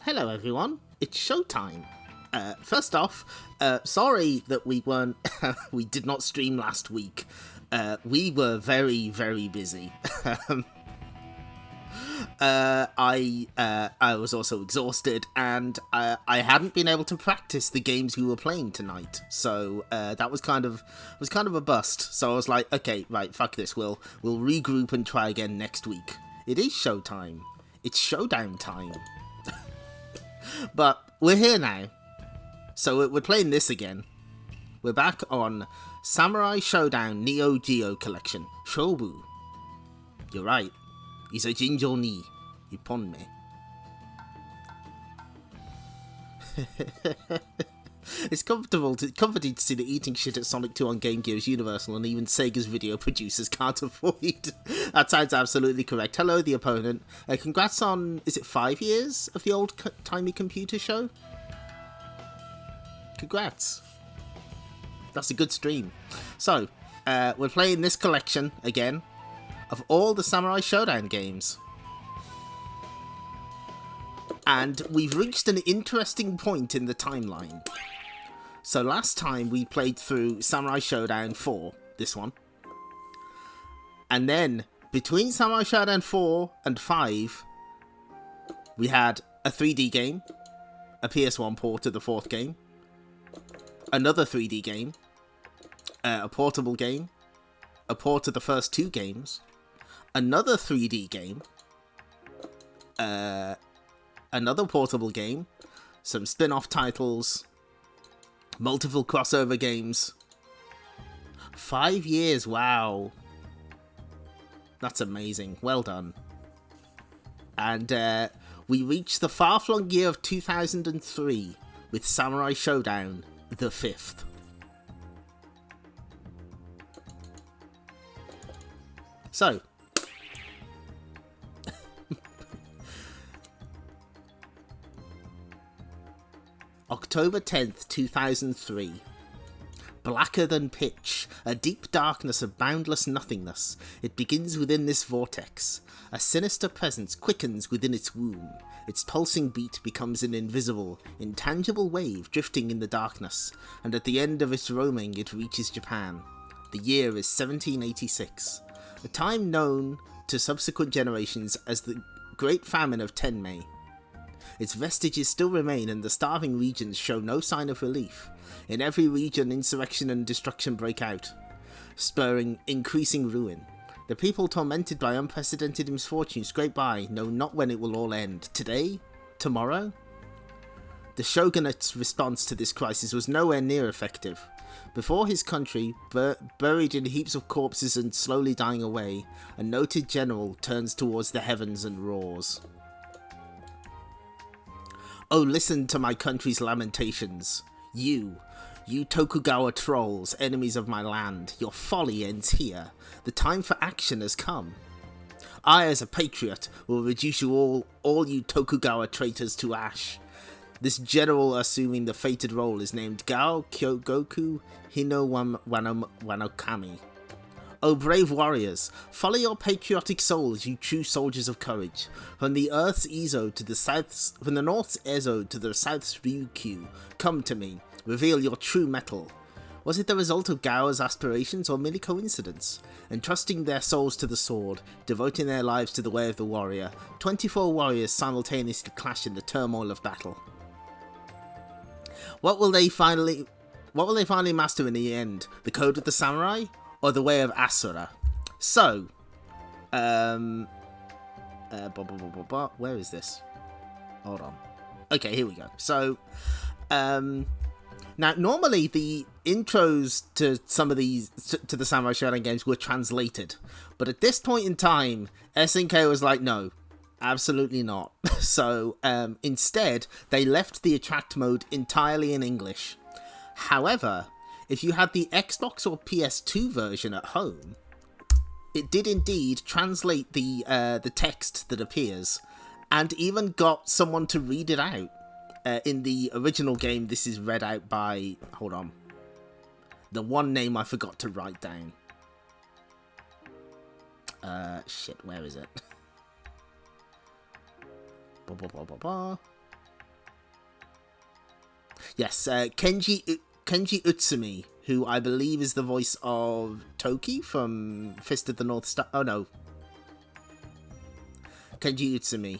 Hello everyone, it's showtime. First off, sorry that we weren't, we did not stream last week. We were very, very busy. I was also exhausted, and I hadn't been able to practice the games we were playing tonight. So that was kind of a bust. So I was like, okay, right, fuck this. We'll regroup and try again next week. It is showtime. It's Shodown time. But we're here now. So we're playing this again. We're back on Samurai Shodown NeoGeo Collection. Shobu. You're right. He's a Jinjo ni. Ippon me. It's comforting to see that eating shit at Sonic 2 on Game Gear is universal, and even Sega's video producers can't avoid. That sounds absolutely correct. Hello, the opponent. Congrats on, is it 5 years of the old timey computer show? Congrats. That's a good stream. So, we're playing this collection again of all the Samurai Shodown games. And we've reached an interesting point in the timeline. So last time we played through Samurai Shodown 4, this one. And then, between Samurai Shodown 4 and 5, we had a 3D game, a PS1 port of the 4th game, another 3D game, a portable game, a port of the first 2 games, another 3D game, another portable game, some spin-off titles, multiple crossover games. 5 years, wow. That's amazing. Well done. And we reached the far-flung year of 2003 with Samurai Shodown the 5th. So, October 10th, 2003. Blacker than pitch, a deep darkness of boundless nothingness. It begins within this vortex. A sinister presence quickens within its womb. Its pulsing beat becomes an invisible, intangible wave drifting in the darkness, and at the end of its roaming it reaches Japan. The year is 1786, a time known to subsequent generations as the Great Famine of Tenmei. Its vestiges still remain, and the starving regions show no sign of relief. In every region, insurrection and destruction break out, spurring increasing ruin. The people, tormented by unprecedented misfortune, scrape by, know not when it will all end. Today? Tomorrow? The shogunate's response to this crisis was nowhere near effective. Before his country, buried in heaps of corpses and slowly dying away, a noted general turns towards the heavens and roars. Oh, listen to my country's lamentations. You Tokugawa trolls, enemies of my land, your folly ends here. The time for action has come. I, as a patriot, will reduce you all you Tokugawa traitors to ash. This general assuming the fated role is named Gao Kyogoku Hino Wanokami. O brave warriors, follow your patriotic souls, you true soldiers of courage. From the North's Ezo to the South's Ryukyu, come to me, reveal your true mettle. Was it the result of Gao's aspirations or merely coincidence? Entrusting their souls to the sword, devoting their lives to the way of the warrior, 24 warriors simultaneously clash in the turmoil of battle. What will they finally master in the end? The code of the samurai? Or the way of Asura? So, where is this? Hold on. Okay, here we go. So, now normally the intros to some of these, to the Samurai Shodown games were translated. But at this point in time, SNK was like, no, absolutely not. So, instead, they left the attract mode entirely in English. However, if you had the Xbox or PS2 version at home, it did indeed translate the text that appears, and even got someone to read it out. In the original game, this is read out by, hold on, the one name I forgot to write down. Shit, where is it? Blah, blah, blah, blah, blah. Yes, Kenji Utsumi, who I believe is the voice of Toki from Fist of the North Star. Oh no. Kenji Utsumi.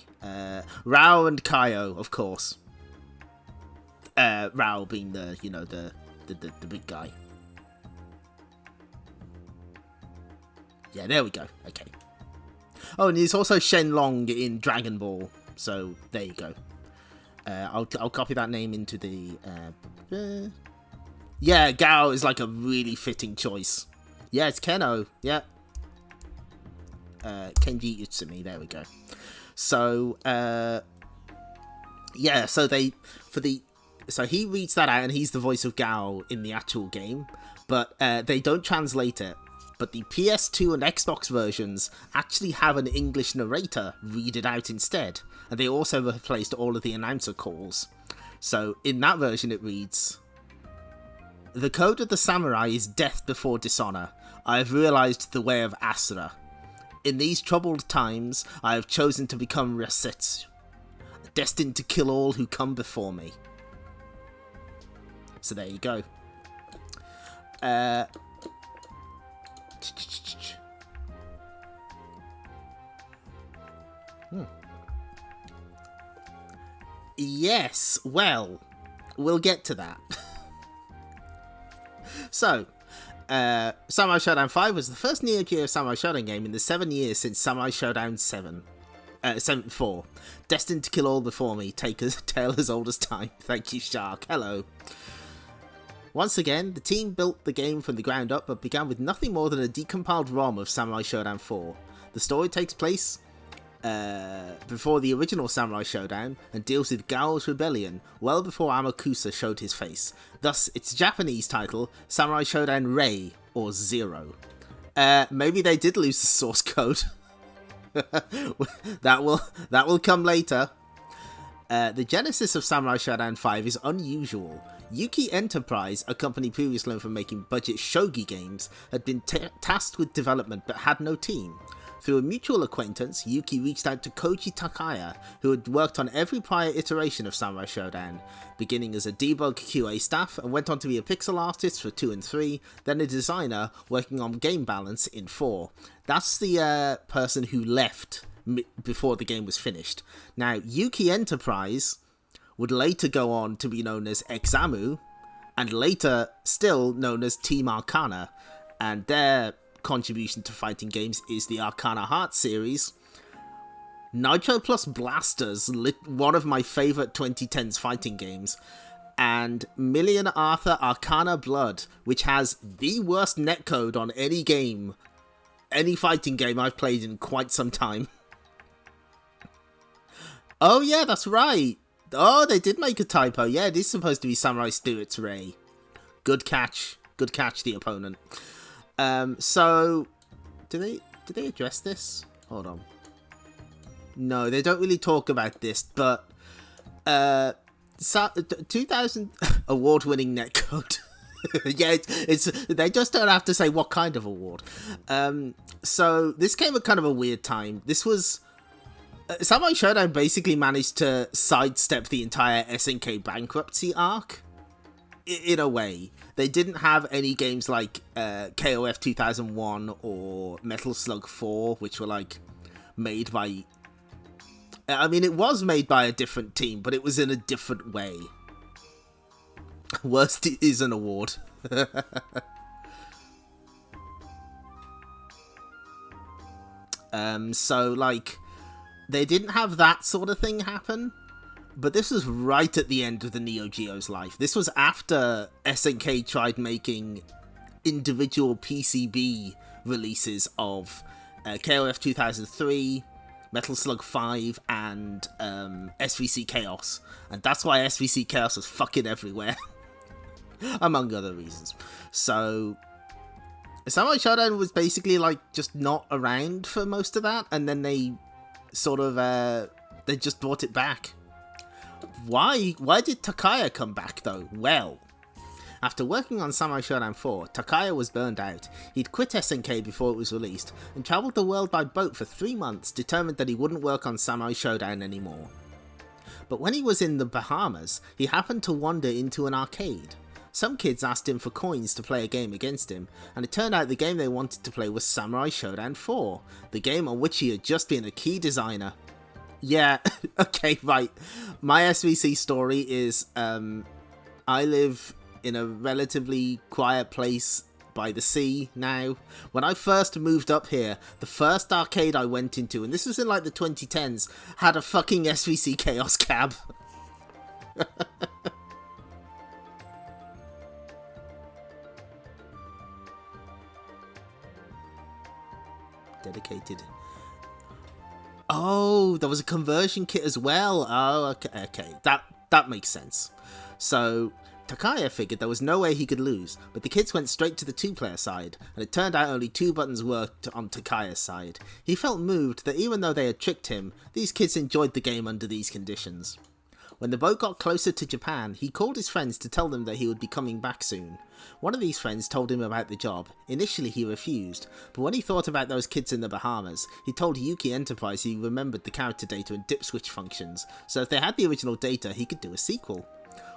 Rao and Kaio, of course. Rao being the, you know, the big guy. Yeah, there we go. Okay. Oh, and he's also Shenlong in Dragon Ball. So, there you go. I'll copy that name into the... yeah, Gao is like a really fitting choice. Yeah, it's Keno. Yeah. Kenji Utsumi. There we go. So, yeah, so so he reads that out and he's the voice of Gao in the actual game. But they don't translate it. But the PS2 and Xbox versions actually have an English narrator read it out instead. And they also replaced all of the announcer calls. So in that version it reads, "The code of the samurai is death before dishonor. I have realized the way of Asura. In these troubled times, I have chosen to become Rasetsu, destined to kill all who come before me." So there you go. Yes, well, we'll get to that. So, Samurai Shodown 5 was the first NeoGeo Samurai Shodown game in the 7 years since Samurai Shodown 4. Destined to kill all before me, take a tale as old as time. Thank you, Shark. Hello. Once again, the team built the game from the ground up, but began with nothing more than a decompiled ROM of Samurai Shodown 4. The story takes place before the original Samurai Shodown and deals with Gao's rebellion well before Amakusa showed his face. Thus, its Japanese title, Samurai Shodown Rei, or Zero. Maybe they did lose the source code. that will come later. The genesis of Samurai Shodown 5 is unusual. Yuki Enterprise, a company previously known for making budget shogi games, had been tasked with development but had no team. Through a mutual acquaintance, Yuki reached out to Koji Takaya, who had worked on every prior iteration of Samurai Shodown, beginning as a debug QA staff and went on to be a pixel artist for 2 and 3, then a designer working on game balance in 4. That's the person who left before the game was finished. Now, Yuki Enterprise would later go on to be known as Examu, and later still known as Team Arcana, and their contribution to fighting games is the Arcana Heart series, Nitro Plus Blasters, one of my favourite 2010s fighting games, and Million Arthur Arcana Blood, which has the worst netcode on any game, any fighting game I've played in quite some time. Oh yeah, that's right. Oh, they did make a typo. Yeah, it is supposed to be Samurai Spirits Rei. Good catch. Good catch, the opponent. So, did they address this? Hold on. No, they don't really talk about this, but 2000 award-winning netcode. Yeah, it's they just don't have to say what kind of award. So this came at kind of a weird time. This was Samurai Shodown basically managed to sidestep the entire SNK bankruptcy arc. In a way, they didn't have any games like KOF 2001 or Metal Slug 4, which were like made by... I mean, it was made by a different team, but it was in a different way. Worst is an award. So, like, they didn't have that sort of thing happen. But this was right at the end of the Neo Geo's life. This was after SNK tried making individual PCB releases of KOF 2003, Metal Slug 5, and SVC Chaos. And that's why SVC Chaos was fucking everywhere. Among other reasons. So, Samurai Shodown was basically, like, just not around for most of that. And then they sort of, they just brought it back. Why did Takaya come back, though? Well, after working on Samurai Shodown 4, Takaya was burned out. He'd quit SNK before it was released, and travelled the world by boat for 3 months, determined that he wouldn't work on Samurai Shodown anymore. But when he was in the Bahamas, he happened to wander into an arcade. Some kids asked him for coins to play a game against him, and it turned out the game they wanted to play was Samurai Shodown 4, the game on which he had just been a key designer. Yeah, okay, right. My SVC story is, I live in a relatively quiet place by the sea now. When I first moved up here, the first arcade I went into, and this was in like the 2010s, had a fucking SVC Chaos cab. Dedicated. Oh, there was a conversion kit as well. Oh, okay. That makes sense. So Takaya figured there was no way he could lose, but the kids went straight to the 2-player side, and it turned out only 2 buttons worked on Takaya's side. He felt moved that even though they had tricked him, these kids enjoyed the game under these conditions. When the boat got closer to Japan, he called his friends to tell them that he would be coming back soon. One of these friends told him about the job. Initially he refused, but when he thought about those kids in the Bahamas, he told Yuki Enterprise he remembered the character data and dip switch functions, so if they had the original data he could do a sequel.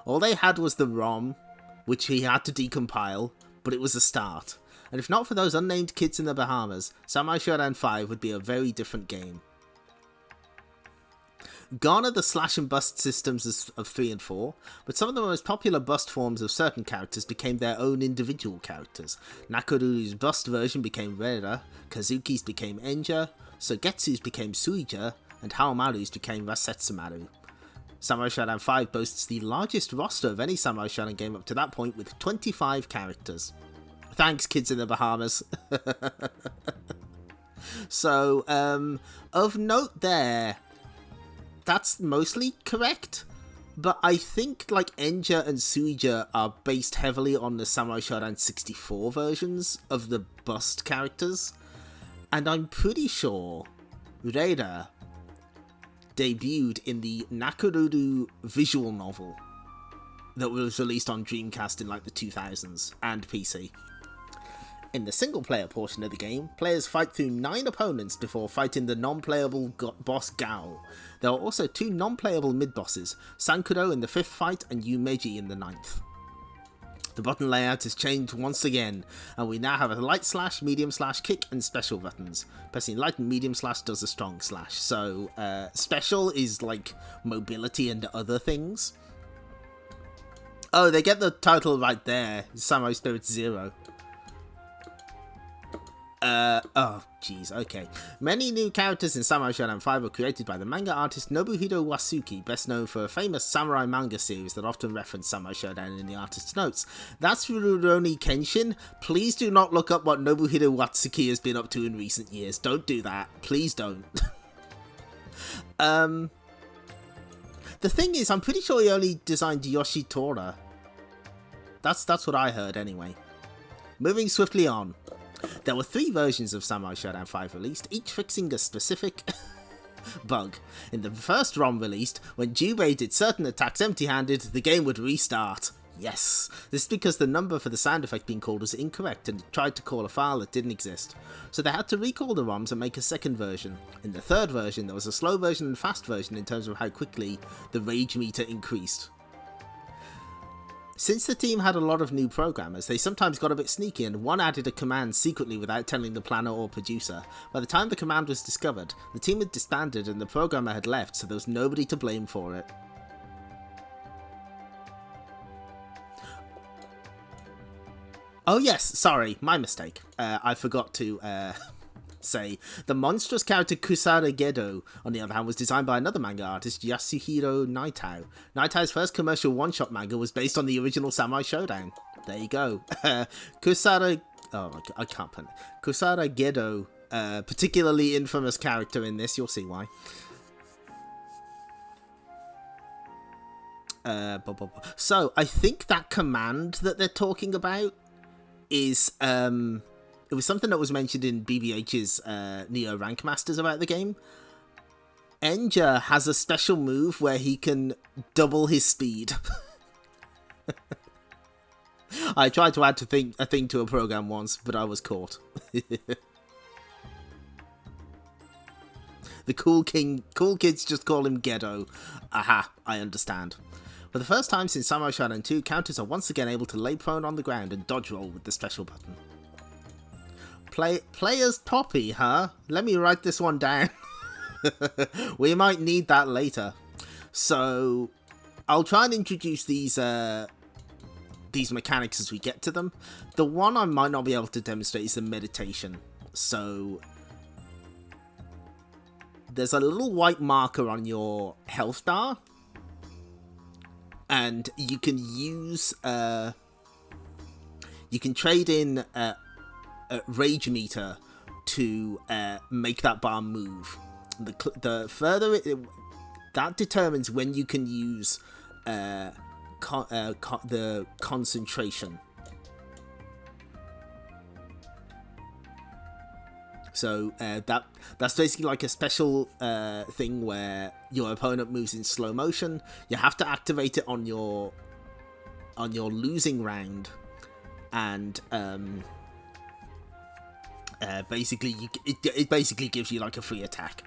All they had was the ROM, which he had to decompile, but it was a start. And if not for those unnamed kids in the Bahamas, Samurai Shodown 5 would be a very different game. Gone are the slash and bust systems of 3 and 4, but some of the most popular bust forms of certain characters became their own individual characters. Nakoru's bust version became Reira, Kazuki's became Enja, Sogetsu's became Suija, and Haomaru's became Rasetsumaru. Samurai Shodown 5 boasts the largest roster of any Samurai Shodown game up to that point with 25 characters. Thanks, kids in the Bahamas. So, of note there, that's mostly correct, but I think like Enja and Suija are based heavily on the Samurai Shodown 64 versions of the bust characters, and I'm pretty sure Reira debuted in the Nakoruru visual novel that was released on Dreamcast in like the 2000s and PC. In the single-player portion of the game, players fight through 9 opponents before fighting the non-playable boss Gao. There are also 2 non-playable mid-bosses, Sankuro in the 5th fight and Yumeji in the 9th. The button layout has changed once again, and we now have a light slash, medium slash, kick, and special buttons. Pressing light and medium slash does a strong slash, so special is like mobility and other things. Oh, they get the title right there, Samurai Spirit 0. Oh, jeez, okay. Many new characters in Samurai Shodown 5 were created by the manga artist Nobuhiro Wasuki, best known for a famous samurai manga series that often referenced Samurai Shodown in the artist's notes. That's Rurouni Kenshin. Please do not look up what Nobuhiro Wasuki has been up to in recent years. Don't do that. Please don't. The thing is, I'm pretty sure he only designed Yoshitora. That's what I heard anyway. Moving swiftly on. There were 3 versions of Samurai Shodown 5 released, each fixing a specific bug. In the first ROM released, when Jubei did certain attacks empty-handed, the game would restart. Yes! This is because the number for the sound effect being called was incorrect and it tried to call a file that didn't exist. So they had to recall the ROMs and make a second version. In the third version, there was a slow version and fast version in terms of how quickly the rage meter increased. Since the team had a lot of new programmers, they sometimes got a bit sneaky and one added a command secretly without telling the planner or producer. By the time the command was discovered, the team had disbanded and the programmer had left, so there was nobody to blame for it. Oh yes, sorry, my mistake. I forgot to say. The monstrous character Kusara Gedo, on the other hand, was designned by another manga artist, Yasuhiro Naitao. Naitau's first commercial one-shot manga was based on the original Samurai Shodown. There you go. Kusara... Oh my god, I can't put it. Kusara Gedo, particularly infamous character in this, you'll see why. So, I think that command that they're talking about is... It was something that was mentioned in BBH's Neo Rank Masters about the game. Enja has a special move where he can double his speed. I tried to add a thing to a program once, but I was caught. The cool kids just call him Ghetto. Aha, I understand. For the first time since Samurai Shodown 2, counters are once again able to lay prone on the ground and dodge roll with the special button. Player's Poppy, huh? Let me write this one down. We might need that later. So, I'll try and introduce these mechanics as we get to them. The one I might not be able to demonstrate is the meditation. So, there's a little white marker on your health bar, and you can use you can trade in a rage meter to make that bar move. The further that determines when you can use the concentration. So that's basically like a special thing where your opponent moves in slow motion. You have to activate it on your losing round, and basically it basically gives you like a free attack.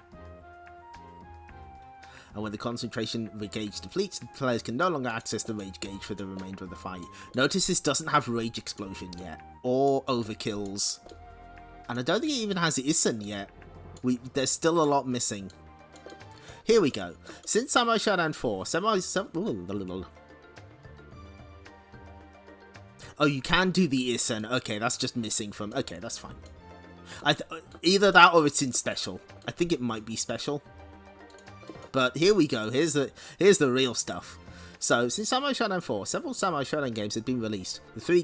And when the concentration gauge depletes, the players can no longer access the rage gauge for the remainder of the fight. Notice this doesn't have rage explosion yet, or overkills. And I don't think it even has Isen yet. There's still a lot missing. Here we go. Since Samurai Shodown 4, oh, you can do the Isen. Okay, that's just missing from... Okay, that's fine. Either that or it's in special. I think it might be special. But here we go. Here's the real stuff. So, since Samurai Shodown 4, several Samurai Shodown games have been released. The three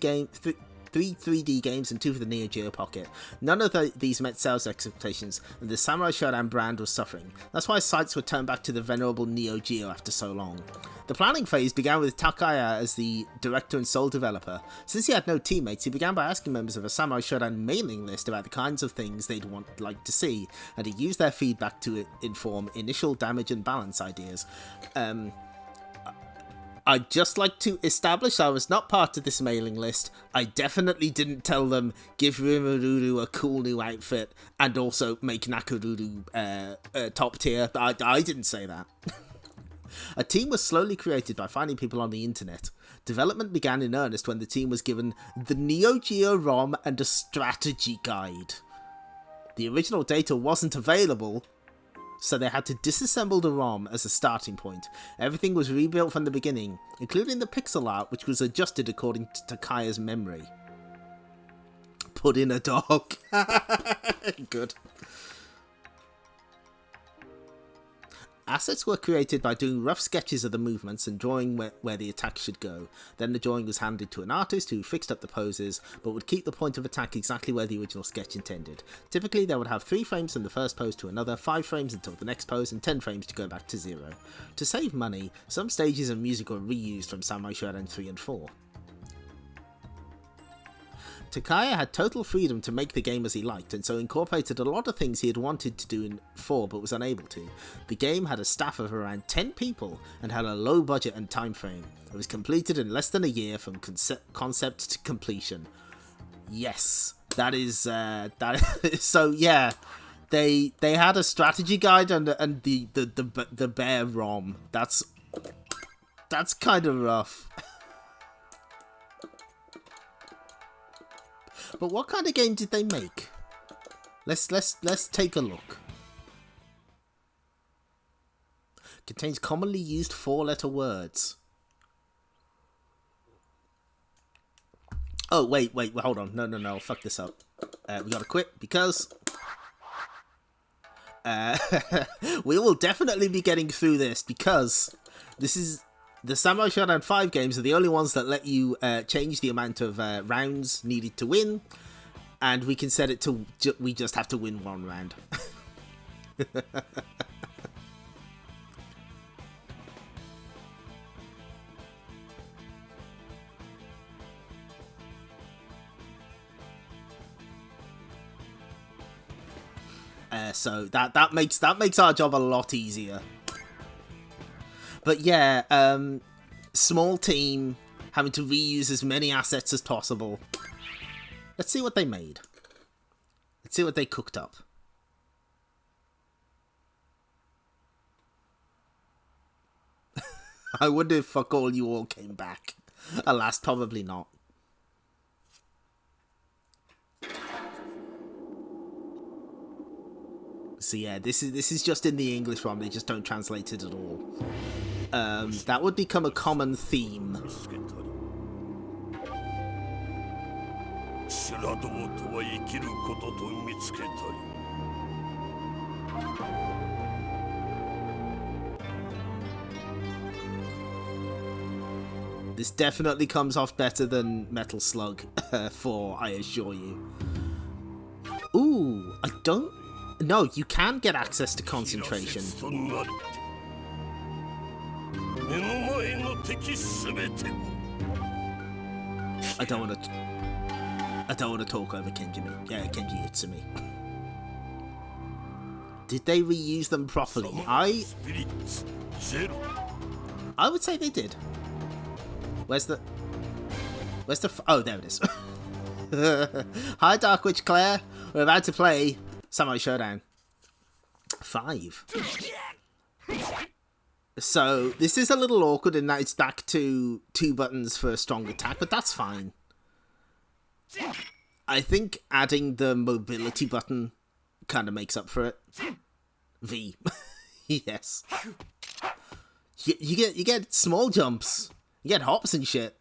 3D games and 2 for the NeoGeo Pocket. None of these met sales expectations, and the Samurai Shodown brand was suffering. That's why sights were turned back to the venerable NeoGeo after so long. The planning phase began with Takaya as the director and sole developer. Since he had no teammates, he began by asking members of a Samurai Shodown mailing list about the kinds of things they'd like to see, and he used their feedback to inform initial damage and balance ideas. I'd just like to establish I was not part of this mailing list. I definitely didn't tell them, give Rimururu a cool new outfit, and also make Nakaruru top tier. I didn't say that. A team was slowly created by finding people on the internet. Development began in earnest when the team was given the NeoGeo ROM and a strategy guide. The original data wasn't available, so they had to disassemble the ROM as a starting point. Everything was rebuilt from the beginning, including the pixel art, which was adjusted according to Takaya's memory. Put in a dog. Good. Assets were created by doing rough sketches of the movements and drawing where the attack should go. Then the drawing was handed to an artist who fixed up the poses, but would keep the point of attack exactly where the original sketch intended. Typically, they would have 3 frames from the first pose to another, 5 frames until the next pose, and 10 frames to go back to 0. To save money, some stages and music were reused from Samurai Shodown 3 and 4. Takaya had total freedom to make the game as he liked, and so incorporated a lot of things he had wanted to do in 4 but was unable to. The game had a staff of around 10 people and had a low budget and time frame. It was completed in less than a year from concept to completion. Yes, that is so yeah. They had a strategy guide and the bare ROM. That's kind of rough. But what kind of game did they make? Let's take a look. Contains commonly used 4-letter words. Oh, wait, hold on. No, fuck this up. We gotta quit because we will definitely be getting through this because this is the Samurai Shodown 5 games are the only ones that let you change the amount of rounds needed to win, and we can set it to we just have to win 1 round. So that makes our job a lot easier. But yeah, small team, having to reuse as many assets as possible. Let's see what they made. Let's see what they cooked up. I wonder if fuck all you all came back. Alas, probably not. So yeah, this is just in the English one. They just don't translate it at all. That would become a common theme. This definitely comes off better than Metal Slug 4, I assure you. Ooh, I don't... No, you can get access to concentration. I don't want to talk over Kenji Utsumi. Did they reuse them properly? I would say they did. Where's the... Oh, there it is. Hi, Dark Witch Claire. We're about to play Samurai Shodown 5. So, this is a little awkward in that it's back to 2 buttons for a strong attack, but that's fine. I think adding the mobility button kind of makes up for it. V. Yes. You get small jumps. You get hops and shit.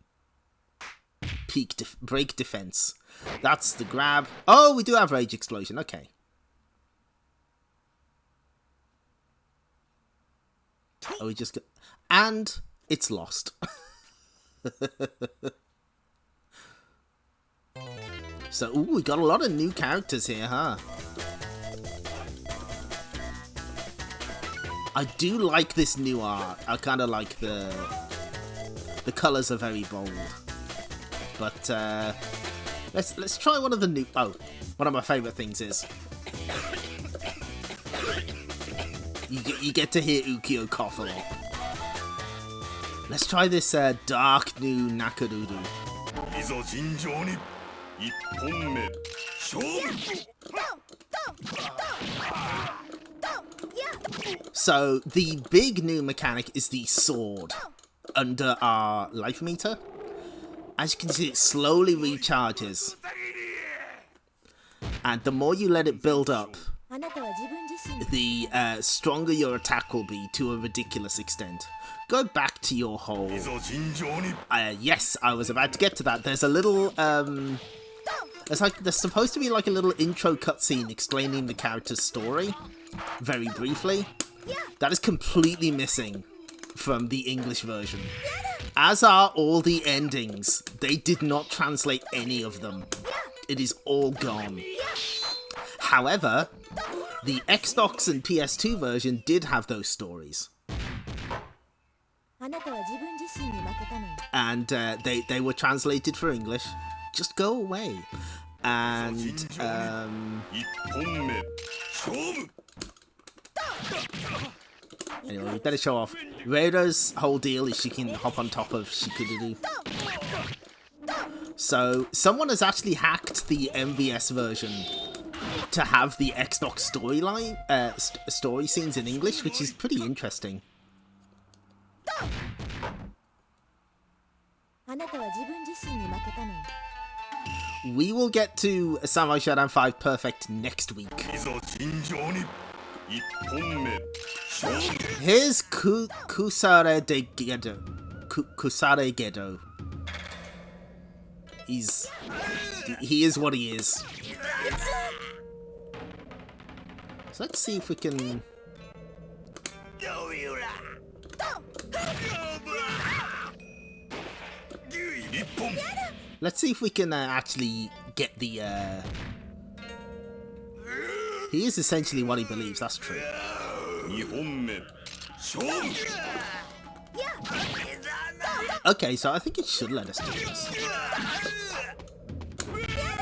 Break defense. That's the grab. Oh, we do have Rage Explosion. Okay. Oh, we just got... And it's lost. So, ooh, we got a lot of new characters here, huh? I do like this new art. I kind of like the colours are very bold. But let's try one of the new... Oh, one of my favourite things is you get to hear Ukyo cough a lot. Let's try this dark new Nakarudu. So the big new mechanic is the sword under our life meter. As you can see, it slowly recharges. And the more you let it build up, the stronger your attack will be to a ridiculous extent. Go back to your hole. Yes, I was about to get to that. There's a little... there's supposed to be like a little intro cutscene explaining the character's story, very briefly. That is completely missing from the English version. As are all the endings. They did not translate any of them. It is all gone. However, the Xbox and PS2 version did have those stories. And they were translated for English. Just go away. And anyway, we better show off. Reira's whole deal is she can hop on top of Shikudu. So, someone has actually hacked the MVS version to have the Xbox storyline, story scenes in English, which is pretty interesting. We will get to Samurai Shodown 5 Perfect next week. Here's Kusare Gedo. He is what he is. So let's see if we can... Let's see if we can actually get the... He is essentially what he believes, that's true. Okay, so I think it should let us do this.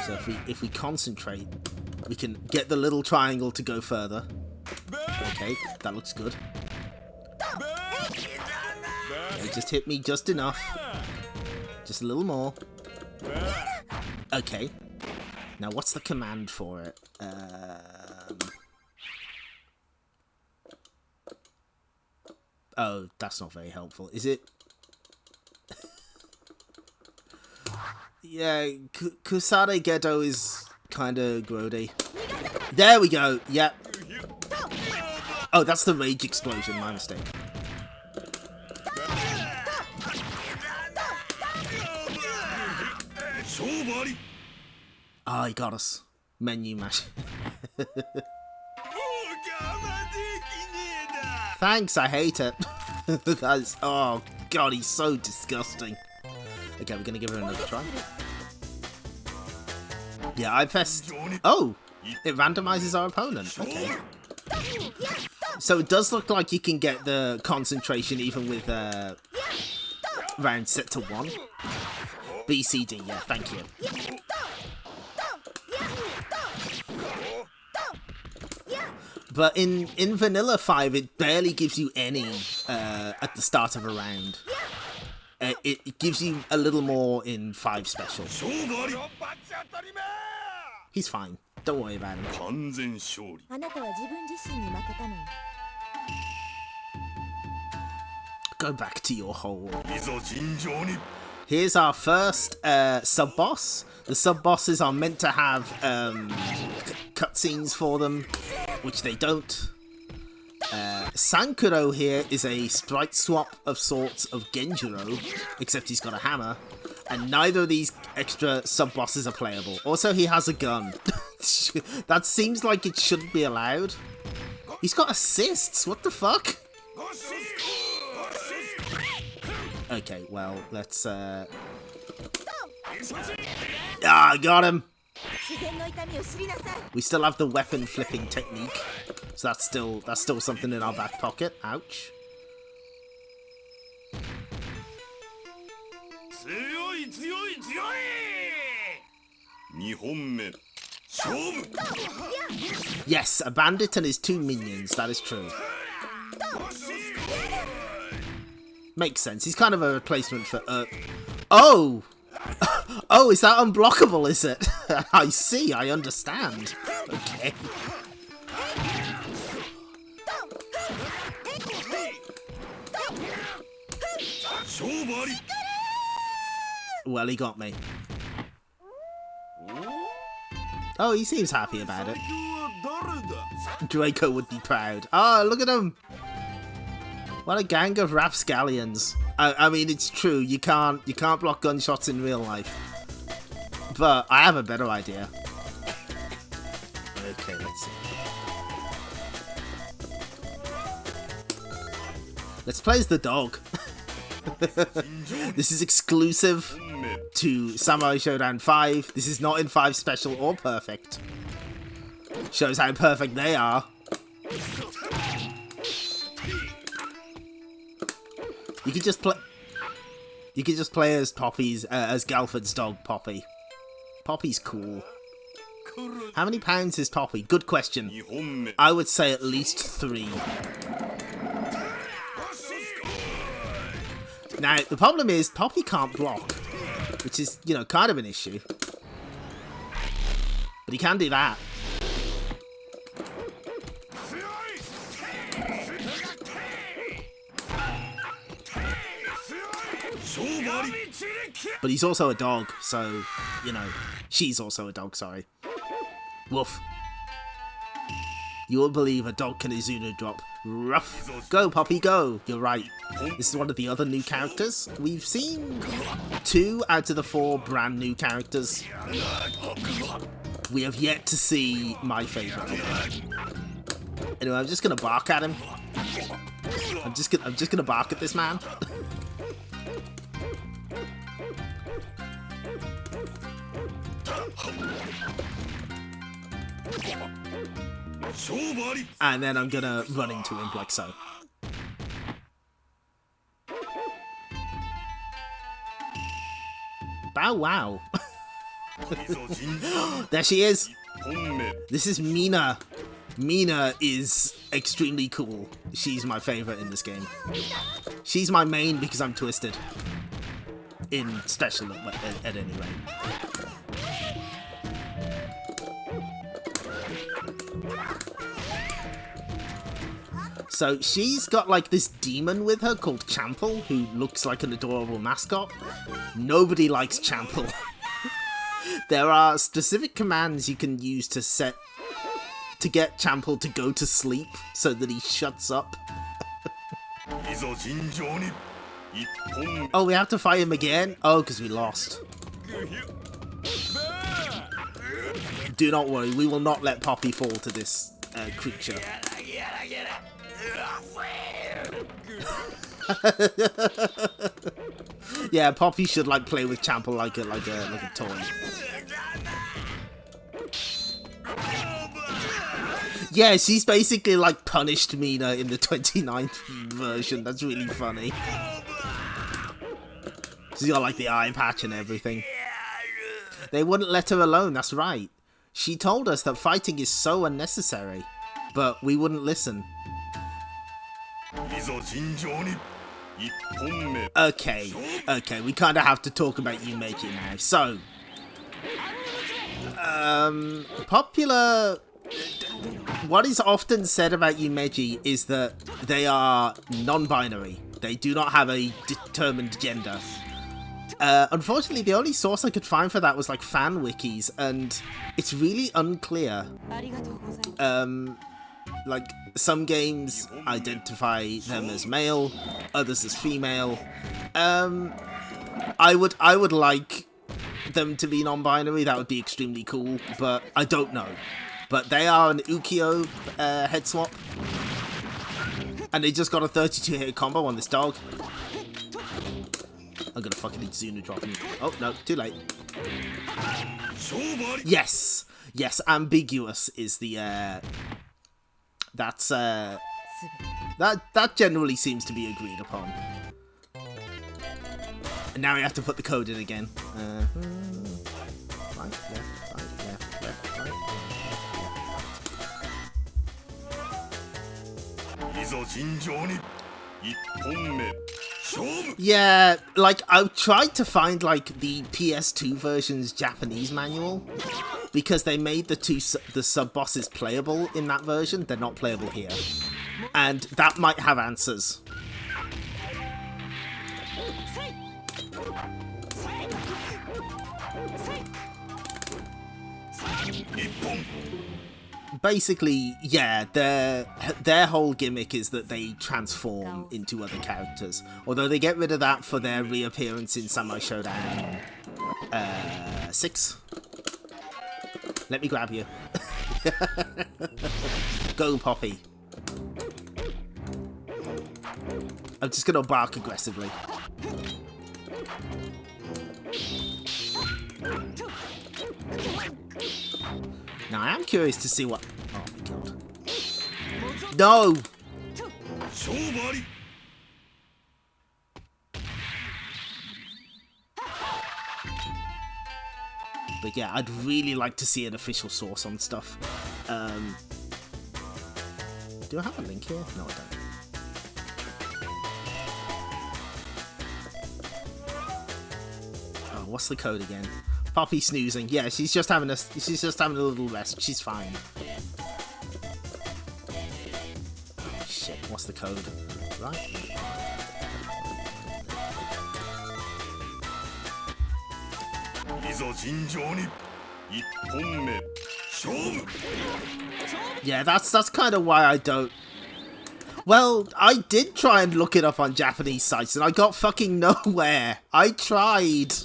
So if we concentrate, we can get the little triangle to go further. Okay, that looks good. Okay, just hit me just enough. Just a little more. Okay. Now what's the command for it? Oh, that's not very helpful, is it? Yeah, Kusare Gedo is kind of grody. There we go. Yep. Oh, that's the rage explosion. My mistake. Ah, he got us. Menu mash. Thanks, I hate it. That's, oh god, he's so disgusting. Okay, we're gonna give her another try. Yeah, I pressed... Oh! It randomizes our opponent. Okay. So it does look like you can get the concentration even with round set to 1. BCD, yeah, thank you. But in Vanilla 5, it barely gives you any at the start of a round. It gives you a little more in 5 special. He's fine. Don't worry about him. Go back to your hole. Here's our first sub-boss. The sub-bosses are meant to have cutscenes for them, which they don't. Sankuro here is a sprite swap of sorts of Genjiro, except he's got a hammer, and neither of these extra sub-bosses are playable. Also, he has a gun. That seems like it shouldn't be allowed. He's got assists, what the fuck? Okay, well, let's Ah, got him! We still have the weapon flipping technique, so that's still something in our back pocket. Ouch. Yes, a bandit and his 2 minions, that is true. Makes sense, he's kind of a replacement for Oh! Oh, is that unblockable, is it? I see, I understand. Okay. Well, he got me. Oh, he seems happy about it. Draco would be proud. Oh, look at him! What a gang of rapscallions. I mean, it's true, you can't block gunshots in real life. But I have a better idea. Okay, let's see. Let's play as the dog. This is exclusive to Samurai Shodown 5. This is not in 5 Special or Perfect. Shows how perfect they are. You could just play. You could just play as Poppy's, as Galford's dog, Poppy. Poppy's cool. How many pounds is Poppy? Good question. I would say at least 3. Now the problem is Poppy can't block, which is, you know, kind of an issue. But he can do that. But he's also a dog, so, you know, she's also a dog, sorry. Woof. You won't believe a dog can Izuna drop. Ruff. Go, Poppy, go. You're right. This is one of the other new characters. We've seen 2 out of the 4 brand new characters. We have yet to see my favourite. Anyway, I'm just gonna bark at him. I'm just gonna bark at this man. And then I'm gonna run into him like so. Bow wow. There she is. This is Mina. Mina is extremely cool. She's my favorite in this game. She's my main because I'm twisted. In special at any rate. So she's got like this demon with her called Chample, who looks like an adorable mascot. Nobody likes Chample. There are specific commands you can use to get Chample to go to sleep so that he shuts up. Oh, we have to fight him again? Oh, because we lost. Do not worry, we will not let Poppy fall to this creature. Yeah, Poppy should like play with Chample like a toy. Yeah, she's basically like punished Mina in the 29th version. That's really funny. She's got like the eye patch and everything. They wouldn't let her alone, that's right. She told us that fighting is so unnecessary, but we wouldn't listen. Okay, we kind of have to talk about Yumeji now. So, what is often said about Yumeji is that they are non-binary. They do not have a determined gender. Unfortunately, the only source I could find for that was like fan wikis, and it's really unclear. Like, some games identify them as male, others as female. I would like them to be non-binary. That would be extremely cool, but I don't know. But they are an Ukiyo head swap, and they just got a 32 hit combo on this dog. I'm gonna fucking need Zuna dropping. Oh no, too late. Yes, ambiguous is the that generally seems to be agreed upon. And now we have to put the code in again. Right, left, right. Yeah, like, I tried to find, like, the PS2 version's Japanese manual, because they made the sub-bosses playable in that version. They're not playable here. And that might have answers. Basically, yeah, their whole gimmick is that they transform into other characters. Although they get rid of that for their reappearance in Samurai Shodown 6. Let me grab you. Go, Poppy. I'm just gonna bark aggressively. Now, I am curious to see what... Oh, my God. No! But yeah, I'd really like to see an official source on stuff. Do I have a link here? No, I don't. Oh, what's the code again? Poppy snoozing. Yeah, she's just having a little rest. She's fine. Shit, what's the code? Right. Yeah, that's kind of why I don't... Well, I did try and look it up on Japanese sites, and I got fucking nowhere. I tried.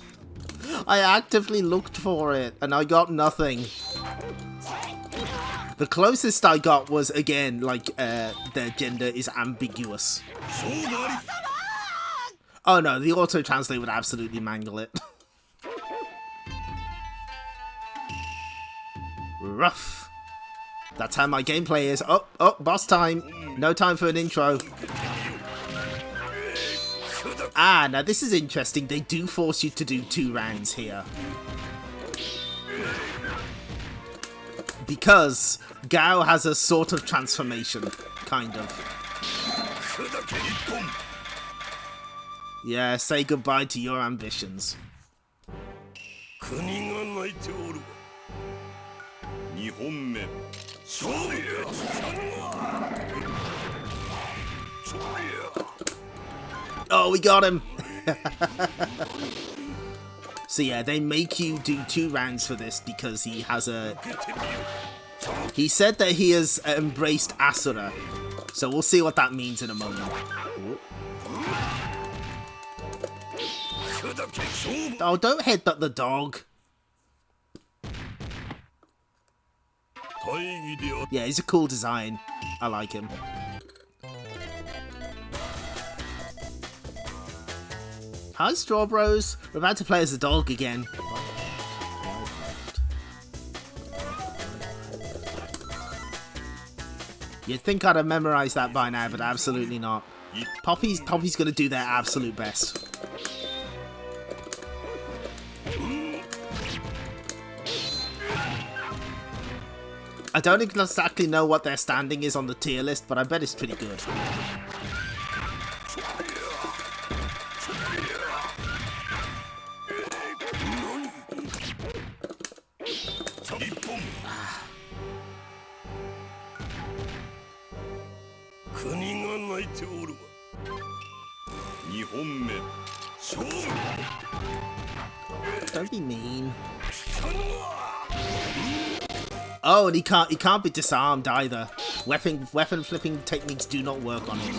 I actively looked for it, and I got nothing. The closest I got was, again, like, their gender is ambiguous. Oh no, the auto-translate would absolutely mangle it. Rough. That's how my gameplay is. Oh, boss time. No time for an intro. Ah, now this is interesting. They do force you to do 2 rounds here. Because Gao has a sort of transformation, kind of. Yeah, say goodbye to your ambitions. Oh, we got him! So yeah, they make you do 2 rounds for this because he has a... He said that he has embraced Asura. So we'll see what that means in a moment. Oh, don't headbutt the dog. Yeah, he's a cool design. I like him. Hi, Straw Bros. We're about to play as a dog again. You'd think I'd have memorized that by now, but absolutely not. Poppy's gonna do their absolute best. I don't exactly know what their standing is on the tier list, but I bet it's pretty good. Don't be mean. Oh, and he can't be disarmed either. Weapon flipping techniques do not work on him.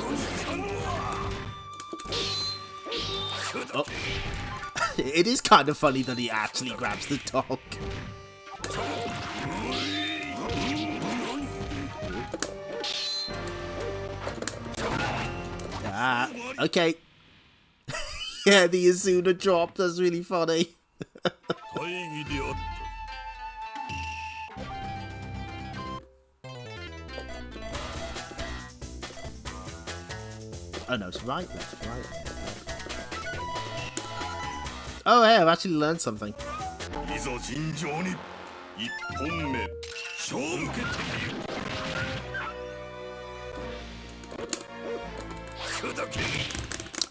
Oh. It is kind of funny that he actually grabs the dog. Ah, okay. Yeah, the Asuna drop. That's really funny. Oh no, it's right, left, right. Oh hey, I've actually learned something.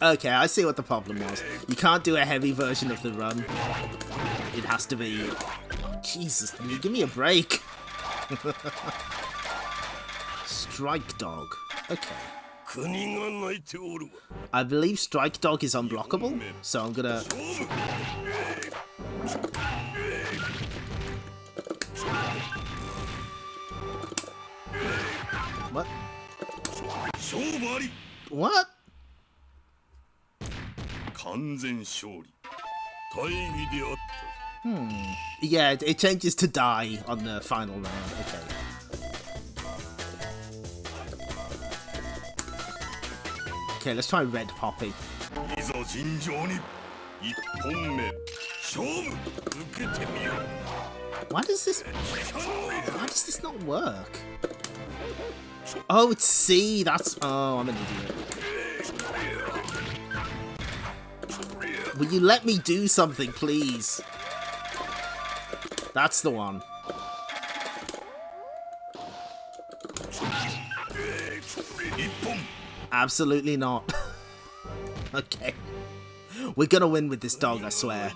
Okay, I see what the problem was. You can't do a heavy version of the run. It has to be... Oh, Jesus, give me a break. Strike Dog. Okay. I believe Strike Dog is unblockable, so I'm gonna... What? What? Yeah, it changes to die on the final round. Okay. Okay, let's try Red Poppy. Why does this not work? Oh, it's C. That's... Oh, I'm an idiot. Will you let me do something, please? That's the one. Absolutely not. Okay. We're gonna win with this dog, I swear.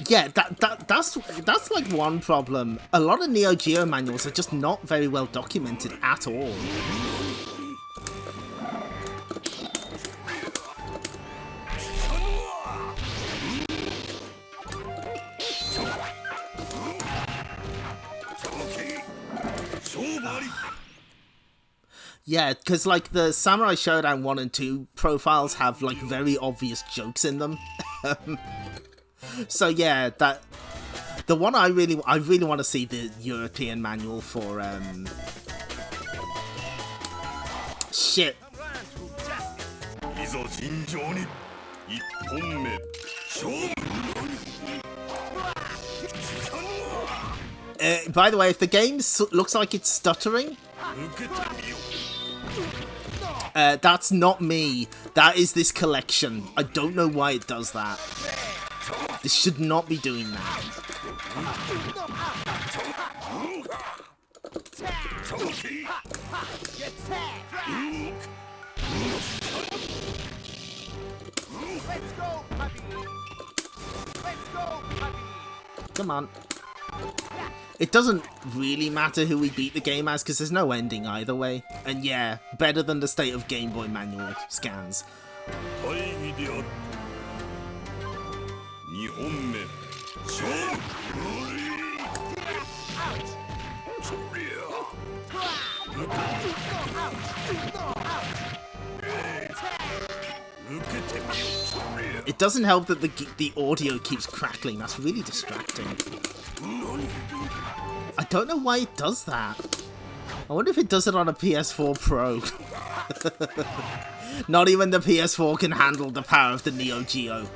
Yeah, that's like one problem. A lot of Neo Geo manuals are just not very well documented at all. Yeah, because like the Samurai Shodown 1 and 2 profiles have like very obvious jokes in them. So yeah, that the one I really want to see the European manual for shit. By the way, if the game looks like it's stuttering, that's not me. That is this collection. I don't know why it does that. This should not be doing that. Come on. It doesn't really matter who we beat the game as, because there's no ending either way. And yeah, better than the State of Game Boy manual scans. It doesn't help that the audio keeps crackling. That's really distracting. I don't know why it does that. I wonder if it does it on a PS4 Pro. Not even the PS4 can handle the power of the Neo Geo.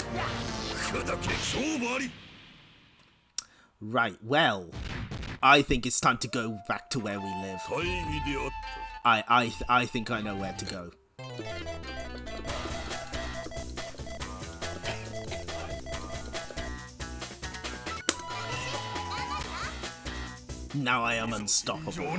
Right, well, I think it's time to go back to where we live. I think I know where to go. Now I am unstoppable.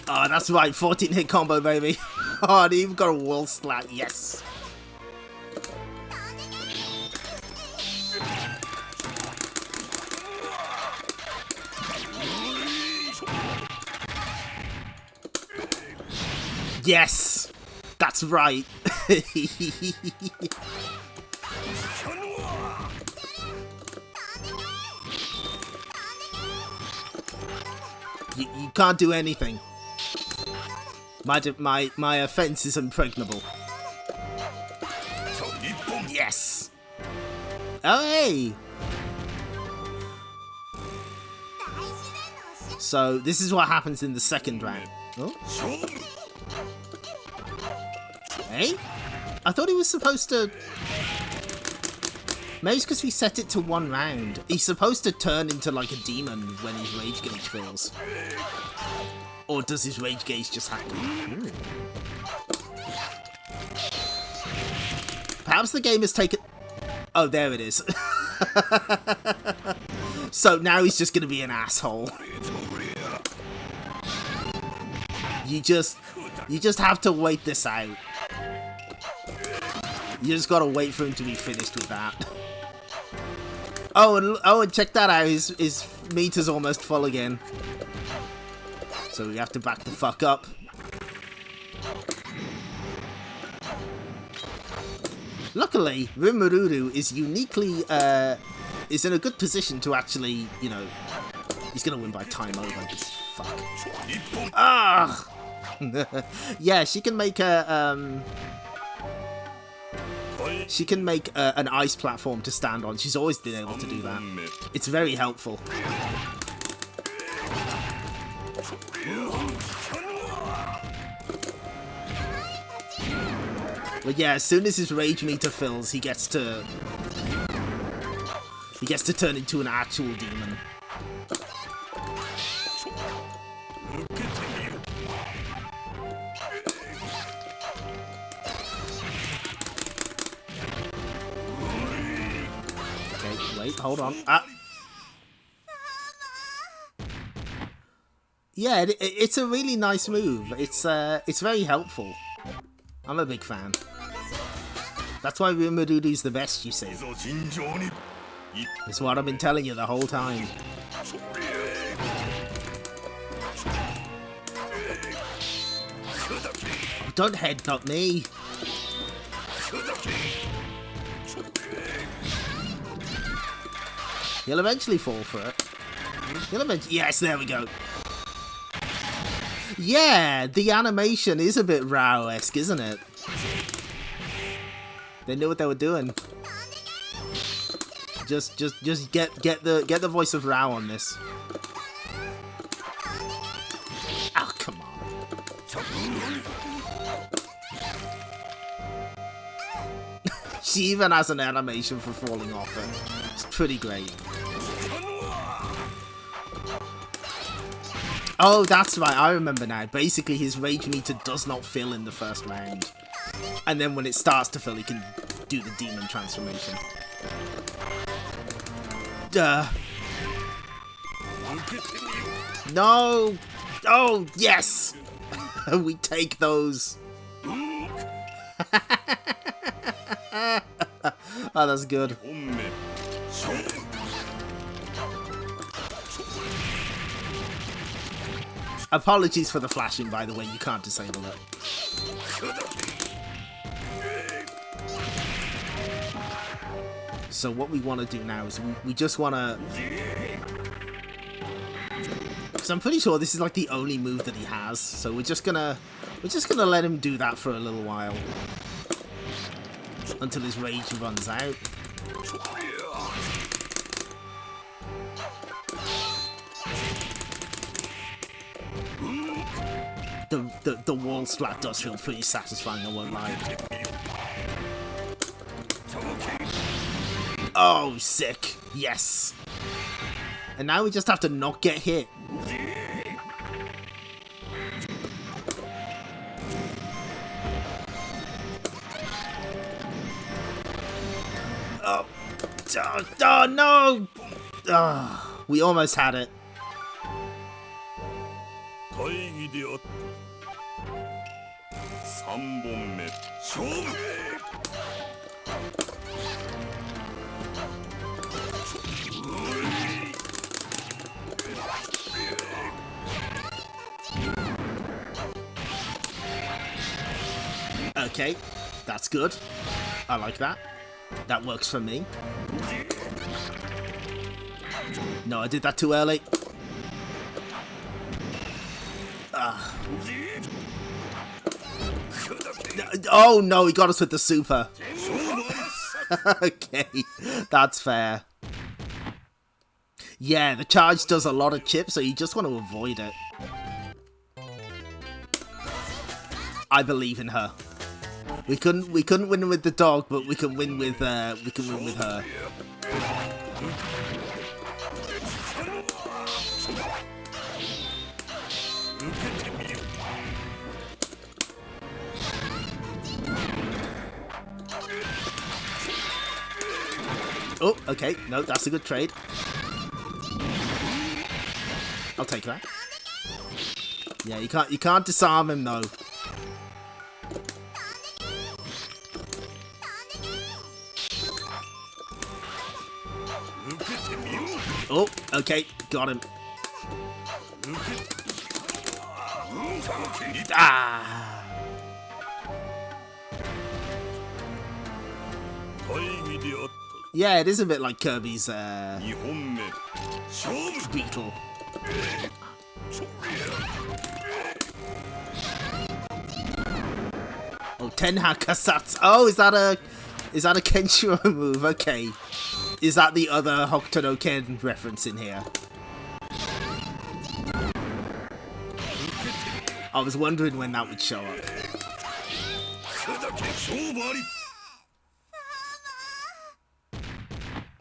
Oh, that's right, 14 hit combo, baby. Oh, and even got a wall slat, yes. Yes, that's right. You can't do anything. My offense is impregnable. Yes. Oh hey. So this is what happens in the second round. Oh. Hey? I thought he was supposed to... Maybe it's because we set it to 1 round. He's supposed to turn into like a demon when his rage gauge fills. Or does his rage gauge just happen? Ooh. Perhaps the game has taken... Oh, there it is. So now he's just going to be an asshole. You just have to wait this out. You just gotta wait for him to be finished with that. Oh, and check that out. His meter's almost full again. So we have to back the fuck up. Luckily, Rimururu is uniquely, is in a good position to actually, you know, he's gonna win by time over. Just fuck. Ah! Yeah, she can make a, she can make an ice platform to stand on. She's always been able to do that. It's very helpful. But yeah, as soon as his rage meter fills, he gets to turn into an actual demon. Wait, hold on. Yeah, it's a really nice move. It's very helpful. I'm a big fan. That's why Rimururu's the best, you see. It's what I've been telling you the whole time. Oh, don't headbutt me. He'll eventually fall for it. He'll eventually... Yes, there we go. Yeah, the animation is a bit Rao-esque, isn't it? They knew what they were doing. Just get the voice of Rao on this. Oh, come on. She even has an animation for falling off it. It's pretty great. Oh, that's right, I remember now. Basically, his rage meter does not fill in the first round. And then when it starts to fill, he can do the demon transformation. Duh. No! Oh, yes! We take those. Oh, that's good. Apologies for the flashing, by the way. You can't disable it. So what we want to do now is we just want to... Because I'm pretty sure this is like the only move that he has. So we're just gonna let him do that for a little while. Until his rage runs out. The wall splat does feel pretty satisfying, I won't lie. Oh, sick. Yes. And now we just have to not get hit. Oh, oh no! Oh, we almost had it. Okay, that's good. I like that. That works for me. No, I did that too early. Oh no, he got us with the super. Okay, that's fair. Yeah, the charge does a lot of chips, so you just want to avoid it. I believe in her. We couldn't win with the dog, but we can win with her. Oh, okay. No, that's a good trade. I'll take that. Yeah, you can't disarm him though. Oh, okay, got him. Ah! Yeah, it is a bit like Kirby's beetle. Oh, Tenha Kasatsu. Oh, is that a Kenshiro move? Okay. Is that the other Hokuto no Ken reference in here? I was wondering when that would show up.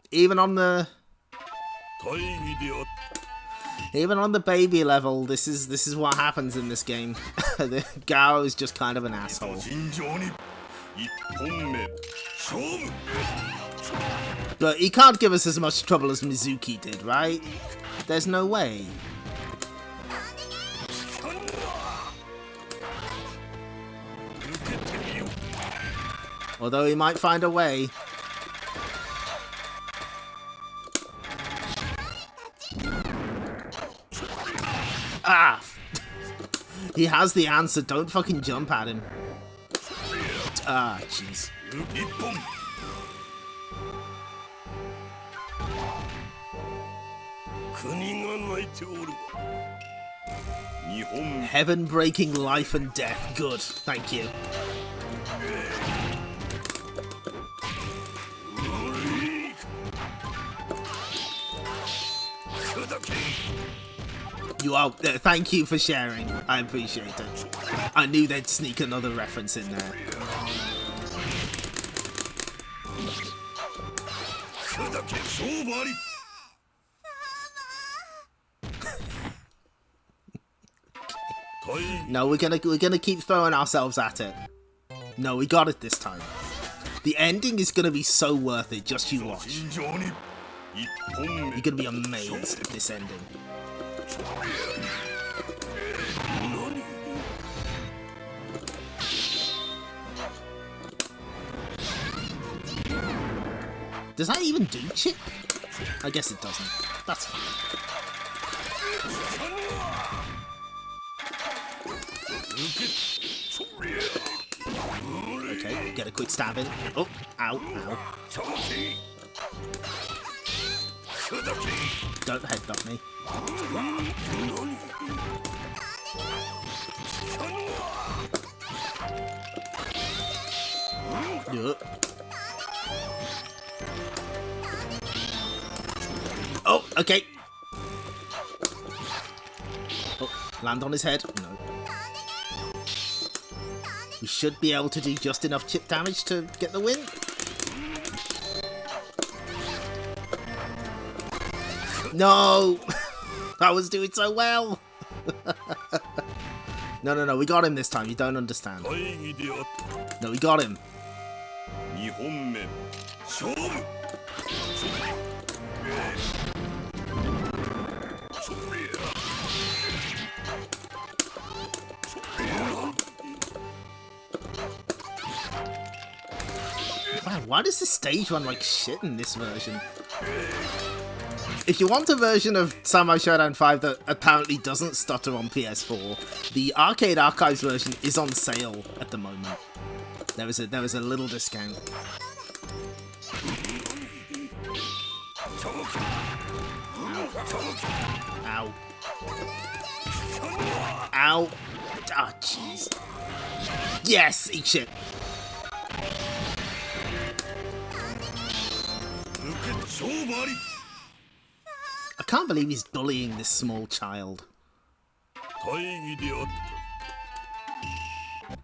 Even on the baby level, this is what happens in this game. The Gao is just kind of an asshole. But he can't give us as much trouble as Mizuki did, right? There's no way. Although he might find a way. Ah! He has the answer, don't fucking jump at him. Ah, jeez. Heaven-breaking life and death. Good, thank you. You are. Thank you for sharing. I appreciate it. I knew they'd sneak another reference in there. No, we're gonna keep throwing ourselves at it. No, we got it this time. The ending is gonna be so worth it. Just you watch. You're gonna be amazed at this ending. Does that even do chip? I guess it doesn't. That's fine. Okay, get a quick stab in. Oh, ow, ow. Don't headbutt me. Oh, okay. Oh, land on his head. No. We should be able to do just enough chip damage to get the win. No! I was doing so well! No, we got him this time, you don't understand. No, we got him. Man, why does the stage run like shit in this version? If you want a version of Samurai Shodown 5 that apparently doesn't stutter on PS4, the Arcade Archives version is on sale at the moment. There was a little discount. Ow. Ow. Ah, jeez. Yes, eat shit. I can't believe he's bullying this small child.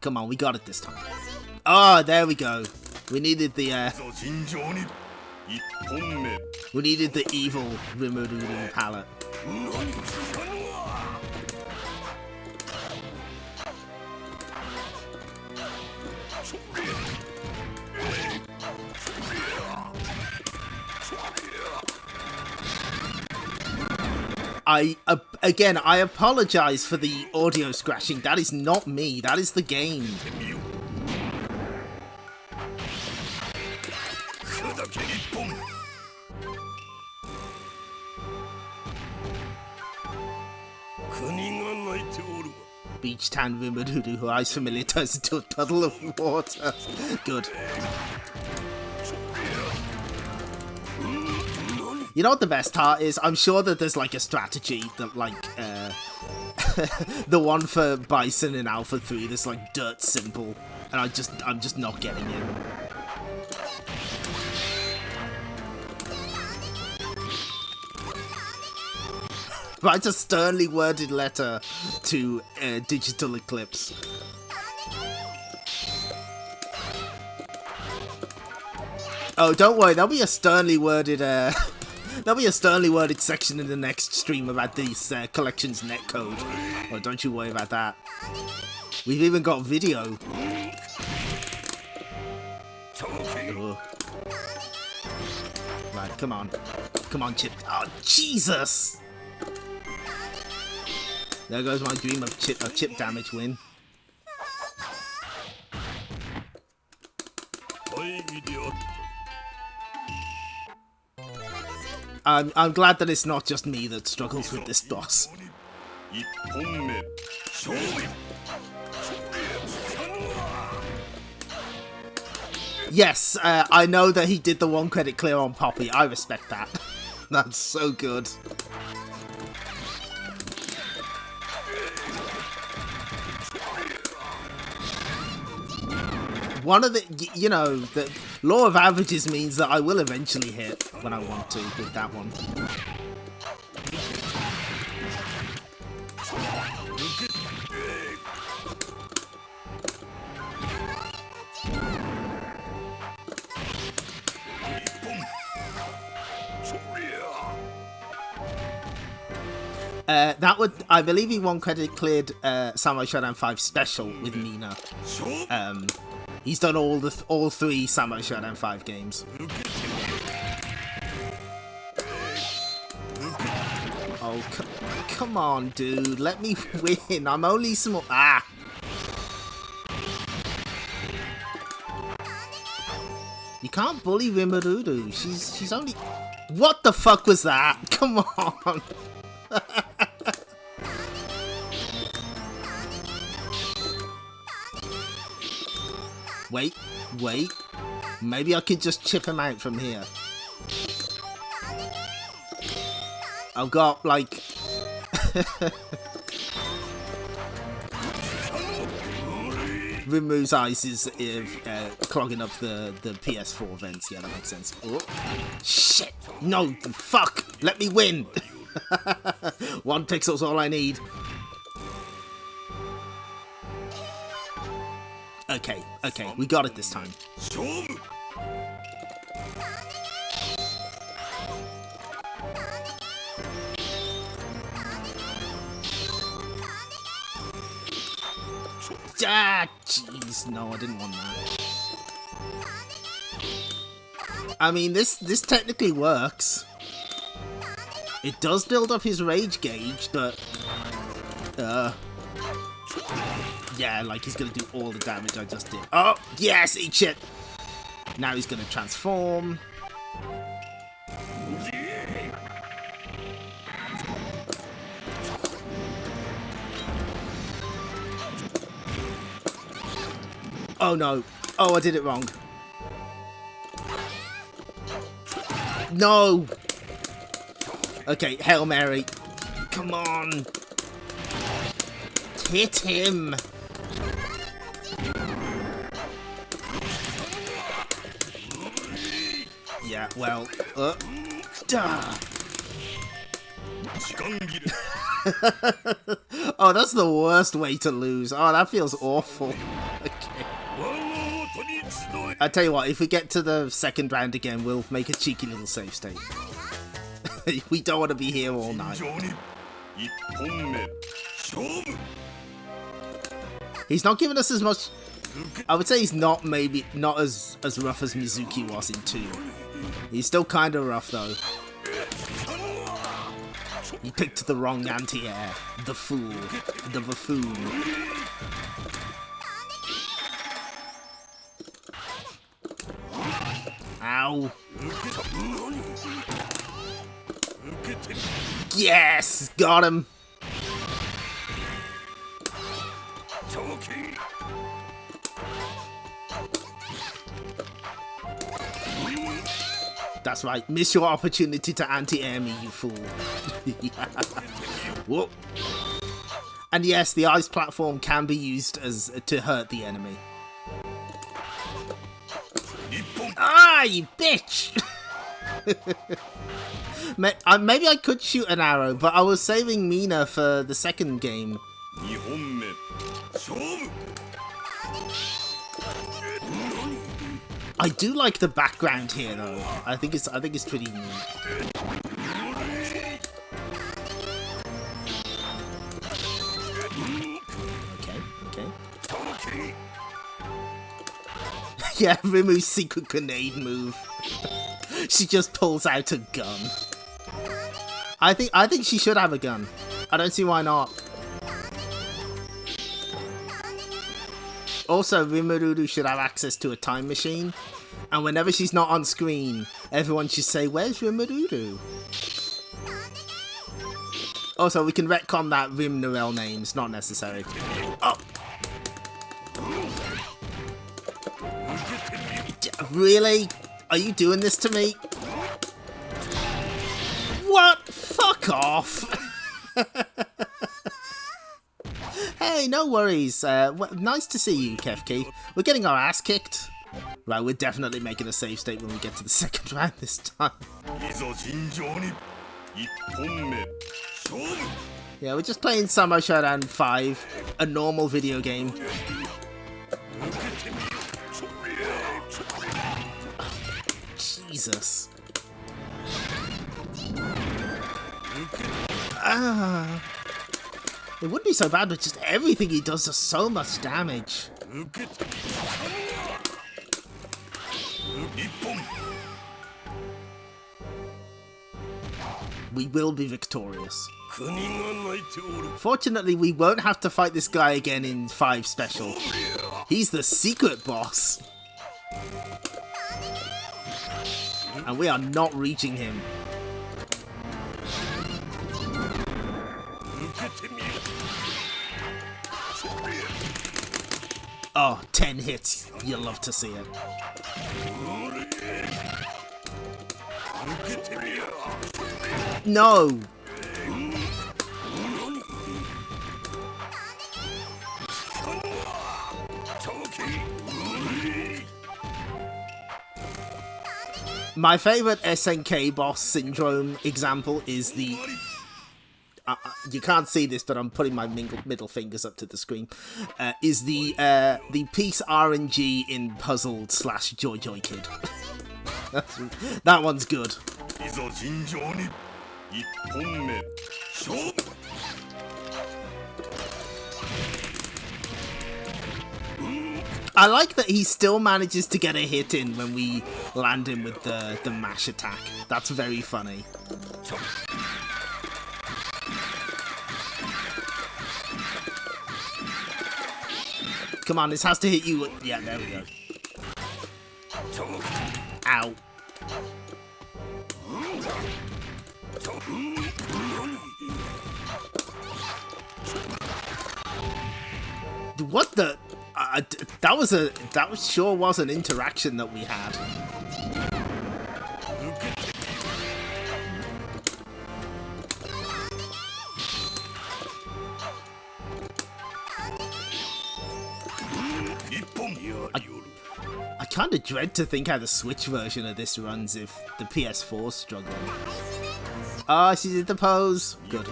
Come on, we got it this time. Oh, there we go. We needed the evil Rimuru palette. I apologize for the audio scratching. That is not me. That is the game. Beach Town Rimuru, who eyes familiar, turns into a puddle of water. Good. You know what the best part is? I'm sure that there's like a strategy that like the one for Bison in Alpha 3 that's like dirt simple, and I'm just not getting it. Write a sternly worded letter to Digital Eclipse. Oh, don't worry, there'll be a sternly worded section in the next stream about these collections netcode. Oh, don't you worry about that. We've even got video. Ugh. Right, come on, Chip. Oh, Jesus! There goes my dream of chip damage win. I'm glad that it's not just me that struggles with this boss. Yes, I know that he did the 1 credit clear on Poppy. I respect that. That's so good. One of the, you know, the law of averages means that I will eventually hit when I want to with that one. That would, I believe he 1 credit cleared Samurai Shodown 5 Special with Mina. He's done all 3 Samurai Shodown 5 games. Oh, come on, dude. Let me win. I'm only small. Ah! can't bully Rimuru. She's only... What the fuck was that? Come on. Wait. Maybe I could just chip him out from here. I've got, like... Rimuru's ice is clogging up the PS4 vents. Yeah, that makes sense. Oh. Shit! No! Fuck! Let me win! 1 pixel's all I need. Okay, we got it this time. Ah, jeez, no, I didn't want that. I mean, this technically works. It does build up his rage gauge, but yeah, like he's gonna do all the damage I just did. Oh, yes, eat shit. Now he's gonna transform. Oh no. Oh, I did it wrong. No! Okay, Hail Mary. Come on. Hit him. Yeah, well, duh. Oh, that's the worst way to lose. Oh, that feels awful. Okay. I tell you what, if we get to the second round again, we'll make a cheeky little save state. We don't want to be here all night. He's not giving us as much. I would say he's not as rough as Mizuki was in 2. He's still kind of rough though. He picked the wrong anti-air. The fool. The buffoon. Ow. Yes! Got him! That's right, miss your opportunity to anti-air me, you fool. Whoa. And yes, the ice platform can be used to hurt the enemy. Ah, you bitch! Maybe I could shoot an arrow, but I was saving Mina for the second game. I do like the background here, though. I think it's pretty neat. Okay. Yeah, Rimu's secret grenade move. She just pulls out a gun. I think she should have a gun. I don't see why not. Also, Rimuru should have access to a time machine, and whenever she's not on screen, everyone should say, "Where's Rimuru?" Also, we can retcon that Rim Noel name. It's not necessary. Oh. Really? Are you doing this to me? What? Fuck off! Hey, no worries. Nice to see you, Kefki. We're getting our ass kicked. Right, we're definitely making a save state when we get to the second round this time. Yeah, we're just playing Samurai Shodown 5, a normal video game. Jesus. It wouldn't be so bad, but just everything he does so much damage. We will be victorious. Fortunately, we won't have to fight this guy again in 5 special. He's the secret boss. And we are not reaching him. Oh, 10 hits. You'll love to see it. No! My favorite SNK boss syndrome example is the... you can't see this, but I'm putting my middle fingers up to the screen. Is the piece RNG in Puzzled / Joy Joy Kid. That one's good. I like that he still manages to get a hit in when we land him with the mash attack. That's very funny. Come on, this has to hit you. Yeah, there we go. Ow. What the? That sure was an interaction that we had. I kind of dread to think how the Switch version of this runs if the PS4's struggling. Oh, she did the pose. Good.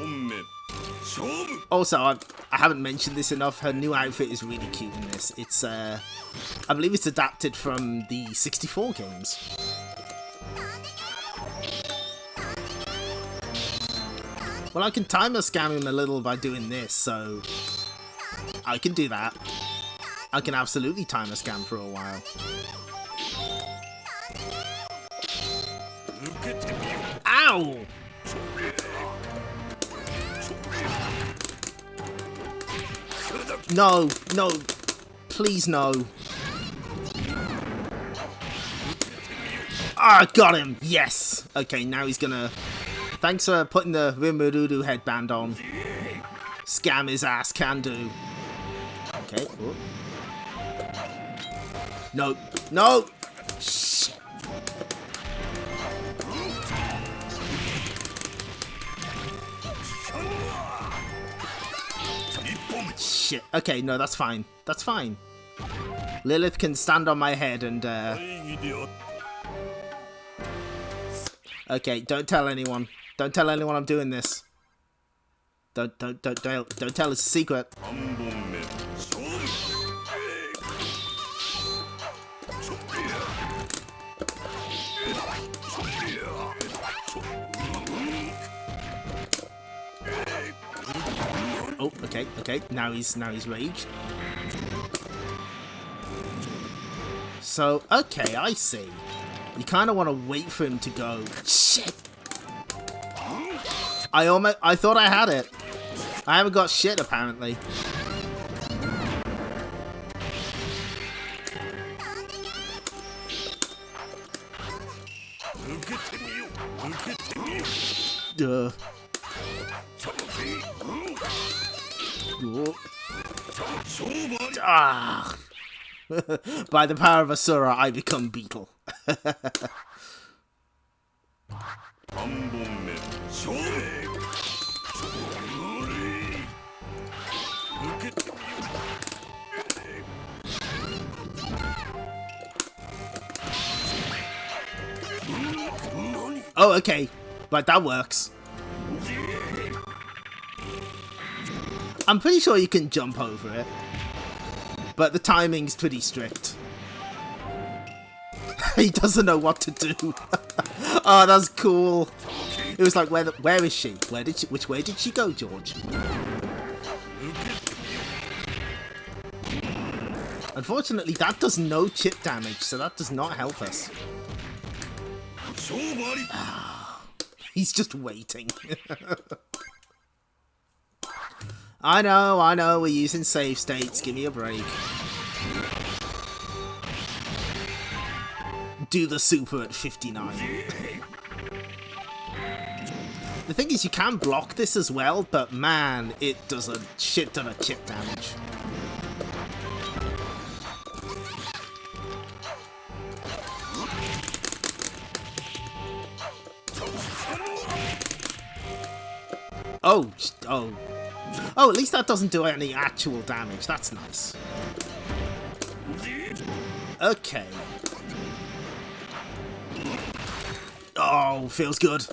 Also, I haven't mentioned this enough. Her new outfit is really cute in this. It's, I believe it's adapted from the 64 games. Well, I can timer scam him a little by doing this, so I can do that. I can absolutely timer scam for a while. Ow! No, no, please no. Ah, got him, yes. Okay, now he's gonna... Thanks for putting the Rimuru headband on. Scam his ass, can do. Okay, oh. No, no! Shh. Shit. Okay, no, that's fine. That's fine. Lilith can stand on my head and, Okay, don't tell anyone. Don't tell anyone I'm doing this. Don't tell. It's a secret. Oh, okay. Now he's raged. So, okay, I see. You kind of want to wait for him to go. Shit. I thought I had it. I haven't got shit apparently. Duh. Ah. By the power of Asura, I become Beetle. Oh, okay. Right, that works. I'm pretty sure you can jump over it, but the timing's pretty strict. He doesn't know what to do. Oh, that's cool. It was like, where is she? Which way did she go, George? Unfortunately, that does no chip damage, so that does not help us. He's just waiting. I know, we're using save states. Give me a break. do the super at 59. The thing is, you can block this as well, but man, it does a shit ton of chip damage. Oh, at least that doesn't do any actual damage. That's nice. Okay. Oh, feels good.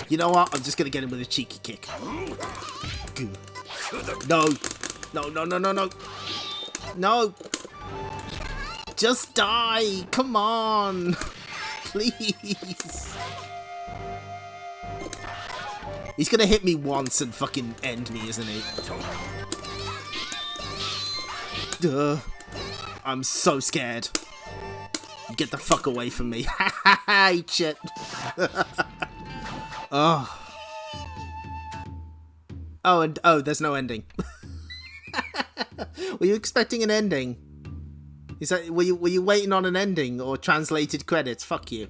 You know what? I'm just gonna get him with a cheeky kick. No. No. Just die. Come on. Please. He's gonna hit me once and fucking end me, isn't he? Duh. I'm so scared. Get the fuck away from me. Eat shit. Oh. Oh, there's no ending. Were you expecting an ending? Is that, were you waiting on an ending or translated credits? Fuck you.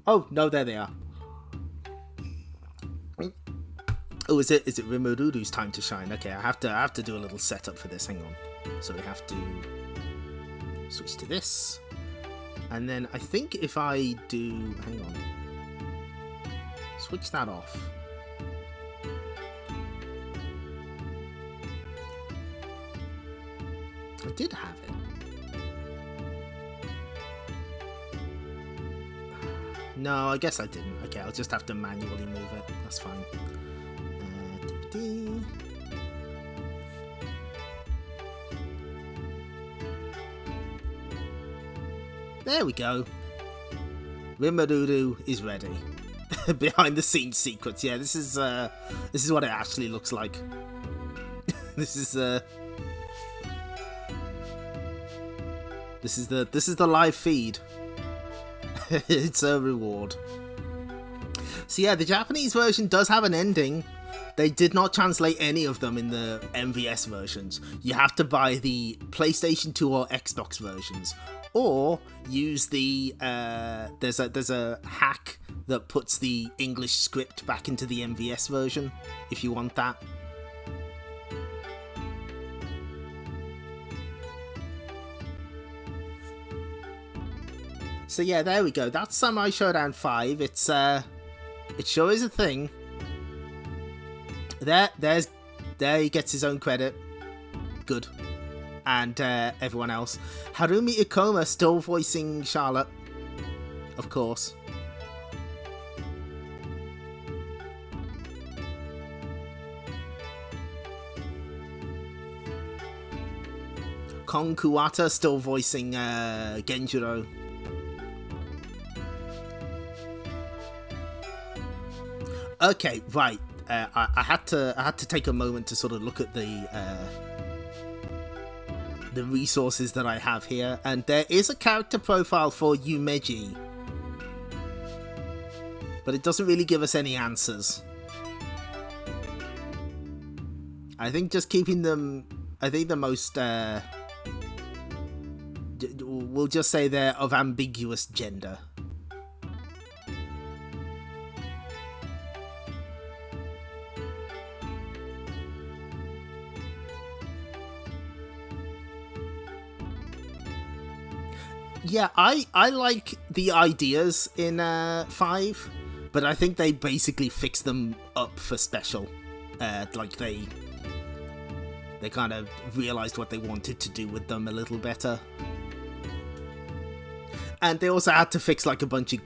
Oh, no, there they are. Oh, is it Rimururu's time to shine? Okay, I have to do a little setup for this. Hang on. So we have to switch to this. And then I think if I do, hang on. Switch that off. I did have it. No, I guess I didn't. Okay, I'll just have to manually move it. That's fine. There we go. Rimururu is ready. Behind the scenes sequence. Yeah, this is what it actually looks like. This is the live feed. It's a reward. So yeah, the Japanese version does have an ending. They did not translate any of them in the MVS versions. You have to buy the PlayStation 2 or Xbox versions, or use the there's a hack that puts the English script back into the MVS version if you want that. So yeah, there we go. That's Samurai Shodown 5. It sure is a thing. There he gets his own credit. Good. And everyone else. Harumi Ikoma still voicing Charlotte, of course. Kon Kuwata still voicing Genjiro. Okay, right. I had to take a moment to sort of look at the resources that I have here, and there is a character profile for Yumeji, but it doesn't really give us any answers. I think just keeping them, I think the most, we'll just say they're of ambiguous gender. Yeah, I like the ideas in 5, but I think they basically fixed them up for special. Like they kind of realized what they wanted to do with them a little better. And they also had to fix like a bunch of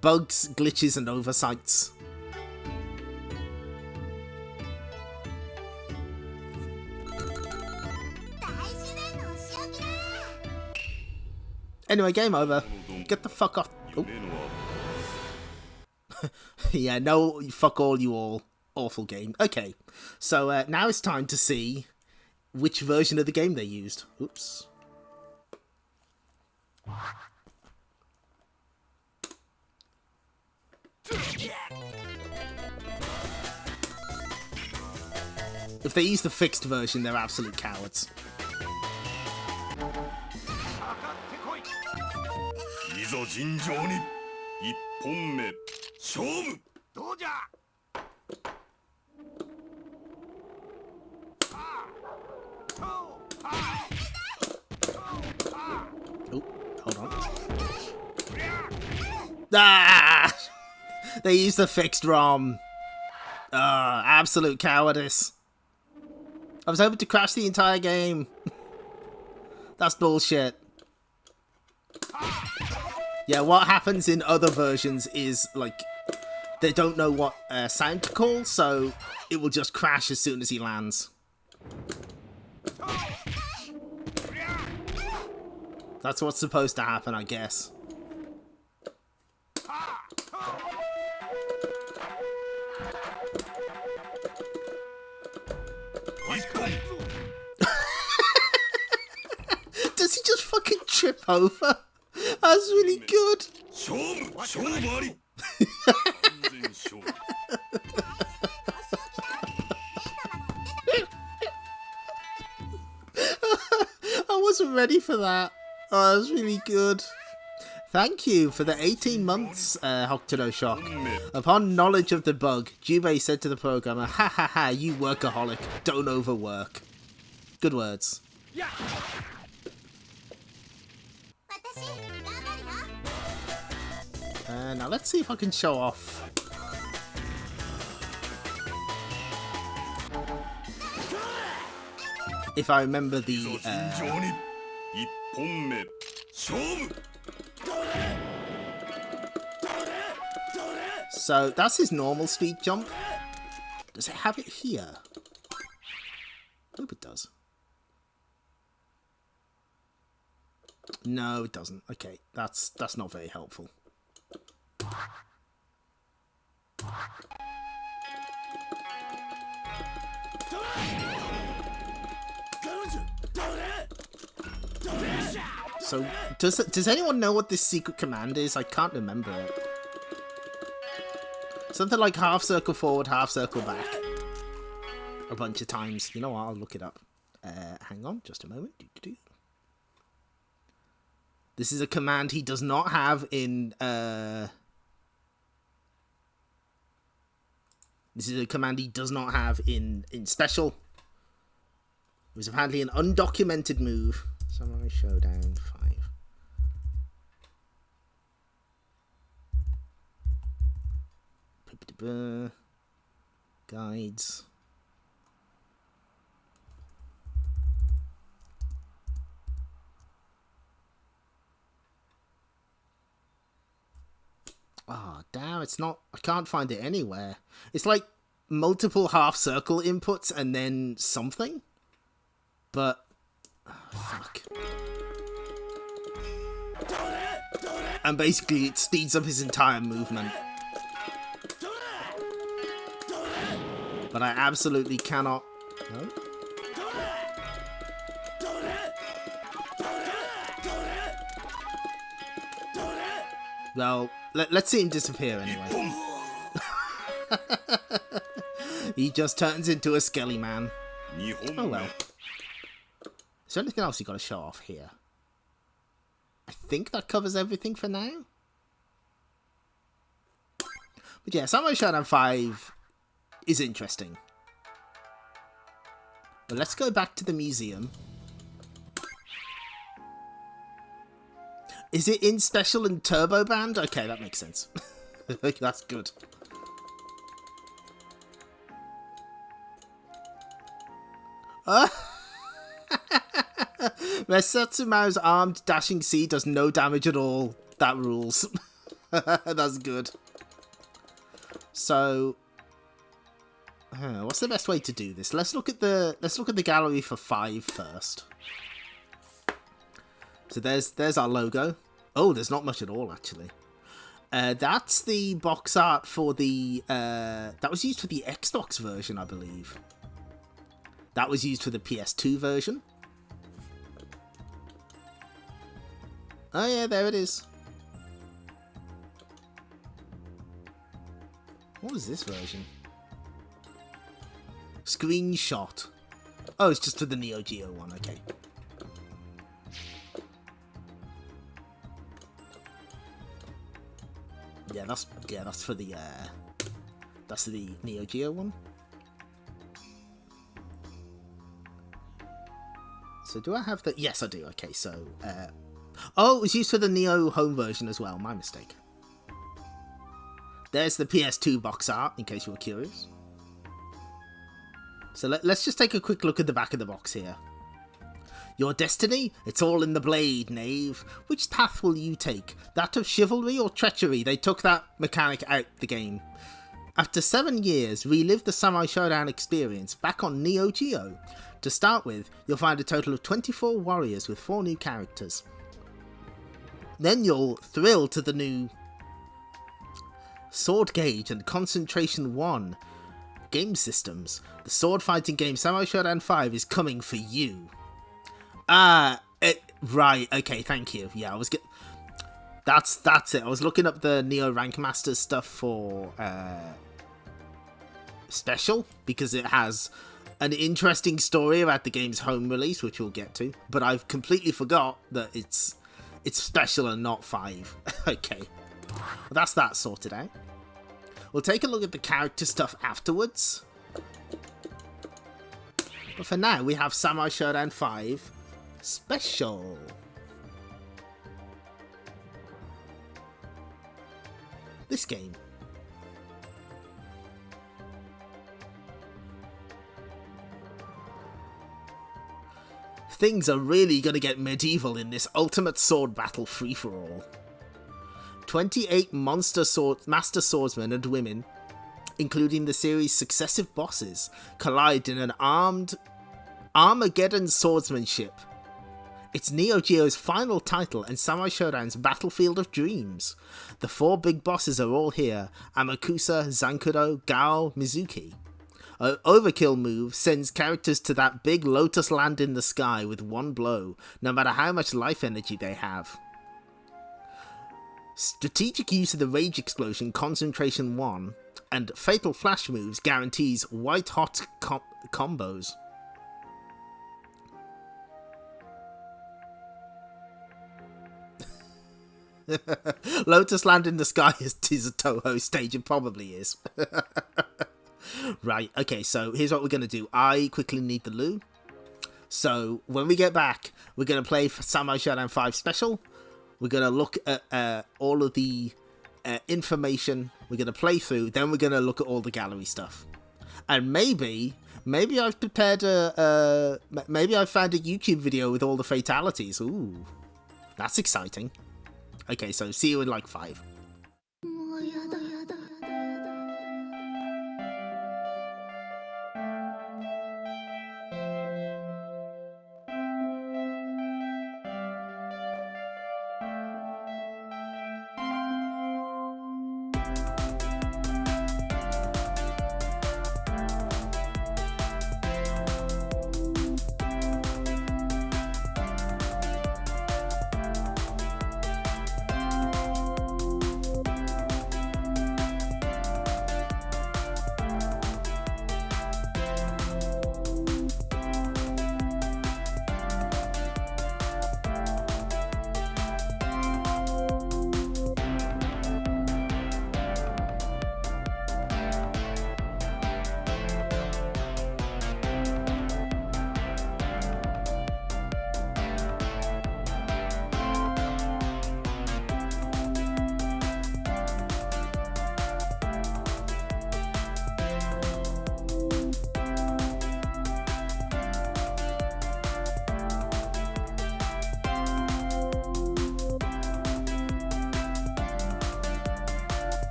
bugs, glitches, and oversights. Anyway, game over. Get the fuck off. Oh. Yeah, no, fuck all you all. Awful game. Okay, so now it's time to see which version of the game they used. Oops. If they use the fixed version, they're absolute cowards. ざ尋常に一本目勝負どうじゃ Oh, hold on. Ah! They used the fixed ROM. Absolute cowardice. I was hoping to crash the entire game. That's bullshit. Yeah, what happens in other versions is, like, they don't know what sound to call, so it will just crash as soon as he lands. That's what's supposed to happen, I guess. Does he just fucking trip over? That's really good. I wasn't ready for that. Oh, that was really good. Thank you for the 18 months, Hokuto Shock. Upon knowledge of the bug, Jubei said to the programmer, "Ha ha ha, you workaholic, don't overwork." Good words. Now let's see if I can show off. If I remember the, So that's his normal speed jump. Does it have it here? I hope it does. No, it doesn't. Okay, that's not very helpful. So, does anyone know what this secret command is? I can't remember it. Something like half circle forward, half circle back. A bunch of times. You know what? I'll look it up. Hang on, just a moment. This is a command he does not have in... This is a command he does not have in Special. It was apparently an undocumented move. Samurai Shodown 5. Guides. Oh, damn, it's not... I can't find it anywhere. It's like multiple half circle inputs and then something. But... Oh, fuck. And basically it speeds up his entire movement. But I absolutely cannot... No? Well, let's see him disappear anyway. He just turns into a skelly man. Oh well. Is there anything else you got to show off here? I think that covers everything for now. But yeah, Samurai Shodown 5 is interesting. But let's go back to the museum. Is it in Special and Turbo Band? Okay, that makes sense. That's good. Mesatsumao's armed dashing C does no damage at all. That rules. That's good. So, what's the best way to do this? Let's look at the gallery for 5 first. So there's our logo. Oh, there's not much at all actually. That's the box art for the that was used for the Xbox version, I believe. That was used for the PS2 version. Oh yeah, there it is. What is this version? Screenshot. Oh, it's just for the NeoGeo one, okay. Yeah, that's for the Neo Geo one. So do I have the? Yes, I do. Okay, so oh, it was used for the Neo home version as well. My mistake. There's the PS2 box art, in case you were curious. So let's just take a quick look at the back of the box here. Your destiny? It's all in the blade, Knave. Which path will you take? That of chivalry or treachery? They took that mechanic out the game. After 7 years, relive the Samurai Shodown experience back on Neo Geo. To start with, you'll find a total of 24 warriors with 4 new characters. Then you'll thrill to the new Sword Gauge and Concentration 1 game systems. The sword fighting game Samurai Shodown V is coming for you. Right, okay, thank you. Yeah, that's it. I was looking up the Neo Rank Master stuff for Special, because it has an interesting story about the game's home release, which we'll get to, but I've completely forgot that it's Special and not 5. Okay, well, that's that sorted out. We'll take a look at the character stuff afterwards. But for now, we have Samurai Shodown V Special. This game. Things are really gonna get medieval in this ultimate sword battle free-for-all. 28 master swordsmen and women, including the series' successive bosses, collide in an armed Armageddon swordsmanship. It's Neo Geo's final title and Samurai Shodown's Battlefield of Dreams. The 4 big bosses are all here: Amakusa, Zankudo, Gao, Mizuki. An overkill move sends characters to that big lotus land in the sky with one blow, no matter how much life energy they have. Strategic use of the Rage Explosion Concentration 1 and Fatal Flash moves guarantees white-hot combos. Lotus Land in the Sky is a Toho stage, it probably is. Right, okay, so here's what we're going to do. I quickly need the loo. So when we get back, we're going to play for Samurai Shodown 5 Special. We're going to look at all of the information. We're going to play through. Then we're going to look at all the gallery stuff. And maybe I've prepared maybe I've found a YouTube video with all the fatalities. Ooh, that's exciting. Okay, so see you in like 5.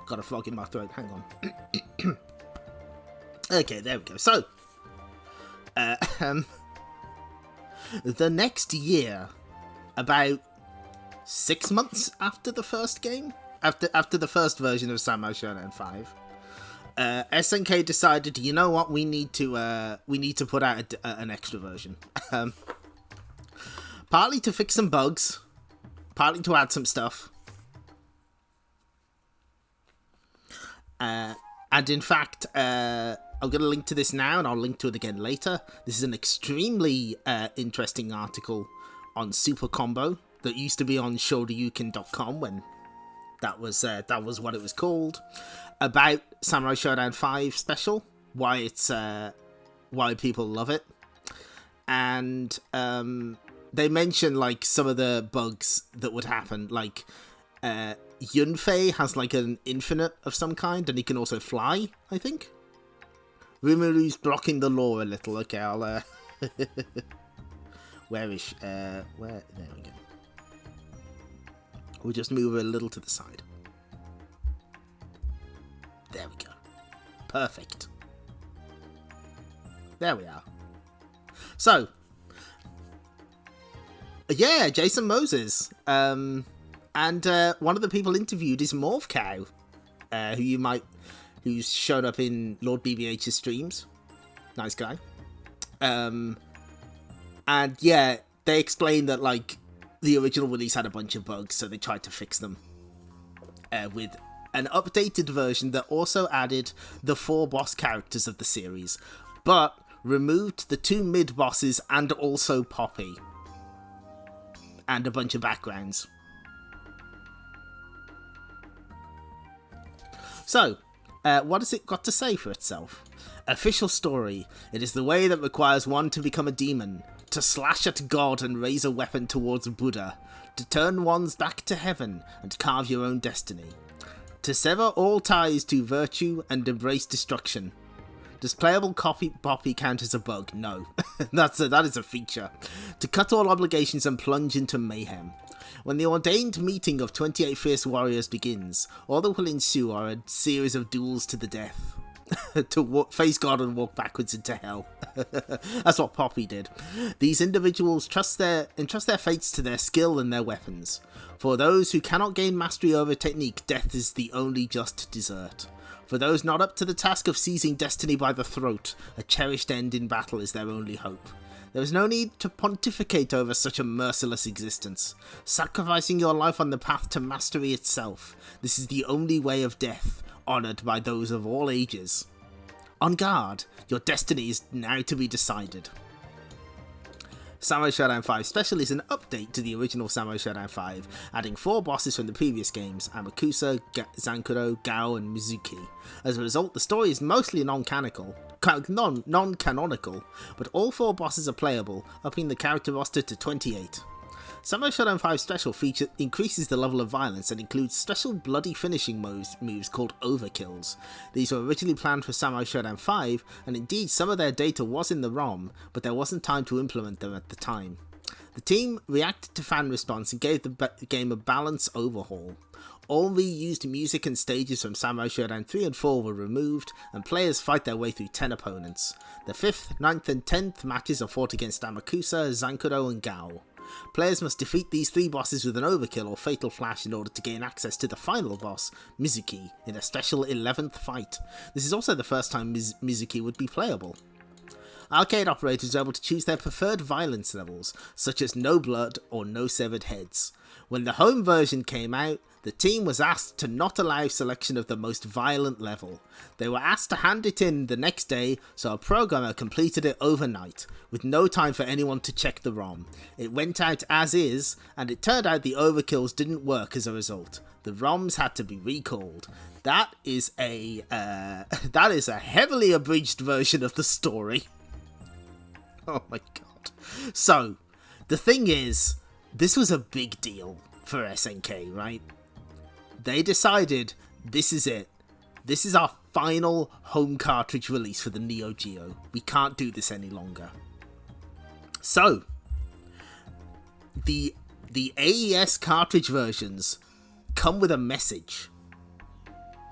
Got a frog in my throat, hang on. Okay, there we go. So, the next year, about 6 months after the first game, after the first version of Samurai Shodown 5, SNK decided, you know what, we need to put out an extra version. Partly to fix some bugs, partly to add some stuff. And in fact, I'm going to link to this now, and I'll link to it again later. This is an extremely interesting article on Super Combo that used to be on Shodown.com when that was what it was called, about Samurai Shodown 5 Special, why it's why people love it, and they mention like some of the bugs that would happen, like Yunfei has like an infinite of some kind, and he can also fly, I think. Rimuru's blocking the law a little. Okay, I'll where is where, there we go. We'll just move her a little to the side. There we go. Perfect. There we are. So, yeah, Jason Moses. And one of the people interviewed is Morph Cow, who's shown up in Lord BBH's streams. Nice guy. And yeah, they explained that like the original release had a bunch of bugs, so they tried to fix them with an updated version that also added the 4 boss characters of the series, but removed the 2 mid bosses and also Poppy, and a bunch of backgrounds. So, what has it got to say for itself? Official story. It is the way that requires one to become a demon, to slash at God and raise a weapon towards Buddha, to turn one's back to heaven and carve your own destiny, to sever all ties to virtue and embrace destruction. Does playable Poppy count as a bug? No. That is a feature. To cut all obligations and plunge into mayhem. When the ordained meeting of 28 fierce warriors begins, all that will ensue are a series of duels to the death. To face God and walk backwards into hell. That's what Poppy did. These individuals entrust their fates to their skill and their weapons. For those who cannot gain mastery over technique, death is the only just desert. For those not up to the task of seizing destiny by the throat, a cherished end in battle is their only hope. There is no need to pontificate over such a merciless existence, sacrificing your life on the path to mastery itself. This is the only way of death, honoured by those of all ages. On guard, your destiny is now to be decided. Samurai Shodown 5 Special is an update to the original Samurai Shodown 5, adding 4 bosses from the previous games, Amakusa, Zankuro, Gao, and Mizuki. As a result, the story is mostly non-canonical, but all 4 bosses are playable, upping the character roster to 28. Samurai Shodown 5 Special feature increases the level of violence and includes special bloody finishing moves called overkills. These were originally planned for Samurai Shodown 5, and indeed some of their data was in the ROM, but there wasn't time to implement them at the time. The team reacted to fan response and gave the game a balance overhaul. All reused music and stages from Samurai Shodown 3 and 4 were removed, and players fight their way through 10 opponents. The 5th, 9th and 10th matches are fought against Amakusa, Zankuro and Gao. Players must defeat these 3 bosses with an overkill or fatal flash in order to gain access to the final boss, Mizuki, in a special 11th fight. This is also the first time Mizuki would be playable. Arcade operators are able to choose their preferred violence levels, such as no blood or no severed heads. When the home version came out, the team was asked to not allow selection of the most violent level. They were asked to hand it in the next day, so a programmer completed it overnight, with no time for anyone to check the ROM. It went out as is, and it turned out the overkills didn't work as a result. The ROMs had to be recalled. That is a heavily abridged version of the story. Oh my god. So, the thing is, this was a big deal for SNK, right? They decided, this is it. This is our final home cartridge release for the Neo Geo. We can't do this any longer. So, the AES cartridge versions come with a message.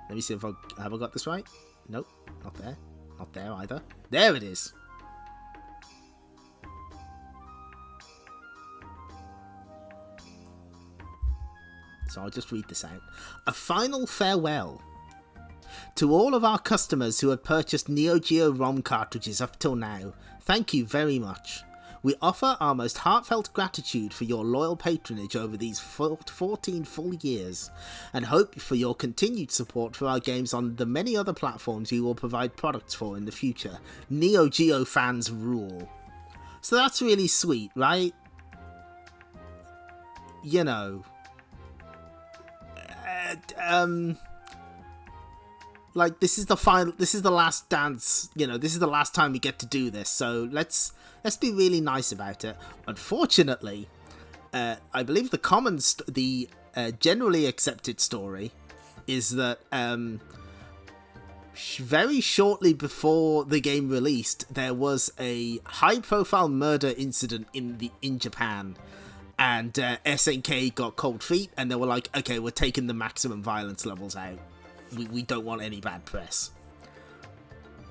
Let me see if have I got this right? Nope, not there. Not there either. There it is. So I'll just read this out. A final farewell. To all of our customers who have purchased NeoGeo ROM cartridges up till now, thank you very much. We offer our most heartfelt gratitude for your loyal patronage over these 14 full years, and hope for your continued support for our games on the many other platforms we will provide products for in the future. NeoGeo fans rule. So that's really sweet, right? You know... like, this is the last dance, you know, this is the last time we get to do this, so let's be really nice about it. Unfortunately, I believe the generally accepted story is that very shortly before the game released, there was a high-profile murder incident in Japan. And SNK got cold feet, and they were like, okay, we're taking the maximum violence levels out. We don't want any bad press.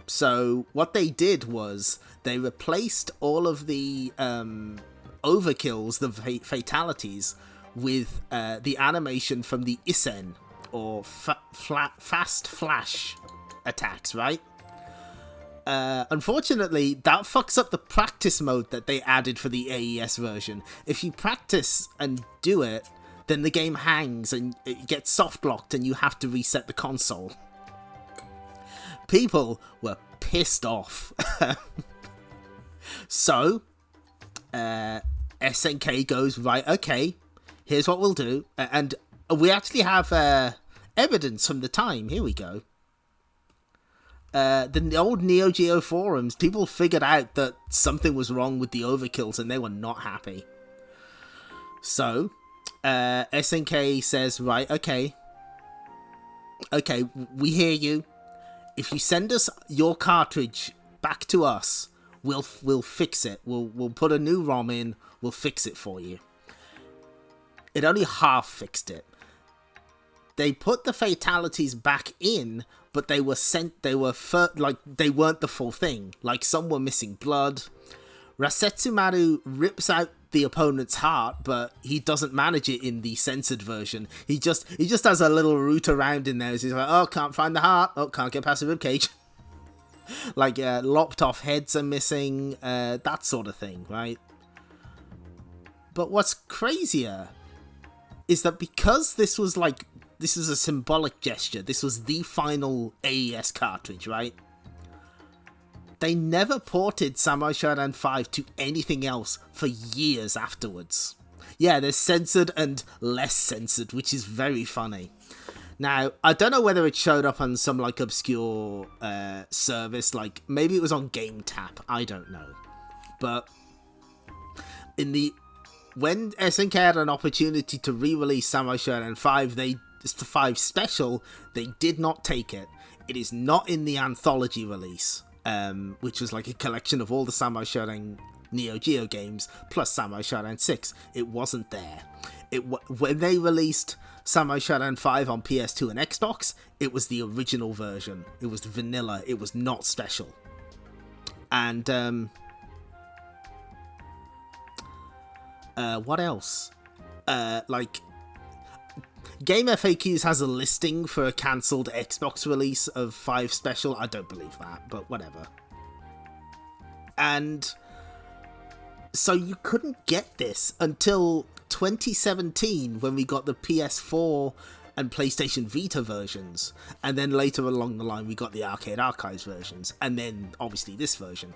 So what they did was they replaced all of the overkills, the fatalities, with the animation from the Isen, or fast flash attacks, right? Unfortunately, that fucks up the practice mode that they added for the AES version. If you practice and do it, then the game hangs and it gets soft locked and you have to reset the console. People were pissed off. So, SNK goes, right, okay, here's what we'll do. And we actually have evidence from the time. Here we go. The old NeoGeo forums, people figured out that something was wrong with the overkills and they were not happy. So, SNK says, right, okay, we hear you. If you send us your cartridge back to us, we'll fix it. We'll put a new ROM in, we'll fix it for you. It only half fixed it. They put the fatalities back in, but they weren't the full thing. Like, some were missing blood. Rasetsumaru rips out the opponent's heart, but he doesn't manage it in the censored version. He just has a little root around in there. He's like, oh, can't find the heart. Oh, can't get past the ribcage. Like, lopped off heads are missing. That sort of thing, right? But what's crazier is that because this was a symbolic gesture, this was the final AES cartridge, right? They never ported Samurai Shodown 5 to anything else for years afterwards. Yeah, there's censored and less censored, which is very funny. Now, I don't know whether it showed up on some, like, obscure service, like, maybe it was on GameTap, I don't know. But when SNK had an opportunity to re-release Samurai Shodown 5, the 5 special, they did not take it. It is not in the anthology release, which was like a collection of all the Samurai Shodown NeoGeo games, plus Samurai Shodown 6. It wasn't there. When they released Samurai Shodown 5 on PS2 and Xbox, it was the original version. It was vanilla. It was not special. And, what else? Game FAQs has a listing for a cancelled Xbox release of 5 special. I don't believe that, but whatever. And so you couldn't get this until 2017, when we got the PS4 and PlayStation Vita versions, and then later along the line we got the Arcade Archives versions, and then obviously this version.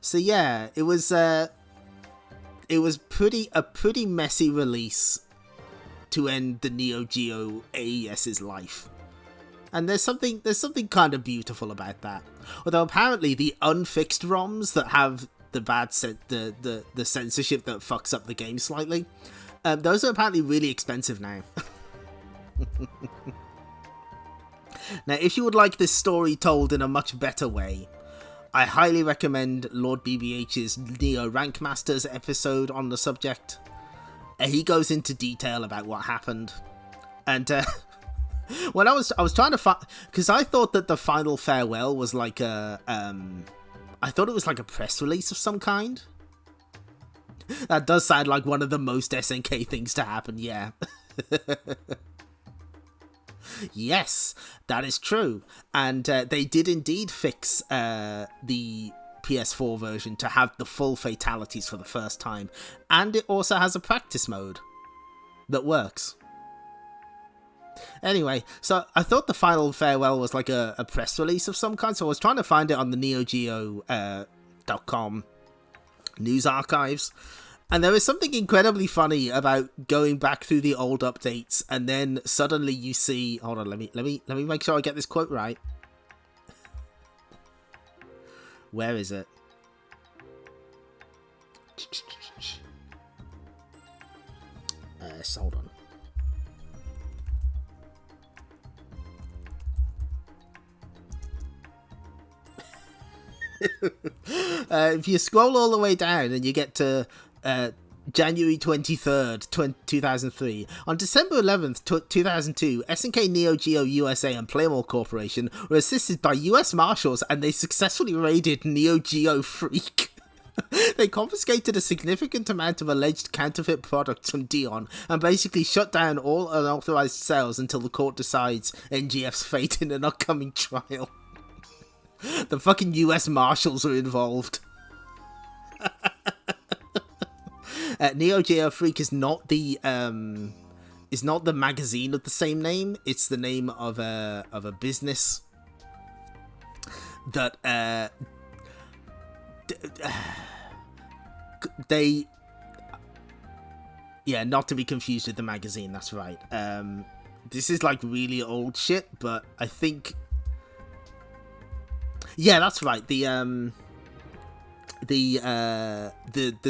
So yeah, it was a pretty messy release to end the NeoGeo AES's life. And there's something kind of beautiful about that. Although apparently the unfixed ROMs that have the bad the censorship that fucks up the game slightly, those are apparently really expensive now. Now, if you would like this story told in a much better way, I highly recommend Lord BBH's Neo Rank Masters episode on the subject. he goes into detail about what happened. And when I was trying to find, because I thought that the final farewell was like a I thought it was like a press release of some kind. That does sound like one of the most SNK things to happen, yeah. Yes, that is true. And they did indeed fix the PS4 version to have the full fatalities for the first time. And it also has a practice mode that works. Anyway, so I thought the final farewell was like a press release of some kind, so I was trying to find it on the NeoGeo.com news archives. And there is something incredibly funny about going back through the old updates, and then suddenly you see. Hold on, let me make sure I get this quote right. Where is it? Hold on. If you scroll all the way down and you get to January 23rd, 2003. On December 11th, 2002, SNK NeoGeo USA and Playmore Corporation were assisted by US Marshals, and they successfully raided NeoGeo Freak. They confiscated a significant amount of alleged counterfeit products from Dion and basically shut down all unauthorized sales until the court decides NGF's fate in an upcoming trial. The fucking US Marshals are involved. NeoGeo Freak is not the magazine of the same name. It's the name of a business that not to be confused with the magazine. That's right. This is like really old shit, but I think that's right. The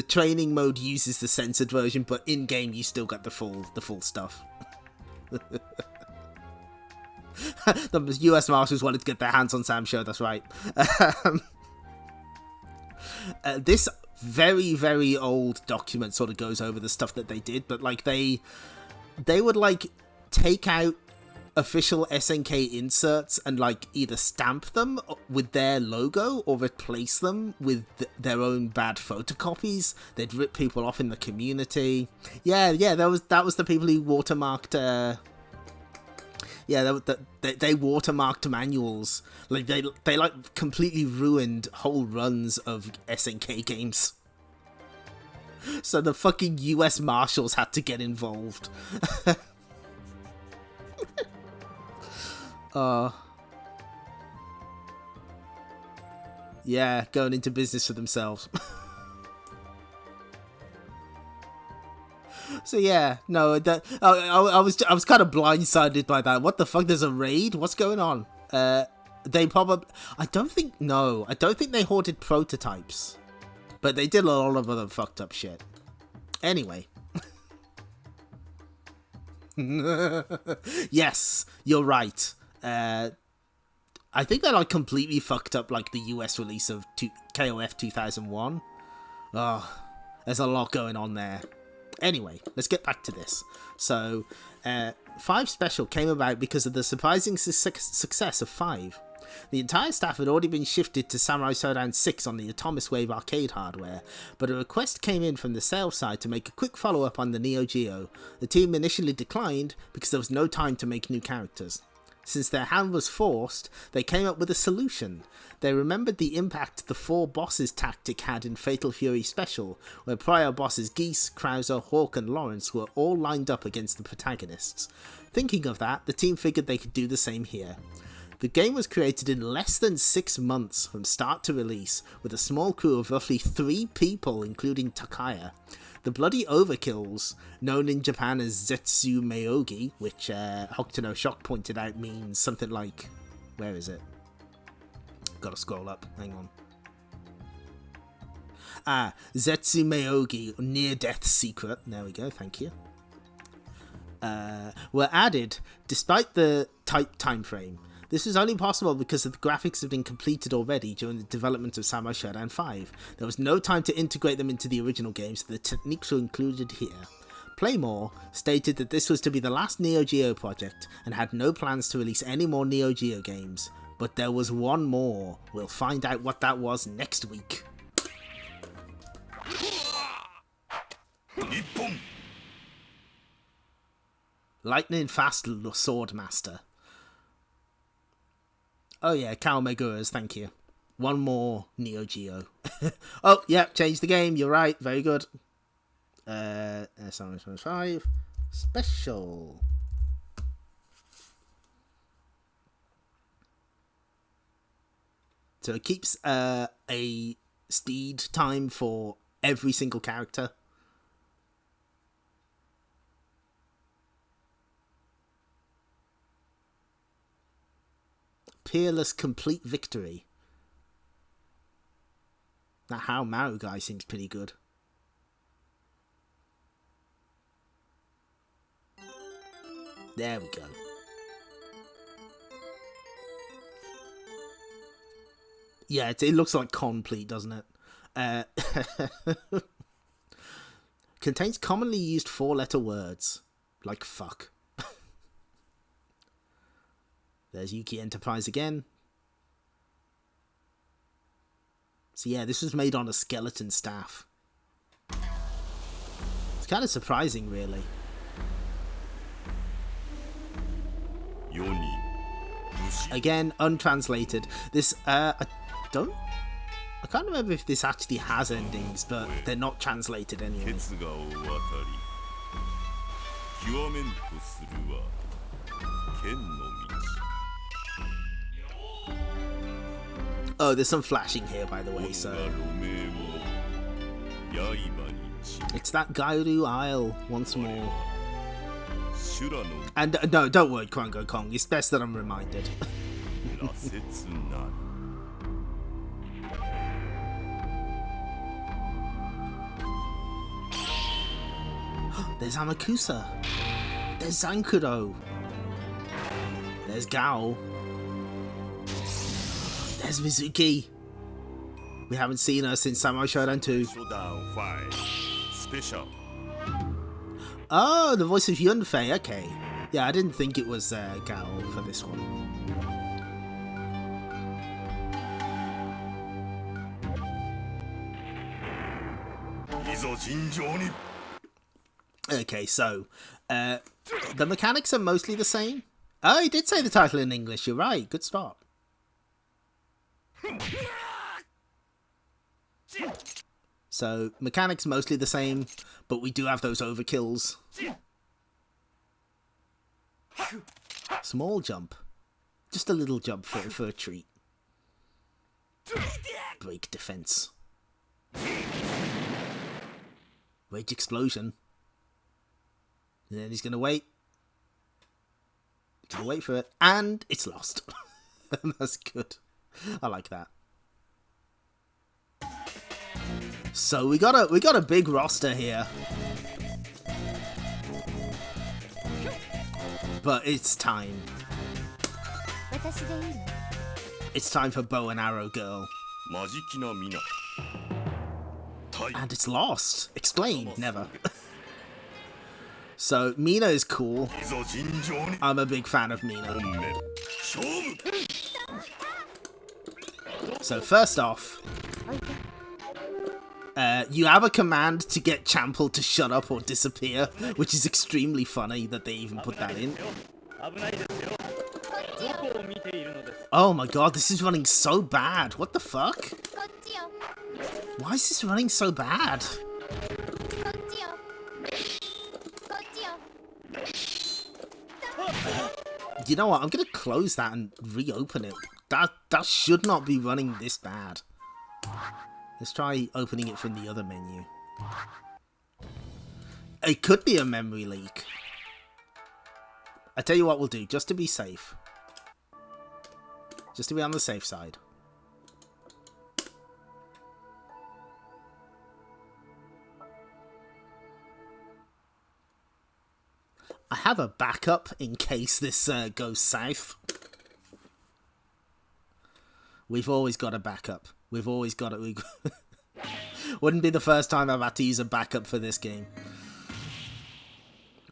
training mode uses the censored version, but in game you still got the full stuff. The US Marshals wanted to get their hands on Sam Show. That's right. This very, very old document sort of goes over the stuff that they did, but like they would like take out official SNK inserts and like either stamp them with their logo or replace them with their own bad photocopies. They'd rip people off in the community. Yeah, that was the people who watermarked. They watermarked manuals. Like they like completely ruined whole runs of SNK games. So the fucking US Marshals had to get involved. Yeah, going into business for themselves. So yeah, no, I was kind of blindsided by that. What the fuck? There's a raid? What's going on? They probably, I don't think they hoarded prototypes, but they did a lot of other fucked up shit. Anyway. Yes, you're right. I think they like completely fucked up like the US release of KOF 2001. Oh, there's a lot going on there. Anyway, let's get back to this. So, 5 Special came about because of the surprising success of 5. The entire staff had already been shifted to Samurai Shodown 6 on the Atomic Wave arcade hardware, but a request came in from the sales side to make a quick follow-up on the Neo Geo. The team initially declined because there was no time to make new characters. Since their hand was forced, they came up with a solution. They remembered the impact the 4 bosses tactic had in Fatal Fury Special, where prior bosses Geese, Krauser, Hawk and Lawrence were all lined up against the protagonists. Thinking of that, the team figured they could do the same here. The game was created in less than 6 months from start to release, with a small crew of roughly 3 people, including Takaya. The bloody overkills, known in Japan as Zetsu Meogi, which Hokuto Shock pointed out means something like... Where is it? Gotta scroll up, hang on. Zetsu Meogi, Near-Death Secret, there we go, thank you. Were added despite the tight time frame. This was only possible because the graphics had been completed already during the development of Samurai Shodown V. There was no time to integrate them into the original game, so the techniques were included here. Playmore stated that this was to be the last NeoGeo project and had no plans to release any more NeoGeo games. But there was one more. We'll find out what that was next week. Lightning Fast Swordmaster. Oh yeah, Kaomeguras, thank you. One more NeoGeo. Oh, yeah, change the game, you're right, very good. Samurai Shodown 5 Special. So it keeps a speed time for every single character. Peerless Complete Victory. That How Maru guy seems pretty good. There we go. Yeah, it looks like complete, doesn't it? Contains commonly used 4-letter words. Like fuck. There's Yuki Enterprise again. So yeah, this was made on a skeleton staff. It's kind of surprising, really. Again, untranslated. This, I can't remember if this actually has endings, but they're not translated anyway. Oh, there's some flashing here, by the way, so... It's that Gairu Isle once more. And no, don't worry, Krongo Kong. It's best that I'm reminded. There's Amakusa. There's Zankuro. There's Gao. There's Mizuki. We haven't seen her since Samurai Shodown 2. Shodown V Special. Oh, the voice of Yunfei, okay. Yeah, I didn't think it was Gao for this one. Okay, so, the mechanics are mostly the same. Oh, he did say the title in English, you're right, good start. So, mechanics mostly the same, but we do have those overkills. Small jump. Just a little jump for a treat. Break defense. Rage explosion. And then he's gonna wait. He's gonna wait for it, and it's lost. That's good. I like that. So we got a big roster here. But it's time. It's time for Bow and Arrow Girl. And it's lost. Explain. Never. So, Mina is cool. I'm a big fan of Mina. So, first off, you have a command to get Chample to shut up or disappear, which is extremely funny that they even put that in. Oh my god, this is running so bad. What the fuck? Why is this running so bad? You know what? I'm gonna close that and reopen it. That should not be running this bad. Let's try opening it from the other menu. It could be a memory leak. I tell you what we'll do, just to be safe. Just to be on the safe side. I have a backup in case this goes south. We've always got a backup. We've always got it. Wouldn't be the first time I've had to use a backup for this game.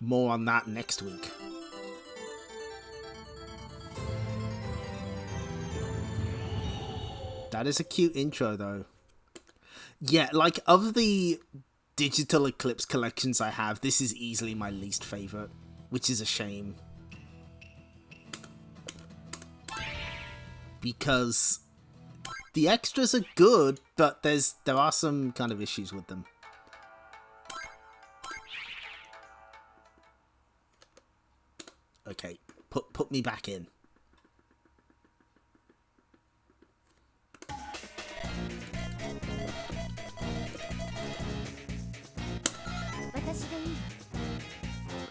more on that next week. That is a cute intro, though. Yeah, like, of the Digital Eclipse collections I have, this is easily my least favorite, which is a shame. Because the extras are good, but there are some kind of issues with them. Okay, put me back in.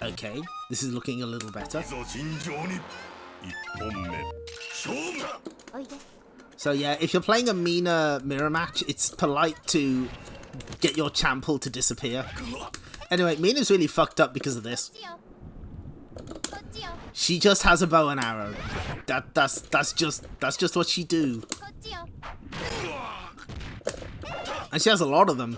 Okay, this is looking a little better. So yeah, if you're playing a Mina mirror match, it's polite to get your Chample to disappear. Anyway, Mina's really fucked up because of this. She just has a bow and arrow. That's just what she do. And she has a lot of them.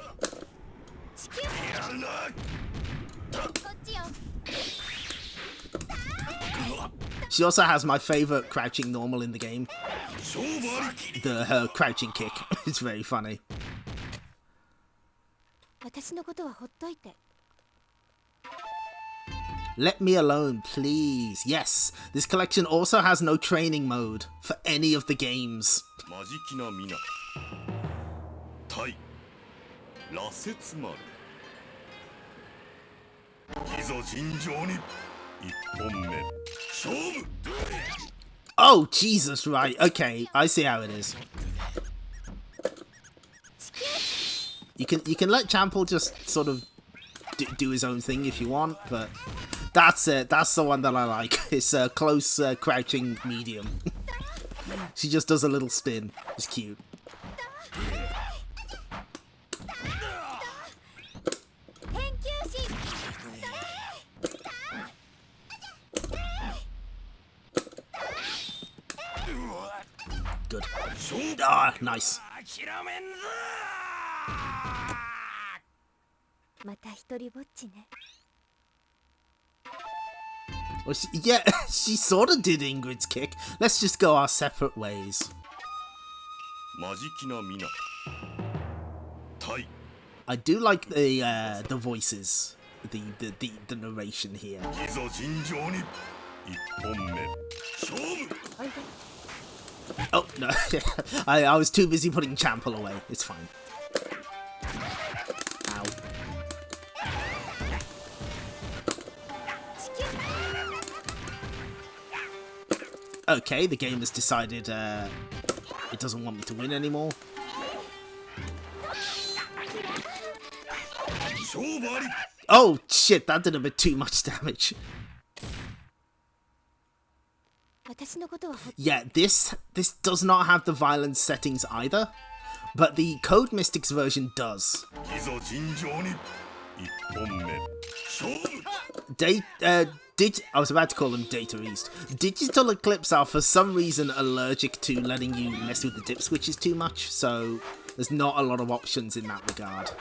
She also has my favourite crouching normal in the game. Her crouching kick. It's very funny. Let me alone, please. Yes, this collection also has no training mode for any of the games. Oh, Jesus, right. Okay, I see how it is. You can let Chample just sort of do his own thing if you want, but that's it. That's the one that I like. It's a close crouching medium. She just does a little spin. It's cute. Good. Ah, nice. Well, yeah, she sort of did Ingrid's kick. Let's just go our separate ways. I do like the voices, the narration here. Oh no, I was too busy putting Chample away. It's fine. Ow. Okay, the game has decided it doesn't want me to win anymore. Oh shit, that did a bit too much damage. Yeah, this does not have the violence settings either, but the Code Mystics version does. I was about to call them Data East. Digital Eclipse are for some reason allergic to letting you mess with the dip switches too much, so there's not a lot of options in that regard.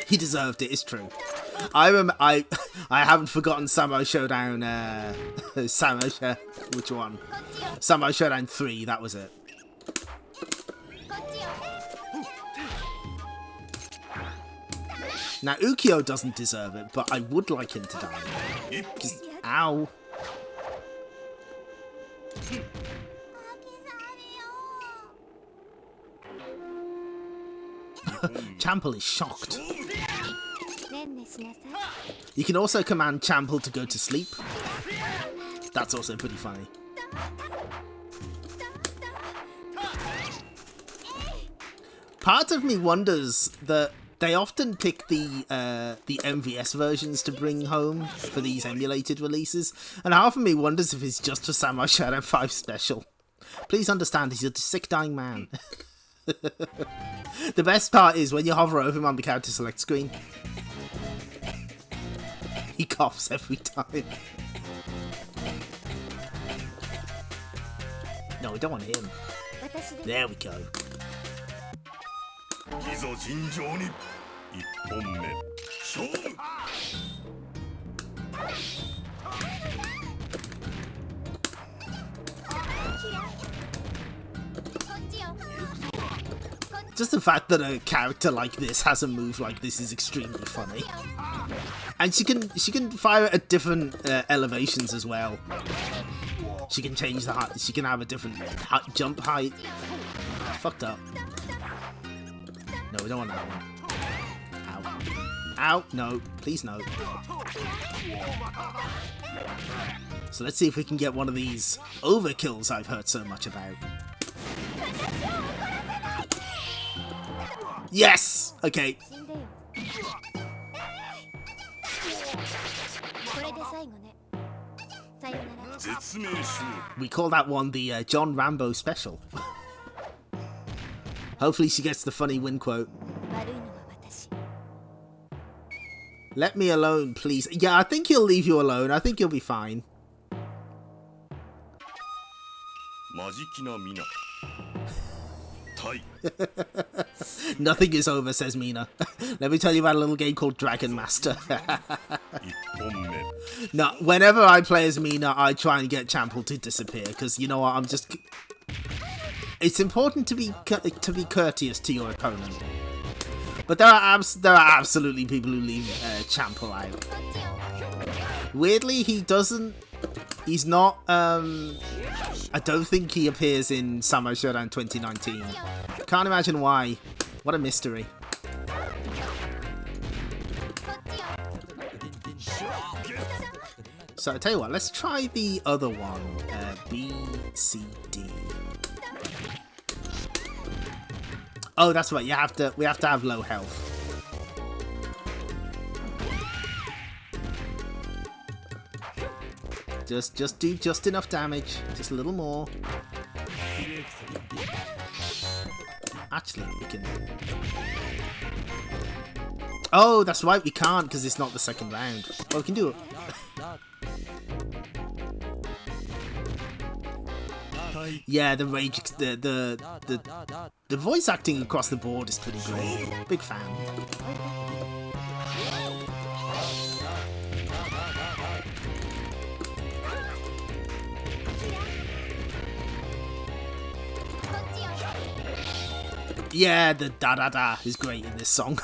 He deserved it, it's true. I haven't forgotten Samurai Shodown, which one? Samurai Shodown 3, that was it. Now, Ukyo doesn't deserve it, but I would like him to die. Ow. Chample is shocked. You can also command Chample to go to sleep. That's also pretty funny. Part of me wonders that they often pick the MVS versions to bring home for these emulated releases, and half of me wonders if it's just for Samurai Shodown 5 special. Please understand, he's a sick dying man. The best part is when you hover over him on the character select screen, he coughs every time. No, we don't want him. There we go. Just the fact that a character like this has a move like this is extremely funny. And she can fire at different elevations as well. She can change the height. She can have a different jump height. Fucked up. No, we don't want that one. Ow. Ow. No. Please no. So let's see if we can get one of these overkills I've heard so much about. Yes! Okay. We call that one the John Rambo special. Hopefully she gets the funny win quote. Let me alone, please. Yeah, I think he'll leave you alone. I think you'll be fine. Nothing is over, says Mina. Let me tell you about a little game called Dragon Master. No, whenever I play as Mina, I try and get Chample to disappear, because you know what, I'm just... It's important to be courteous to your opponent. But there are absolutely people who leave Chample out. Weirdly, he doesn't... He's not... I don't think he appears in Samurai Shodown 2019. Can't imagine why. What a mystery. So I tell you what, let's try the other one. B, C, D. Oh, that's right. We have to have low health. Just do just enough damage. Just a little more. Actually, we can... Oh, that's right. We can't because it's not the second round. Oh, we can do it. Yeah, the rage, the voice acting across the board is pretty great. Big fan. Yeah, the da da da is great in this song.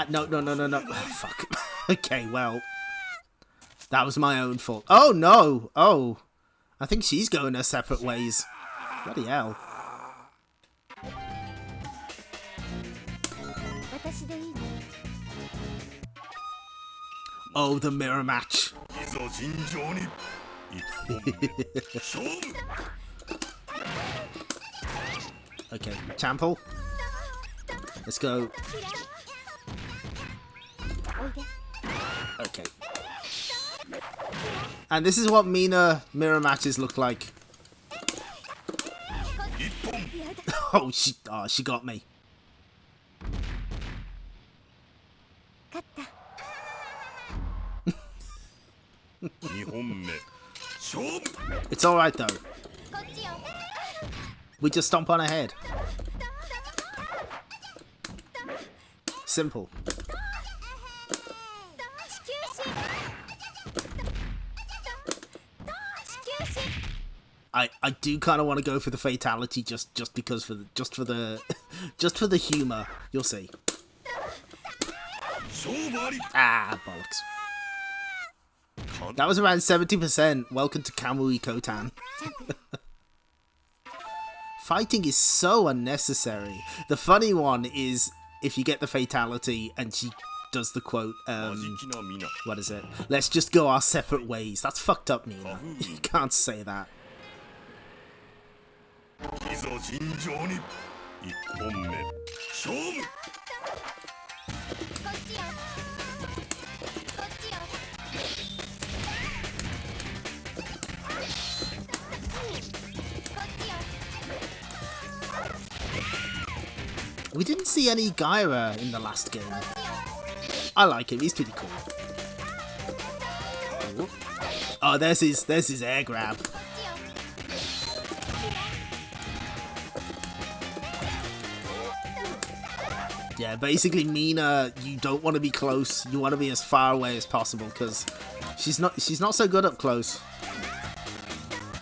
No. Fuck. Okay, well. That was my own fault. Oh, no. Oh. I think she's going her separate ways. Bloody hell. Oh, the mirror match. Okay, Chample. Let's go. Okay. And this is what Mina mirror matches look like. Oh, she got me. It's alright though. We just stomp on ahead. Simple. I do kind of want to go for the fatality just because for the humor. You'll see. Ah, bollocks. That was around 70%. Welcome to Kamui Kotan. Fighting is so unnecessary. The funny one is if you get the fatality and she does the quote, what is it? Let's just go our separate ways. That's fucked up, Mina. You can't say that. We didn't see any Gaira in the last game. I like him, he's pretty cool. Oh, there's his air grab. Yeah, basically Mina, you don't want to be close. You want to be as far away as possible because she's not so good up close.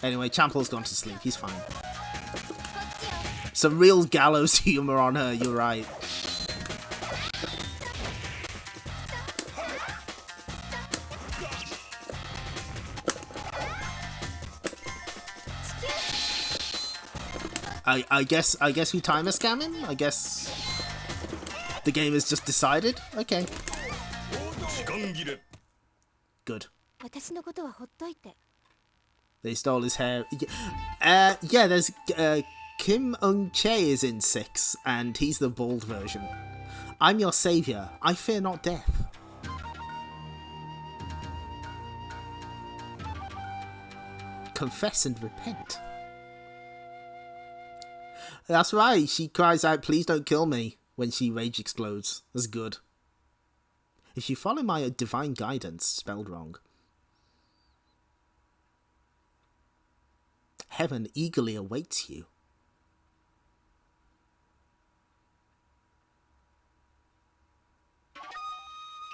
Anyway, Chample's gone to sleep. He's fine. Some real gallows humor on her. You're right. I guess we timer scam him. I guess the game has just decided. Okay. Good. They stole his hair. Yeah, there's Kim Eun-chae is in 6, and he's the bald version. I'm your savior. I fear not death. Confess and repent. That's right. She cries out, "Please don't kill me," when she rage explodes. That's good. If you follow my divine guidance, spelled wrong. Heaven eagerly awaits you.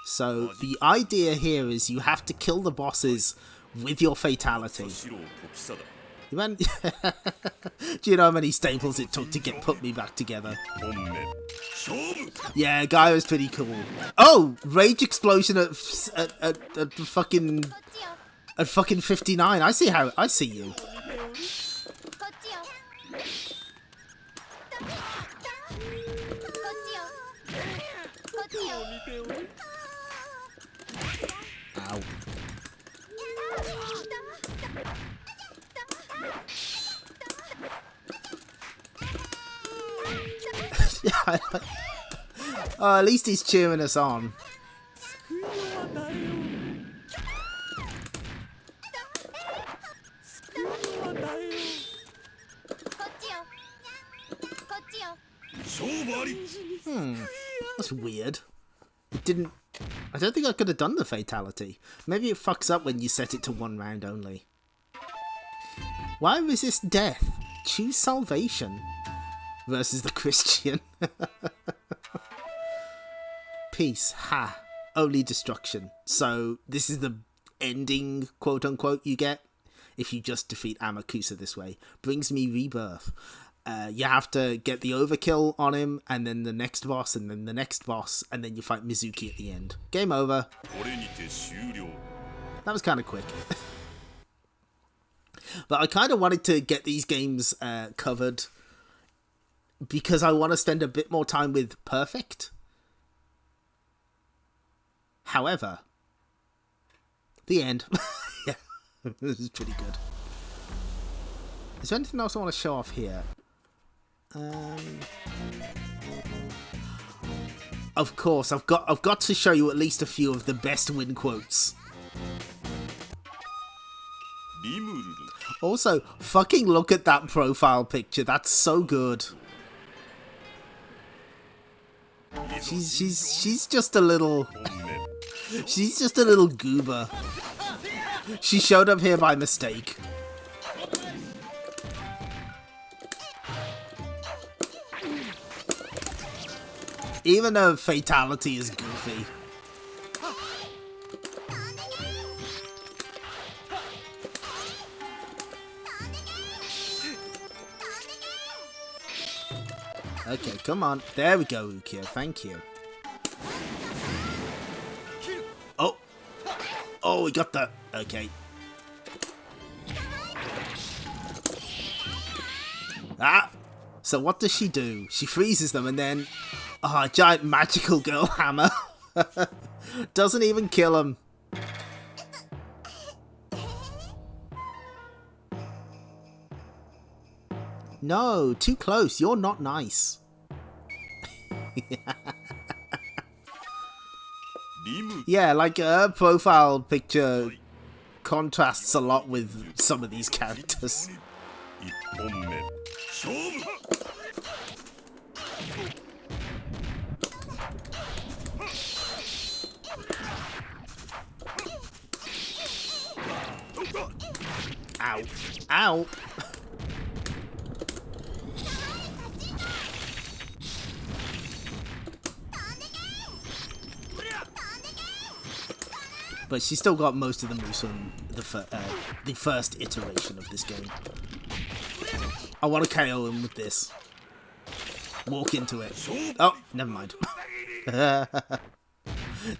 So the idea here is you have to kill the bosses with your fatality. You went Do you know how many staples it took to put me back together? Yeah, guy was pretty cool. Oh, rage explosion at fucking 59. I see you. Ow. Oh, at least he's cheering us on. That's weird. It didn't... I don't think I could have done the fatality. Maybe it fucks up when you set it to 1 round only. Why resist death? Choose salvation. Versus the Christian. Peace. Ha. Only destruction. So this is the ending, quote unquote, you get if you just defeat Amakusa this way. Brings me rebirth. You have to get the overkill on him, and then the next boss, and then the next boss, and then you fight Mizuki at the end. Game over. That was kind of quick. But I kind of wanted to get these games covered because I want to spend a bit more time with Perfect. However, the end. Yeah, this is pretty good. Is there anything else I want to show off here? Of course, I've got to show you at least a few of the best win quotes. Also, fucking look at that profile picture. That's so good. She's just a little... She's just a little goober. She showed up here by mistake. Even her fatality is goofy. Okay, come on. There we go, Ukyo. Thank you. Oh. Oh, we got that. Okay. Ah. So what does she do? She freezes them and then... Oh, a giant magical girl hammer. Doesn't even kill him. No, too close. You're not nice. Yeah, like her profile picture contrasts a lot with some of these characters. Ow. Ow. But she's still got most of the moves from the first iteration of this game. I want to KO him with this. Walk into it. Oh, never mind. There,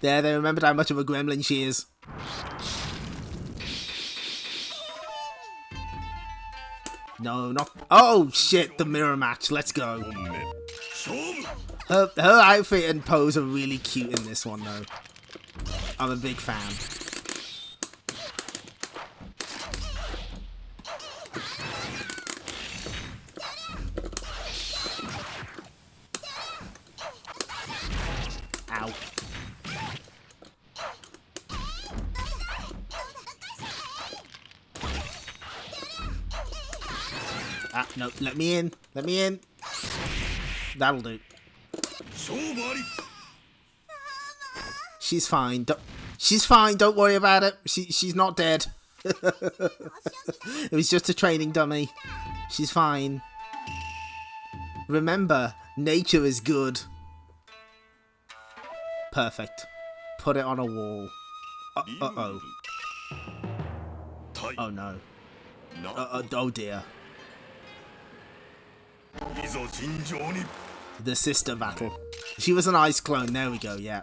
they remembered how much of a gremlin she is. No, not... Oh, shit, the mirror match. Let's go. Her outfit and pose are really cute in this one, though. I'm a big fan. Ow. Ah, no, let me in. Let me in. That'll do. She's fine. She's fine. Don't worry about it. She's not dead. It was just a training dummy. She's fine. Remember, nature is good. Perfect. Put it on a wall. Uh-oh. Oh no. Oh dear. The sister battle. She was an ice clone. There we go. Yeah.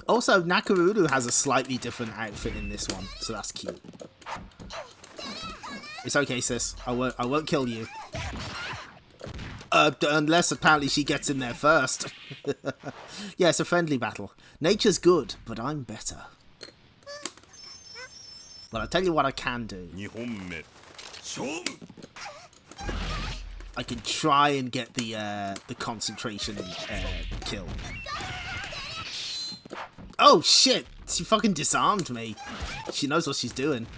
Also, Nakaruru has a slightly different outfit in this one, so that's cute. It's okay, sis. I won't kill you. Unless apparently she gets in there first. Yeah, it's a friendly battle. Nature's good, but I'm better. Well, I'll tell you what I can do. I can try and get the concentration kill. Oh shit! She fucking disarmed me. She knows what she's doing.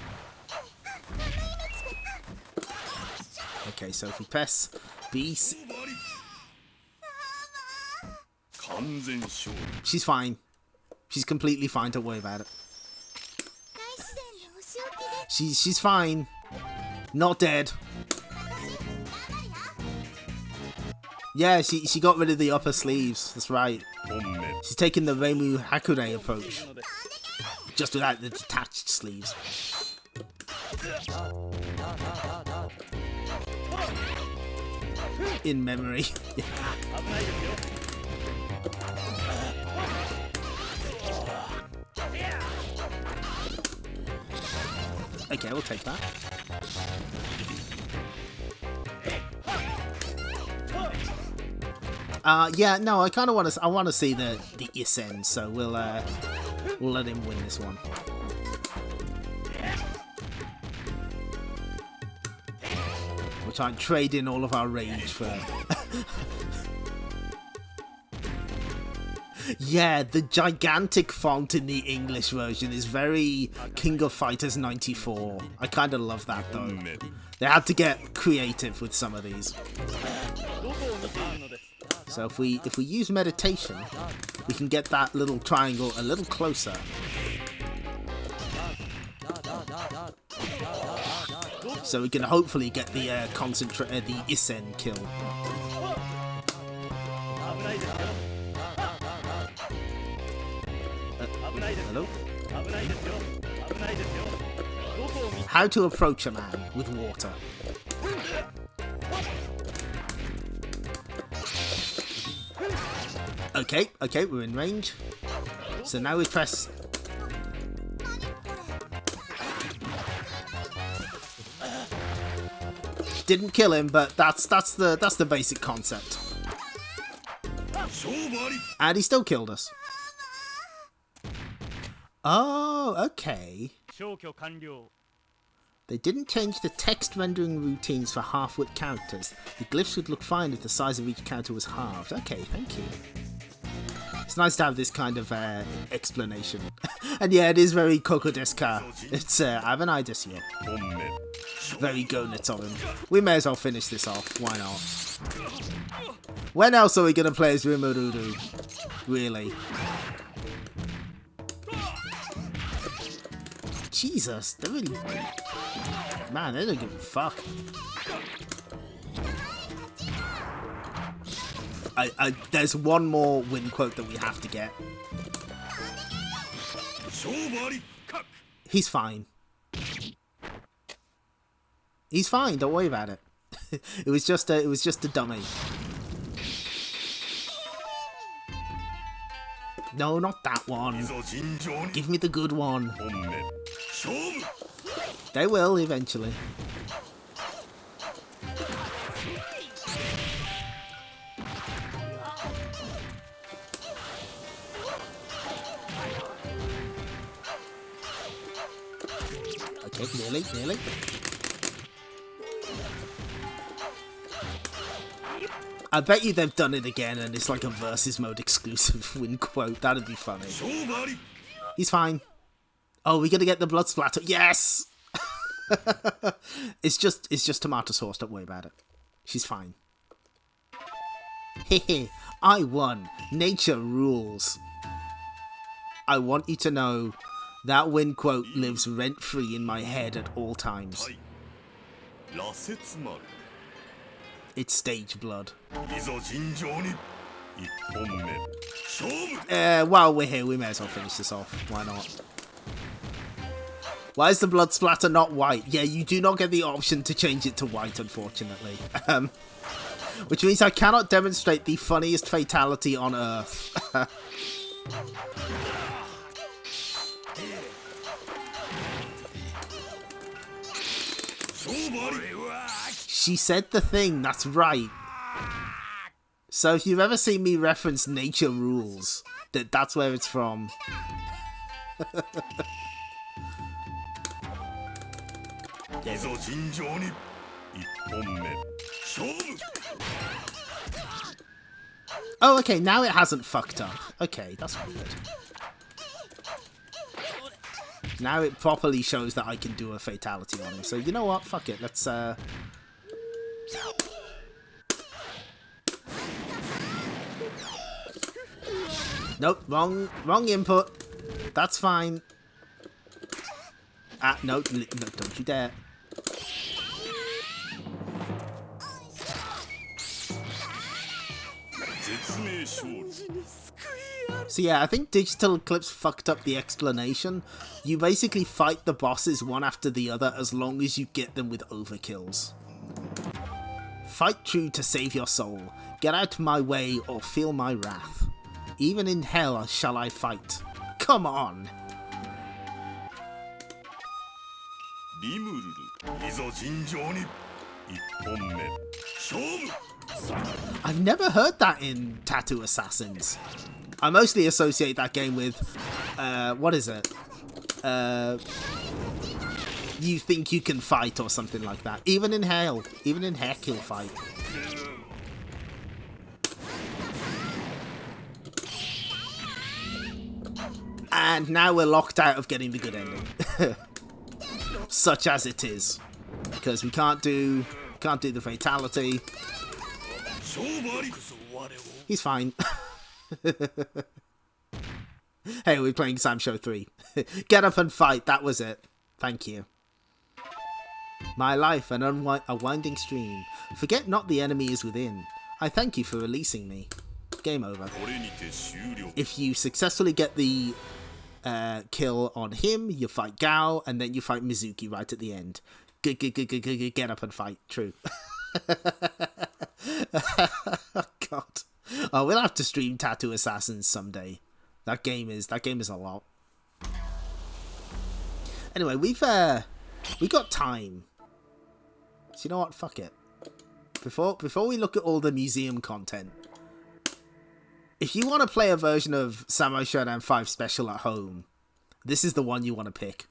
Okay, so if we press B, she's fine. She's completely fine. Don't worry about it. She's fine. Not dead. Yeah, she got rid of the upper sleeves. That's right. She's taking the Reimu Hakure approach. Just without the detached sleeves. In memory. Okay, we'll take that. Yeah, no, I kind of want to. I want to see the Isen, so we'll let him win this one. We'll try and trade in all of our rage for. Yeah, the gigantic font in the English version is very King of Fighters 94. I kind of love that though. They had to get creative with some of these. So if we use meditation, we can get that little triangle a little closer. So we can hopefully get the the Isen kill. Hello? How to approach a man with water. Okay, we're in range. So now we press. Didn't kill him, but that's the basic concept. And he still killed us. Oh, okay. They didn't change the text rendering routines for half-wit characters. The glyphs would look fine if the size of each character was halved. Okay, thank you. It's nice to have this kind of explanation. And yeah, it is very Coco Deska. It's I have an eye this year. Very go-nuts of him. We may as well finish this off. Why not? When else are we going to play as Rimuru? Really? Jesus, they really... Man, they don't give a fuck. There's one more win quote that we have to get. He's fine. He's fine, don't worry about it. It was just a dummy. No, not that one. Give me the good one. They will eventually. Okay, nearly. I bet you they've done it again and it's like a versus mode exclusive win quote. That'd be funny. He's fine. Oh, we gotta get the blood splatter. Yes! It's just tomato sauce, don't worry about it. She's fine. Hehe, I won. Nature rules. I want you to know that win quote lives rent-free in my head at all times. It's stage blood. While we're here, we may as well finish this off. Why not? Why is the blood splatter not white? Yeah, you do not get the option to change it to white, unfortunately. Which means I cannot demonstrate the funniest fatality on Earth. She said the thing, that's right. So if you've ever seen me reference nature rules, that's where it's from. Oh, okay, now it hasn't fucked up. Okay, that's weird. Now it properly shows that I can do a fatality on him. So you know what? Fuck it. Let's Nope, wrong input. That's fine. Ah, no, don't you dare. So yeah, I think Digital Eclipse fucked up the explanation. You basically fight the bosses one after the other as long as you get them with overkills. Fight true to save your soul. Get out my way or feel my wrath. Even in hell shall I fight. Come on! I've never heard that in Tattoo Assassins. I mostly associate that game with, what is it? You think you can fight or something like that. Even in hell, even in heck he'll fight. And now we're locked out of getting the good ending. Such as it is. Because we can't do the fatality. He's fine. Hey, we're playing Sam Show 3. Get up and fight, that was it. Thank you. My life, a winding stream. Forget not the enemy is within. I thank you for releasing me. Game over. If you successfully get the kill on him, you fight Gao, and then you fight Mizuki right at the end. Get up and fight. True. God. Oh, we'll have to stream Tattoo Assassins someday. That game is a lot. Anyway, we got time. So you know what? Fuck it. Before we look at all the museum content, if you want to play a version of Samurai Shodown 5 Special at home, this is the one you want to pick.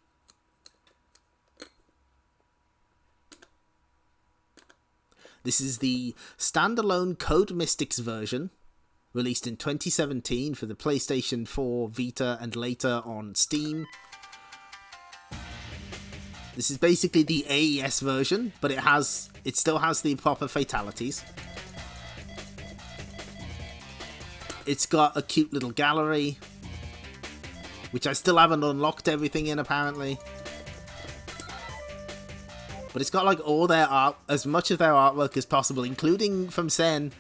This is the standalone Code Mystics version, released in 2017 for the PlayStation 4, Vita, and later on Steam. This is basically the AES version, but it still has the proper fatalities. It's got a cute little gallery, which I still haven't unlocked everything in, apparently. But it's got like all their art, as much of their artwork as possible, including from Sen.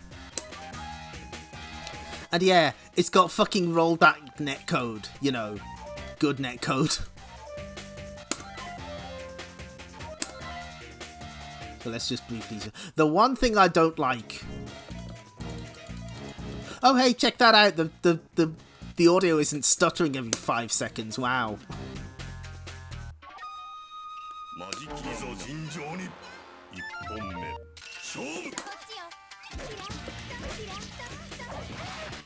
And yeah, it's got fucking rollback netcode, you know, good netcode. So let's just briefly. The one thing I don't like. Oh hey, check that out. The audio isn't stuttering every 5 seconds. Wow.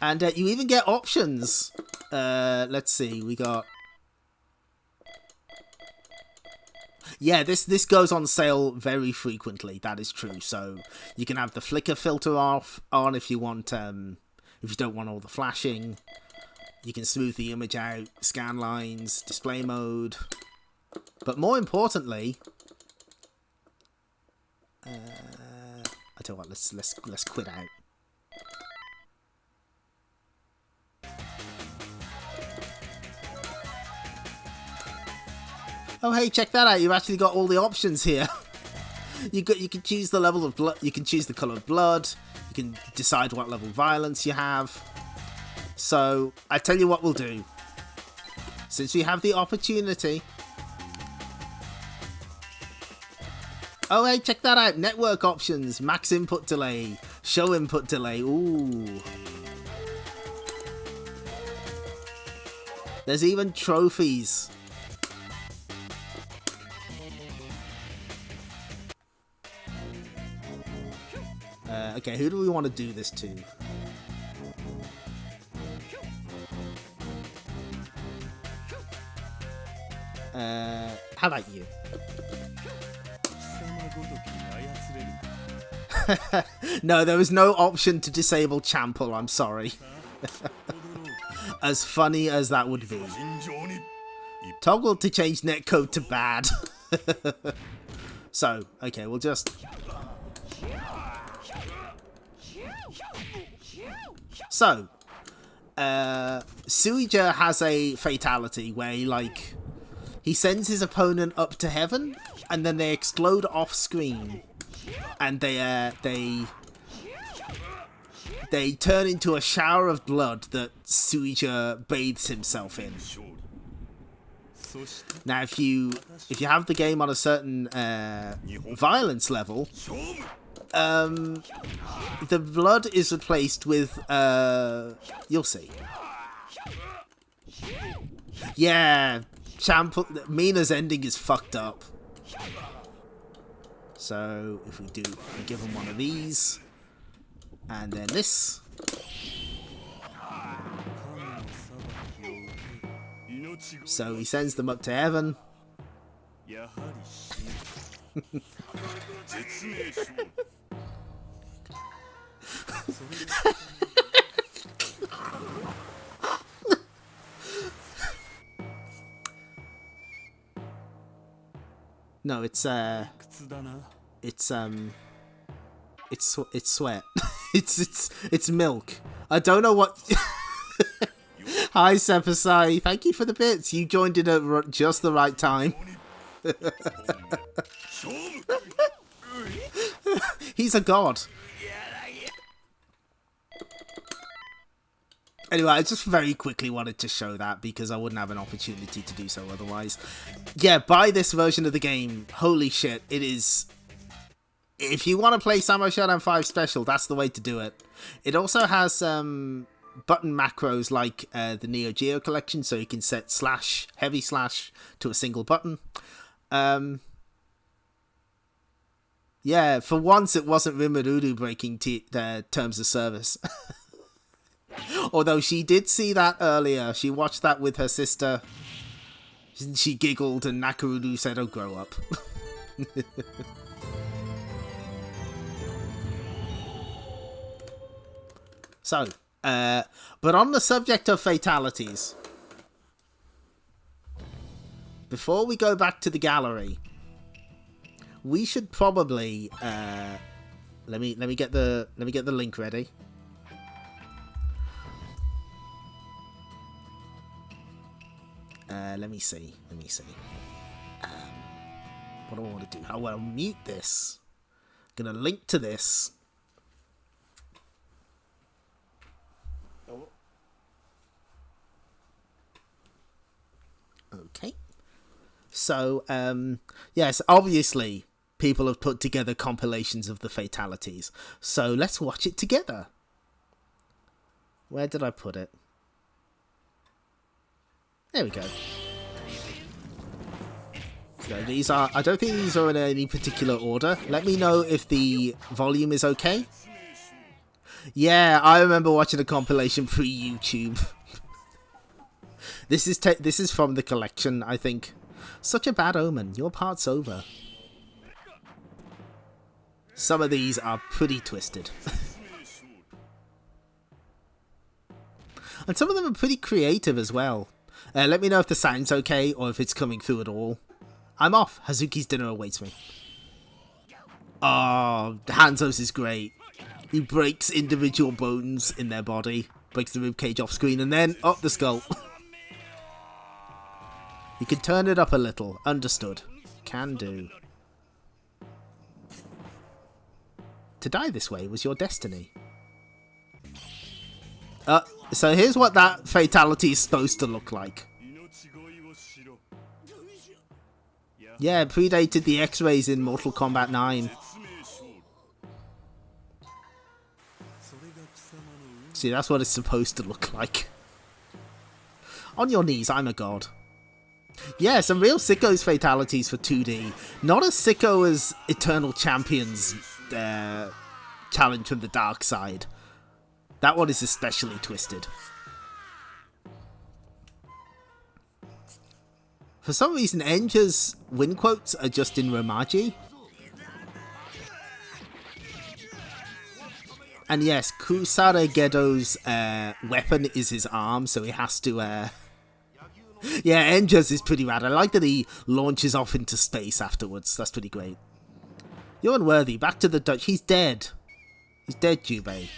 And you even get options. Let's see, we got... Yeah, this goes on sale very frequently, that is true. So you can have the flicker filter on if you want, if you don't want all the flashing. You can smooth the image out, scan lines, display mode. But more importantly... I tell you what, let's quit out. Oh hey, check that out! You've actually got all the options here. You can choose the level of blood. You can choose the color of blood. You can decide what level of violence you have. So I tell you what we'll do. Since we have the opportunity. Oh hey, check that out! Network options, max input delay, show input delay. Ooh. There's even trophies. Okay, who do we want to do this to? How about you? No, there was no option to disable Chample, I'm sorry. As funny as that would be. Toggle to change netcode to bad. So, okay, we'll just... So, Suija has a fatality where he sends his opponent up to heaven, and then they explode off screen, and they turn into a shower of blood that Suija bathes himself in. Now, if you have the game on a certain violence level, the blood is replaced with, you'll see. Yeah, Mina's ending is fucked up. So, if we give him one of these, and then this. So he sends them up to heaven. No, it's sweat. it's milk. I don't know what. Hi, Sepasai. Thank you for the bits. You joined in at just the right time. He's a god. Anyway, I just very quickly wanted to show that because I wouldn't have an opportunity to do so otherwise. Yeah, buy this version of the game. Holy shit, it is... If you want to play Samurai Shodown 5 Special, that's the way to do it. It also has button macros like the NeoGeo Collection, so you can set slash, heavy slash to a single button. Yeah, for once it wasn't Rimururu breaking terms of service. Although she did see that earlier. She watched that with her sister. She giggled and Nakaruru said, "Oh, grow up." So, But on the subject of fatalities, before we go back to the gallery, we should probably let me get the link ready. Let me see. What do I want to do? I want to mute this. I'm gonna link to this. Okay. So, yes, obviously, people have put together compilations of the fatalities. So, let's watch it together. Where did I put it? There we go. So, these are... I don't think these are in any particular order. Let me know if the volume is okay. Yeah, I remember watching a compilation pre-YouTube. This is from the collection, I think. Such a bad omen. Your part's over. Some of these are pretty twisted. And some of them are pretty creative as well. Let me know if the sound's okay or if it's coming through at all. I'm off. Hazuki's dinner awaits me. Oh, Hanzo's is great. He breaks individual bones in their body. Breaks the ribcage off screen and then up the skull. You can turn it up a little. Understood. Can do. To die this way was your destiny. So here's what that fatality is supposed to look like. Yeah, it predated the X-rays in Mortal Kombat 9. See, that's what it's supposed to look like. On your knees, I'm a god. Yeah, some real sickos fatalities for 2D. Not as sicko as Eternal Champions challenge from the dark side. That one is especially twisted. For some reason, Enja's win quotes are just in Romaji. And yes, Kusara Gedo's weapon is his arm, so he has to... Yeah, Enja's is pretty rad. I like that he launches off into space afterwards. That's pretty great. You're unworthy. Back to the Dutch. He's dead. He's dead, Jubei.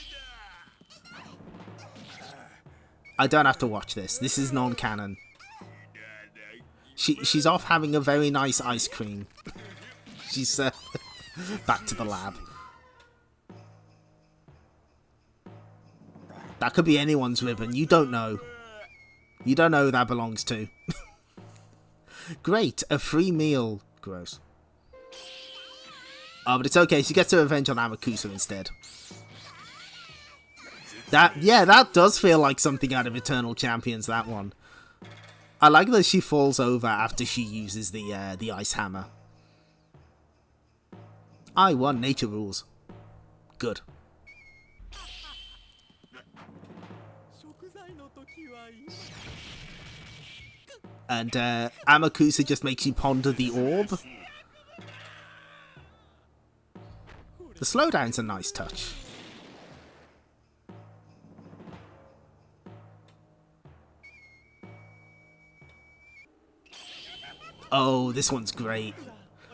I don't have to watch this. This is non-canon. She's off having a very nice ice cream. She's back to the lab. That could be anyone's ribbon. You don't know. You don't know who that belongs to. Great, a free meal. Gross. Oh, but it's okay. She gets her revenge on Amakusa instead. That does feel like something out of Eternal Champions, that one. I like that she falls over after she uses the ice hammer. I won. Nature rules. Good. And Amakusa just makes you ponder the orb. The slowdown's a nice touch. Oh, this one's great.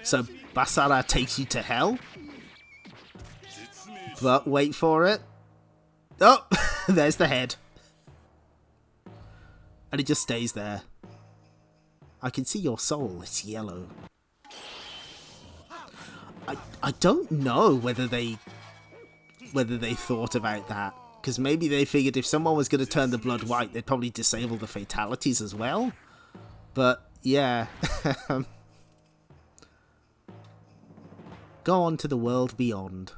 So Basara takes you to hell. But wait for it. Oh, there's the head. And it just stays there. I can see your soul, it's yellow. I don't know whether they thought about that. Because maybe they figured if someone was going to turn the blood white, they'd probably disable the fatalities as well. But, yeah. Go on to the world beyond.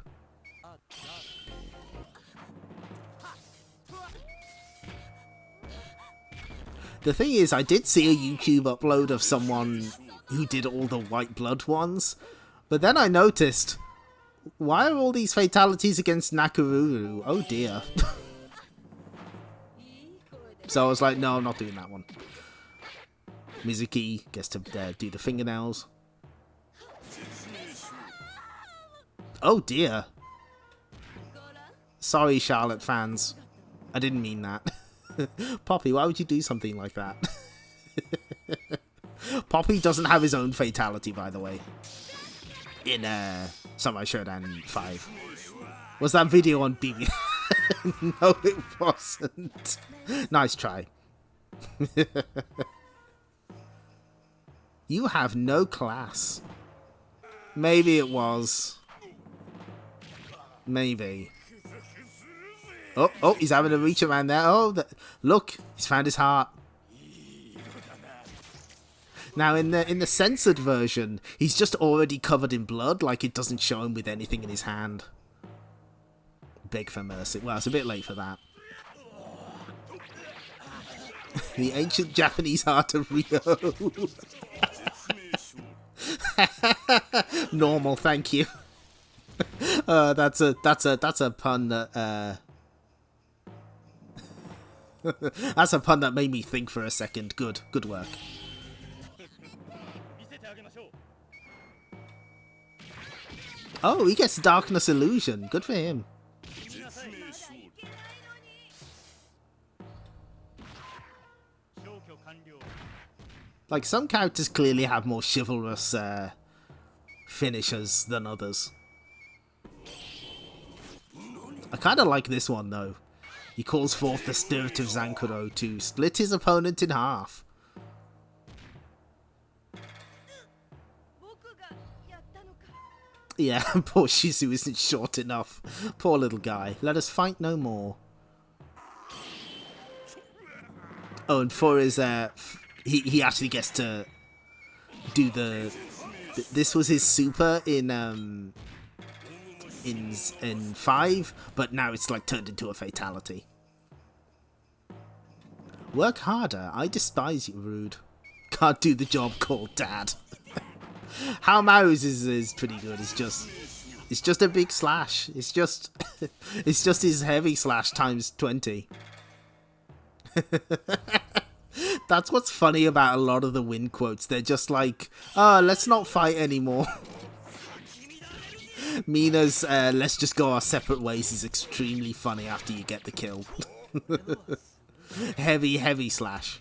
The thing is, I did see a YouTube upload of someone who did all the white blood ones, but then I noticed, why are all these fatalities against Nakaruru? Oh dear. So I was like, no, I'm not doing that one. Mizuki gets to do the fingernails. Oh dear. Sorry, Charlotte fans. I didn't mean that. Poppy, why would you do something like that? Poppy doesn't have his own fatality, by the way. In Samurai Shodown 5. Was that video on BB? No, it wasn't. Nice try. You have no class. Maybe it was. Maybe. Oh, he's having a reach around there. Oh, look, he's found his heart. Now, in the censored version, he's just already covered in blood, like it doesn't show him with anything in his hand. Beg for mercy. Well, it's a bit late for that. The ancient Japanese art of Rio. Normal, thank you. That's a pun that that's a pun that made me think for a second. Good work. Oh, he gets darkness illusion. Good for him. Like, some characters clearly have more chivalrous finishers than others. I kind of like this one, though. He calls forth the spirit of Zankuro to split his opponent in half. Yeah, poor Shizu isn't short enough. Poor little guy. Let us fight no more. Oh, and for his he actually gets to do this was his super in 5, but now it's like turned into a fatality. Work harder. I despise you, rude. Can't do the job called dad. How Mao's is pretty good. It's just a big slash. It's just his heavy slash times 20. That's what's funny about a lot of the win quotes. They're just like, let's not fight anymore. Mina's let's just go our separate ways is extremely funny after you get the kill. Heavy slash.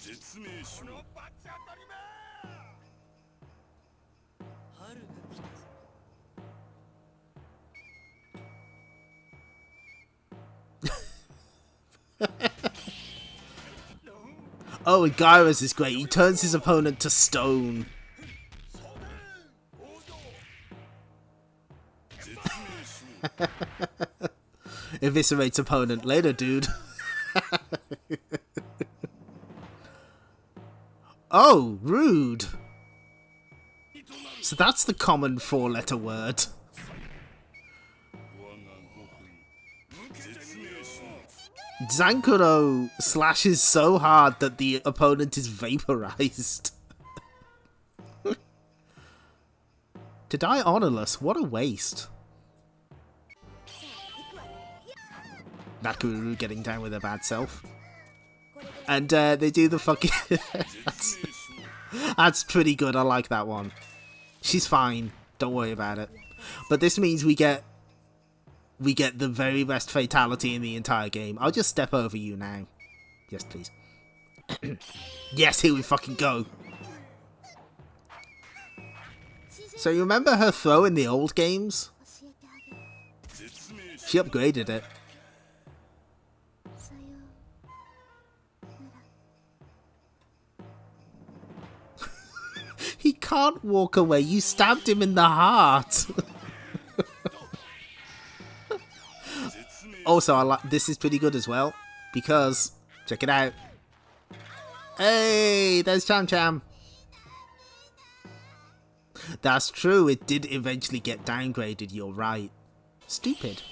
Oh, and Gyra's is great. He turns his opponent to stone. Eviscerates opponent later, dude. Oh, rude. So that's the common 4-letter word. Zankuro slashes so hard that the opponent is vaporized. To die honorless, what a waste. Nakuru getting down with her bad self. And they do the fucking... that's pretty good, I like that one. She's fine, don't worry about it. But this means we get the very best fatality in the entire game. I'll just step over you now. Yes, please. Yes, here we fucking go. So you remember her throw in the old games? She upgraded it. He can't walk away. You stabbed him in the heart. Also, this is pretty good as well, because, check it out. Hey, there's Cham Cham. That's true, it did eventually get downgraded, you're right. Stupid.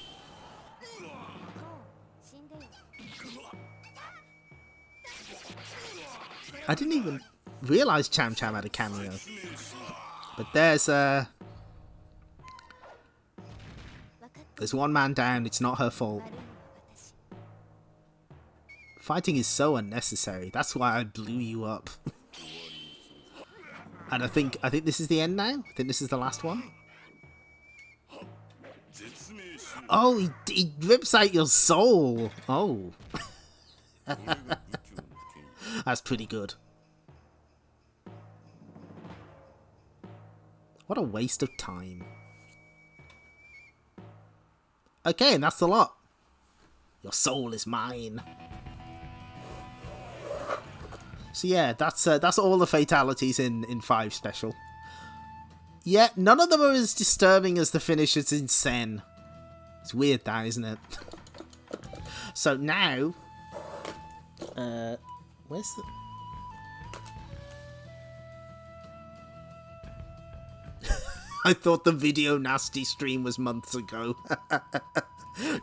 I didn't even realise Cham Cham had a cameo. But there's one man down, it's not her fault. Fighting is so unnecessary, that's why I blew you up. And I think this is the end now? I think this is the last one? Oh, he rips out your soul! Oh. That's pretty good. What a waste of time. Okay, and that's the lot. Your soul is mine. So yeah, that's all the fatalities in 5 special. Yeah, none of them are as disturbing as the finishes in Sen. It's weird that, isn't it? So now, where's the... I thought the video nasty stream was months ago.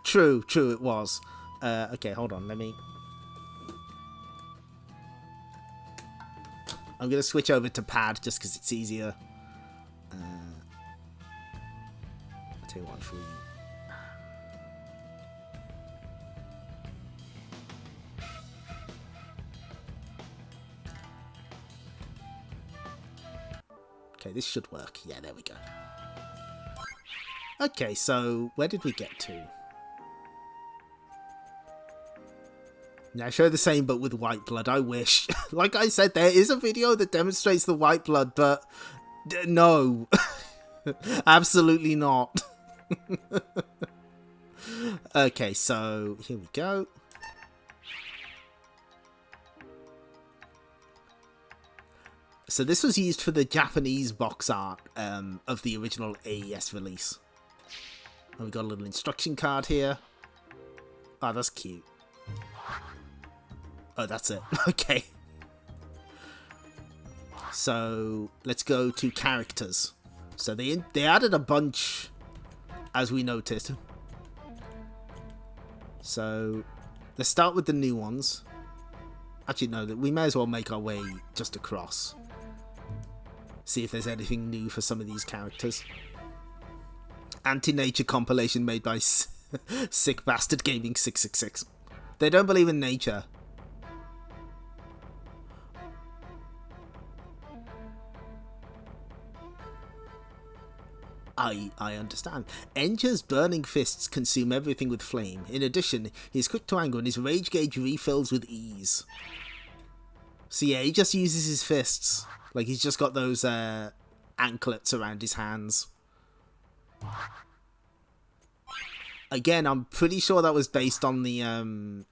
True, it was. Okay, hold on, let me... I'm going to switch over to pad just because it's easier. I'll tell you what, if we... Okay, this should work. Yeah, there we go. Okay, so where did we get to? Now, show the same but with white blood. I wish. Like I said, there is a video that demonstrates the white blood, but no. Absolutely not. Okay, so here we go. So this was used for the Japanese box art of the original AES release. And we got a little instruction card here. Oh, that's cute. Oh, that's it. Okay. So let's go to characters. So they added a bunch, as we noticed. So let's start with the new ones. Actually, no, we may as well make our way just across. See if there's anything new for some of these characters. Anti-nature compilation made by Sick Bastard Gaming 666. They don't believe in nature. I understand. Enja's burning fists consume everything with flame. In addition, he's quick to anger and his rage gauge refills with ease. So yeah, he just uses his fists. Like he's just got those anklets around his hands. Again, I'm pretty sure that was based on the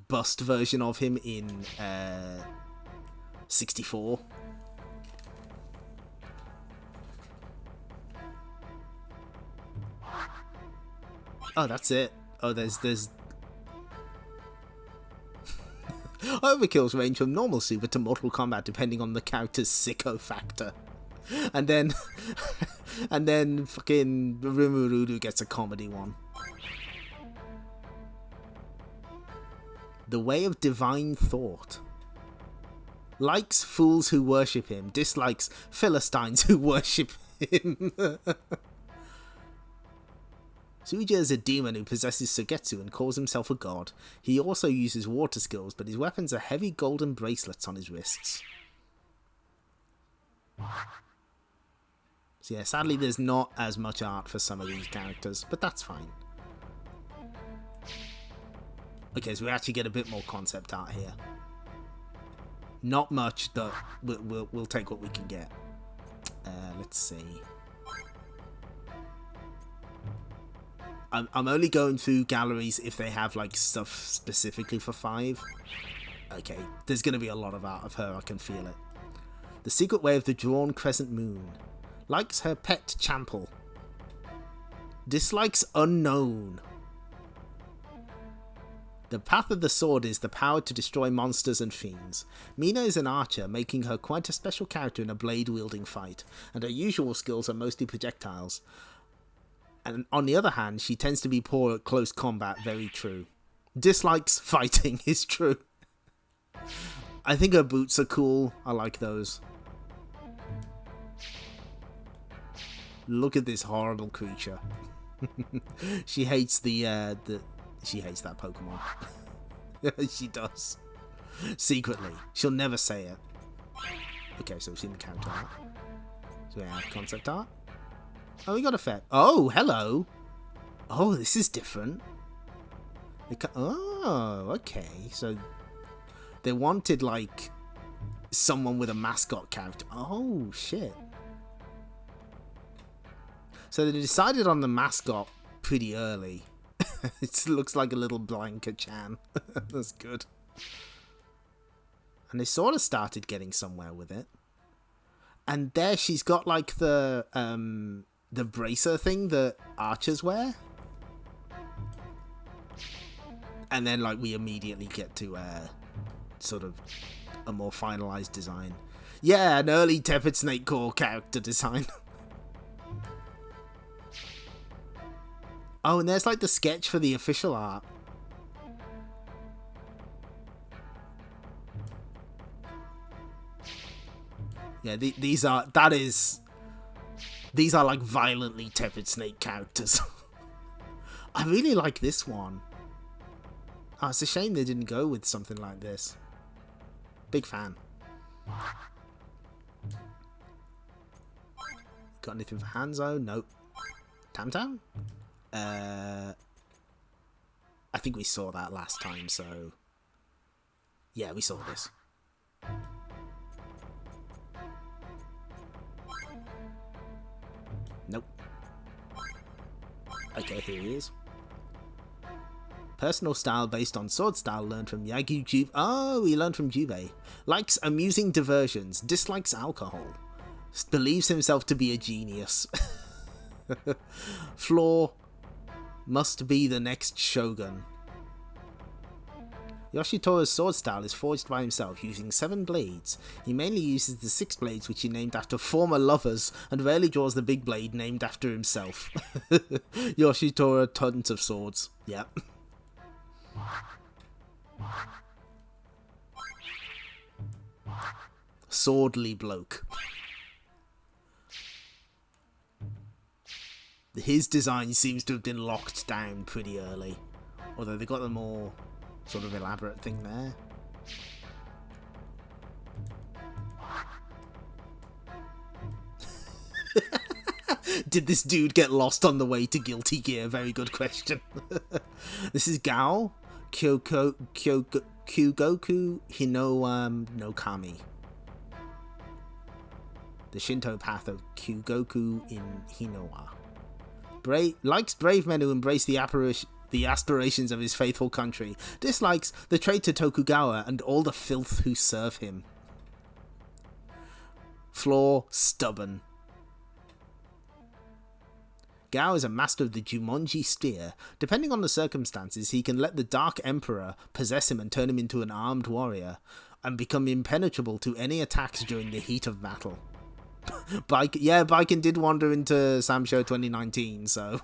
bust version of him in 64. Oh, that's it. Oh, there's Overkill's range from normal super to Mortal Kombat depending on the character's sicko factor. And then fucking Rimuru gets a comedy one. The Way of Divine Thought. Likes fools who worship him, dislikes Philistines who worship him. Tsuja is a demon who possesses Sugetsu and calls himself a god. He also uses water skills, but his weapons are heavy golden bracelets on his wrists. So yeah, sadly there's not as much art for some of these characters, but that's fine. Okay, so we actually get a bit more concept art here. Not much, but we'll take what we can get. Let's see. I'm only going through galleries if they have like stuff specifically for 5. Okay, there's going to be a lot of art of her, I can feel it. The Secret Way of the Drawn Crescent Moon. Likes her pet Chample. Dislikes Unknown. The Path of the Sword is the power to destroy monsters and fiends. Mina is an archer, making her quite a special character in a blade-wielding fight, and her usual skills are mostly projectiles. And on the other hand, she tends to be poor at close combat, very true. Dislikes fighting is true. I think her boots are cool, I like those. Look at this horrible creature. She hates she hates that Pokemon. She does. Secretly. She'll never say it. Okay, so we've seen the character art. So we have concept art. Oh, we got a fair... Oh, hello. Oh, this is different. Oh, okay. So they wanted, like, someone with a mascot character. Oh, shit. So they decided on the mascot pretty early. It looks like a little Blanca-chan. That's good. And they sort of started getting somewhere with it. And there she's got, like, the bracer thing that archers wear. And then, like, we immediately get to sort of a more finalized design. Yeah, an early Tepid Snake Core character design. Oh, and there's, like, the sketch for the official art. Yeah, these are like violently Tepid Snake characters. I really like this one. Oh, it's a shame they didn't go with something like this. Big fan. Got anything for Hanzo? Nope. Tam Tam? I think we saw that last time, so... Yeah, we saw this. Nope. Okay, here he is. Personal style based on sword style learned from Yagyu Jubei. Oh, he learned from Jubei. Likes amusing diversions. Dislikes alcohol. Believes himself to be a genius. Flaw. Must be the next shogun. Yoshitora's sword style is forged by himself using 7 blades. He mainly uses the 6 blades which he named after former lovers and rarely draws the big blade named after himself. Yoshitora, tons of swords. Yep. Swordly bloke. His design seems to have been locked down pretty early. Although they got the more sort of elaborate thing there. Did this dude get lost on the way to Guilty Gear? Very good question. This is Gao Kyogoku Hino no Kami. The Shinto path of Kyogoku in Hinowa. Likes brave men who embrace the aspirations of his faithful country. Dislikes the traitor Tokugawa and all the filth who serve him. Flaw, stubborn. Gao is a master of the Jumonji Spear. Depending on the circumstances, he can let the Dark Emperor possess him and turn him into an armed warrior, and become impenetrable to any attacks during the heat of battle. Baiken did wander into Sam Show 2019, so...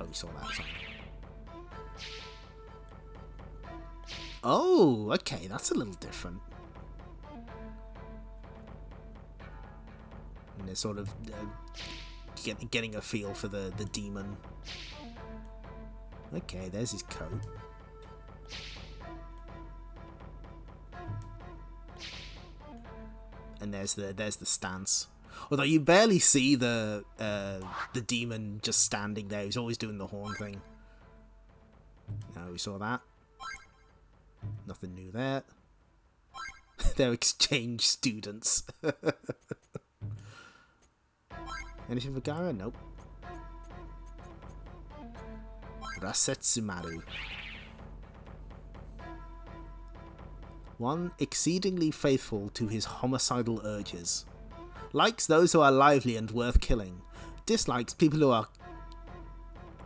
Oh, we saw that. Sorry. Oh, okay, that's a little different. And they're sort of getting a feel for the demon. Okay, there's his coat. And there's the stance. Although you barely see the demon just standing there. He's always doing the horn thing. No, we saw that. Nothing new there. They're exchange students. Anything for Gara? Nope. Rasetsumaru. One exceedingly faithful to his homicidal urges. Likes those who are lively and worth killing. Dislikes people who are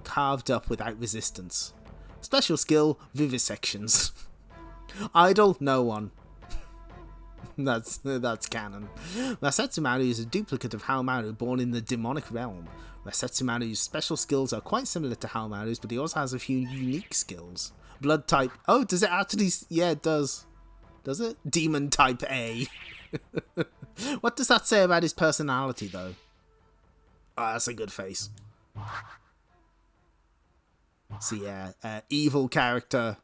carved up without resistance. Special skill, vivisections. Idol, no one. That's canon. Rasetsumaru is a duplicate of Haomaru born in the demonic realm. Rasetsumaru's special skills are quite similar to Haomaru's, but he also has a few unique skills. Blood type... Oh, does it actually... Yeah, it does. Does it? Demon type A. What does that say about his personality, though? Oh, that's a good face. So yeah, evil character...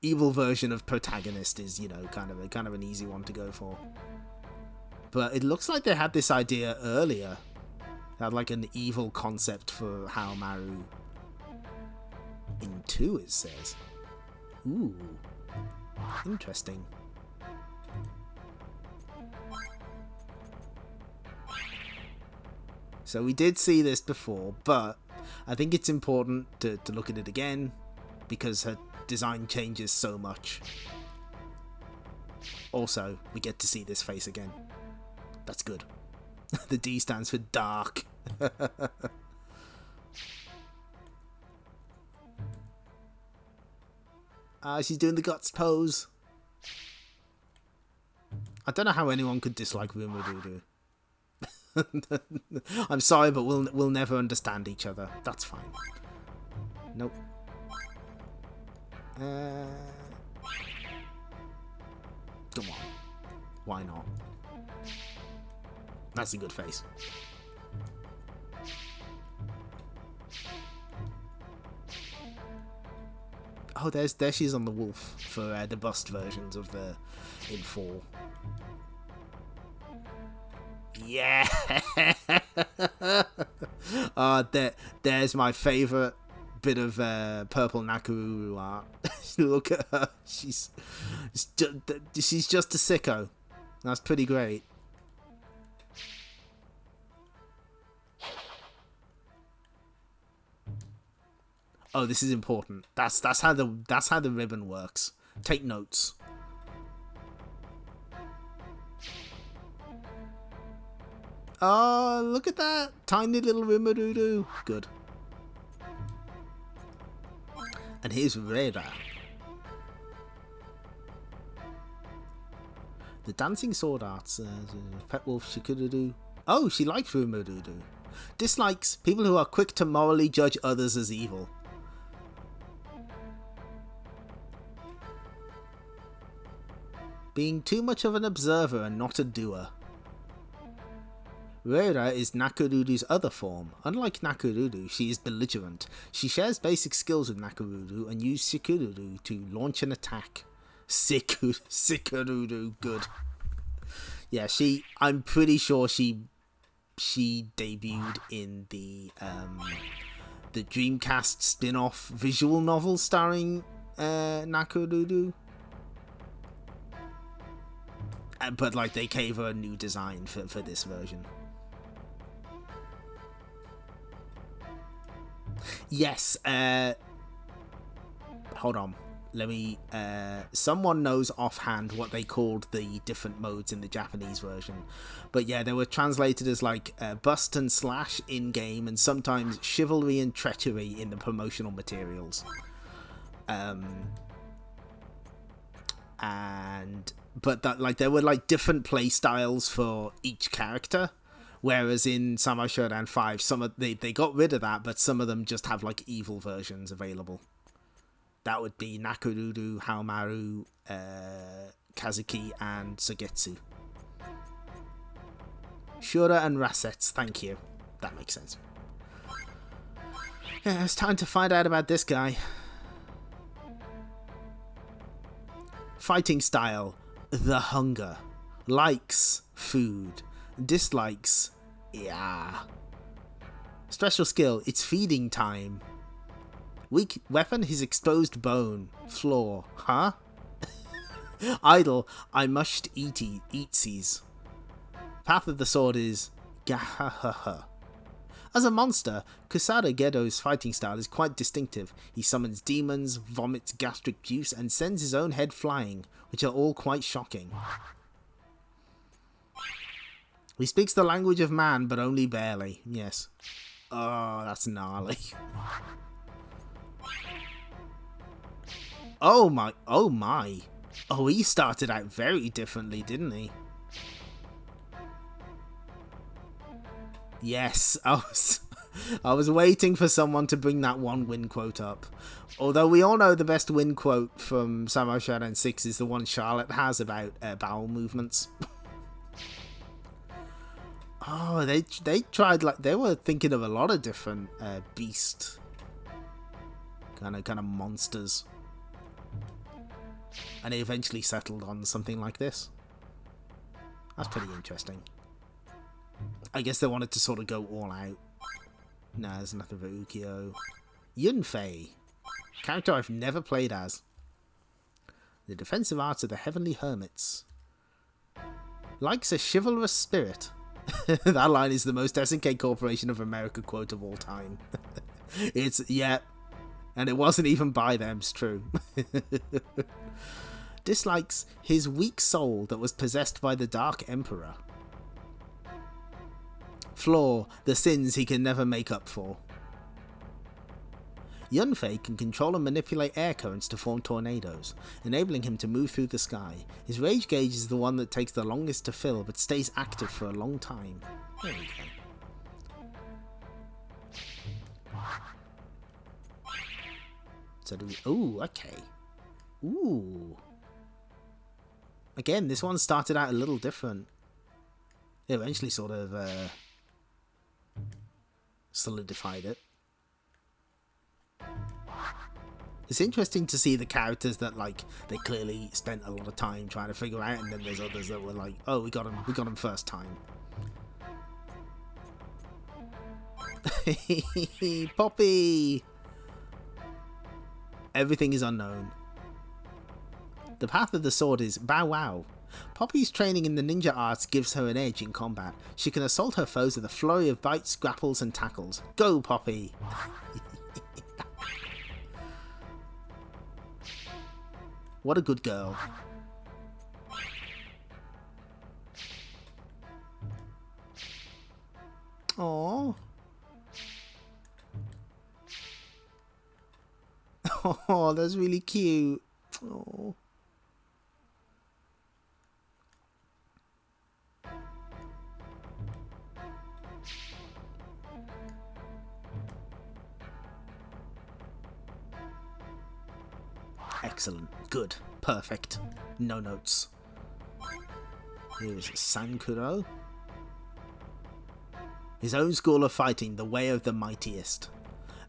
Evil version of protagonist is, you know, kind of an easy one to go for. But it looks like they had this idea earlier. They had like an evil concept for Haomaru in 2, it says. Ooh, interesting. So we did see this before, but I think it's important to look at it again because her design changes so much. Also, we get to see this face again. That's good. The D stands for dark. She's doing the guts pose. I don't know how anyone could dislike Rumodudu. I'm sorry, but we'll never understand each other. That's fine. Nope. Come on. Why not? That's a good face. Oh, there she's on the wolf for the bust versions of the in 4. Yeah. There's my favourite bit of purple Nakaruru art. Look at her. She's just a sicko. That's pretty great. Oh, this is important. That's how the ribbon works. Take notes. Oh, look at that. Tiny little Rimarudu. Good. And here's Rera. The dancing sword arts. Pet wolf Shikurudu. Oh, she likes Rimarudu. Dislikes people who are quick to morally judge others as evil. Being too much of an observer and not a doer. Rera is Nakaruru's other form. Unlike Nakaruru, she is belligerent. She shares basic skills with Nakaruru and uses Shikururu to launch an attack. Shikururu, good. Yeah, I'm pretty sure she debuted in the Dreamcast spin-off visual novel starring Nakaruru. But like they gave her a new design for this version. Yes, hold on. Let me, someone knows offhand what they called the different modes in the Japanese version. But yeah, they were translated as like bust and slash in-game and sometimes chivalry and treachery in the promotional materials. But that like there were like different play styles for each character. Whereas in Samurai Shodown 5, they got rid of that, but some of them just have like evil versions available. That would be Nakaruru, Haomaru, Kazuki, and Sugetsu. Shura and Rasets, thank you. That makes sense. Yeah, it's time to find out about this guy. Fighting style, the hunger. Likes, food. Dislikes, yeah. Special skill, it's feeding time. Weak weapon, his exposed bone. Flaw, huh? Idle, I must eatsies. Path of the sword is gahahaha. As a monster, Kusada Gedo's fighting style is quite distinctive. He summons demons, vomits gastric juice, and sends his own head flying, which are all quite shocking. He speaks the language of man, but only barely. Yes. Oh, that's gnarly. Oh my. Oh my. Oh, he started out very differently, didn't he? Yes, I was waiting for someone to bring that one win quote up. Although we all know the best win quote from Samurai Shodown 6 is the one Charlotte has about bowel movements. Oh, they tried, like, they were thinking of a lot of different beast kind of monsters, and they eventually settled on something like this. That's pretty interesting. I guess they wanted to sort of go all out. Nah, there's nothing for Ukyo. Yunfei. Character I've never played as. The defensive arts of the Heavenly Hermits. Likes a chivalrous spirit. That line is the most SNK Corporation of America quote of all time. It's, yeah. And it wasn't even by them, it's true. Dislikes his weak soul that was possessed by the Dark Emperor. Flaw, the sins he can never make up for. Yunfei can control and manipulate air currents to form tornadoes, enabling him to move through the sky. His rage gauge is the one that takes the longest to fill, but stays active for a long time. There we go. So do we... Ooh, okay. Ooh. Again, this one started out a little different. It eventually sort of solidified it. It's interesting to see the characters that, like, they clearly spent a lot of time trying to figure out, and then there's others that were like, oh, we got him first time. Poppy! Everything is unknown. The path of the sword is bow wow. Poppy's training in the ninja arts gives her an edge in combat. She can assault her foes with a flurry of bites, grapples, and tackles. Go, Poppy! What a good girl. Aww. Oh, that's really cute. Oh. Excellent. Good. Perfect. No notes. Here's Sankuro. His own school of fighting, the way of the mightiest.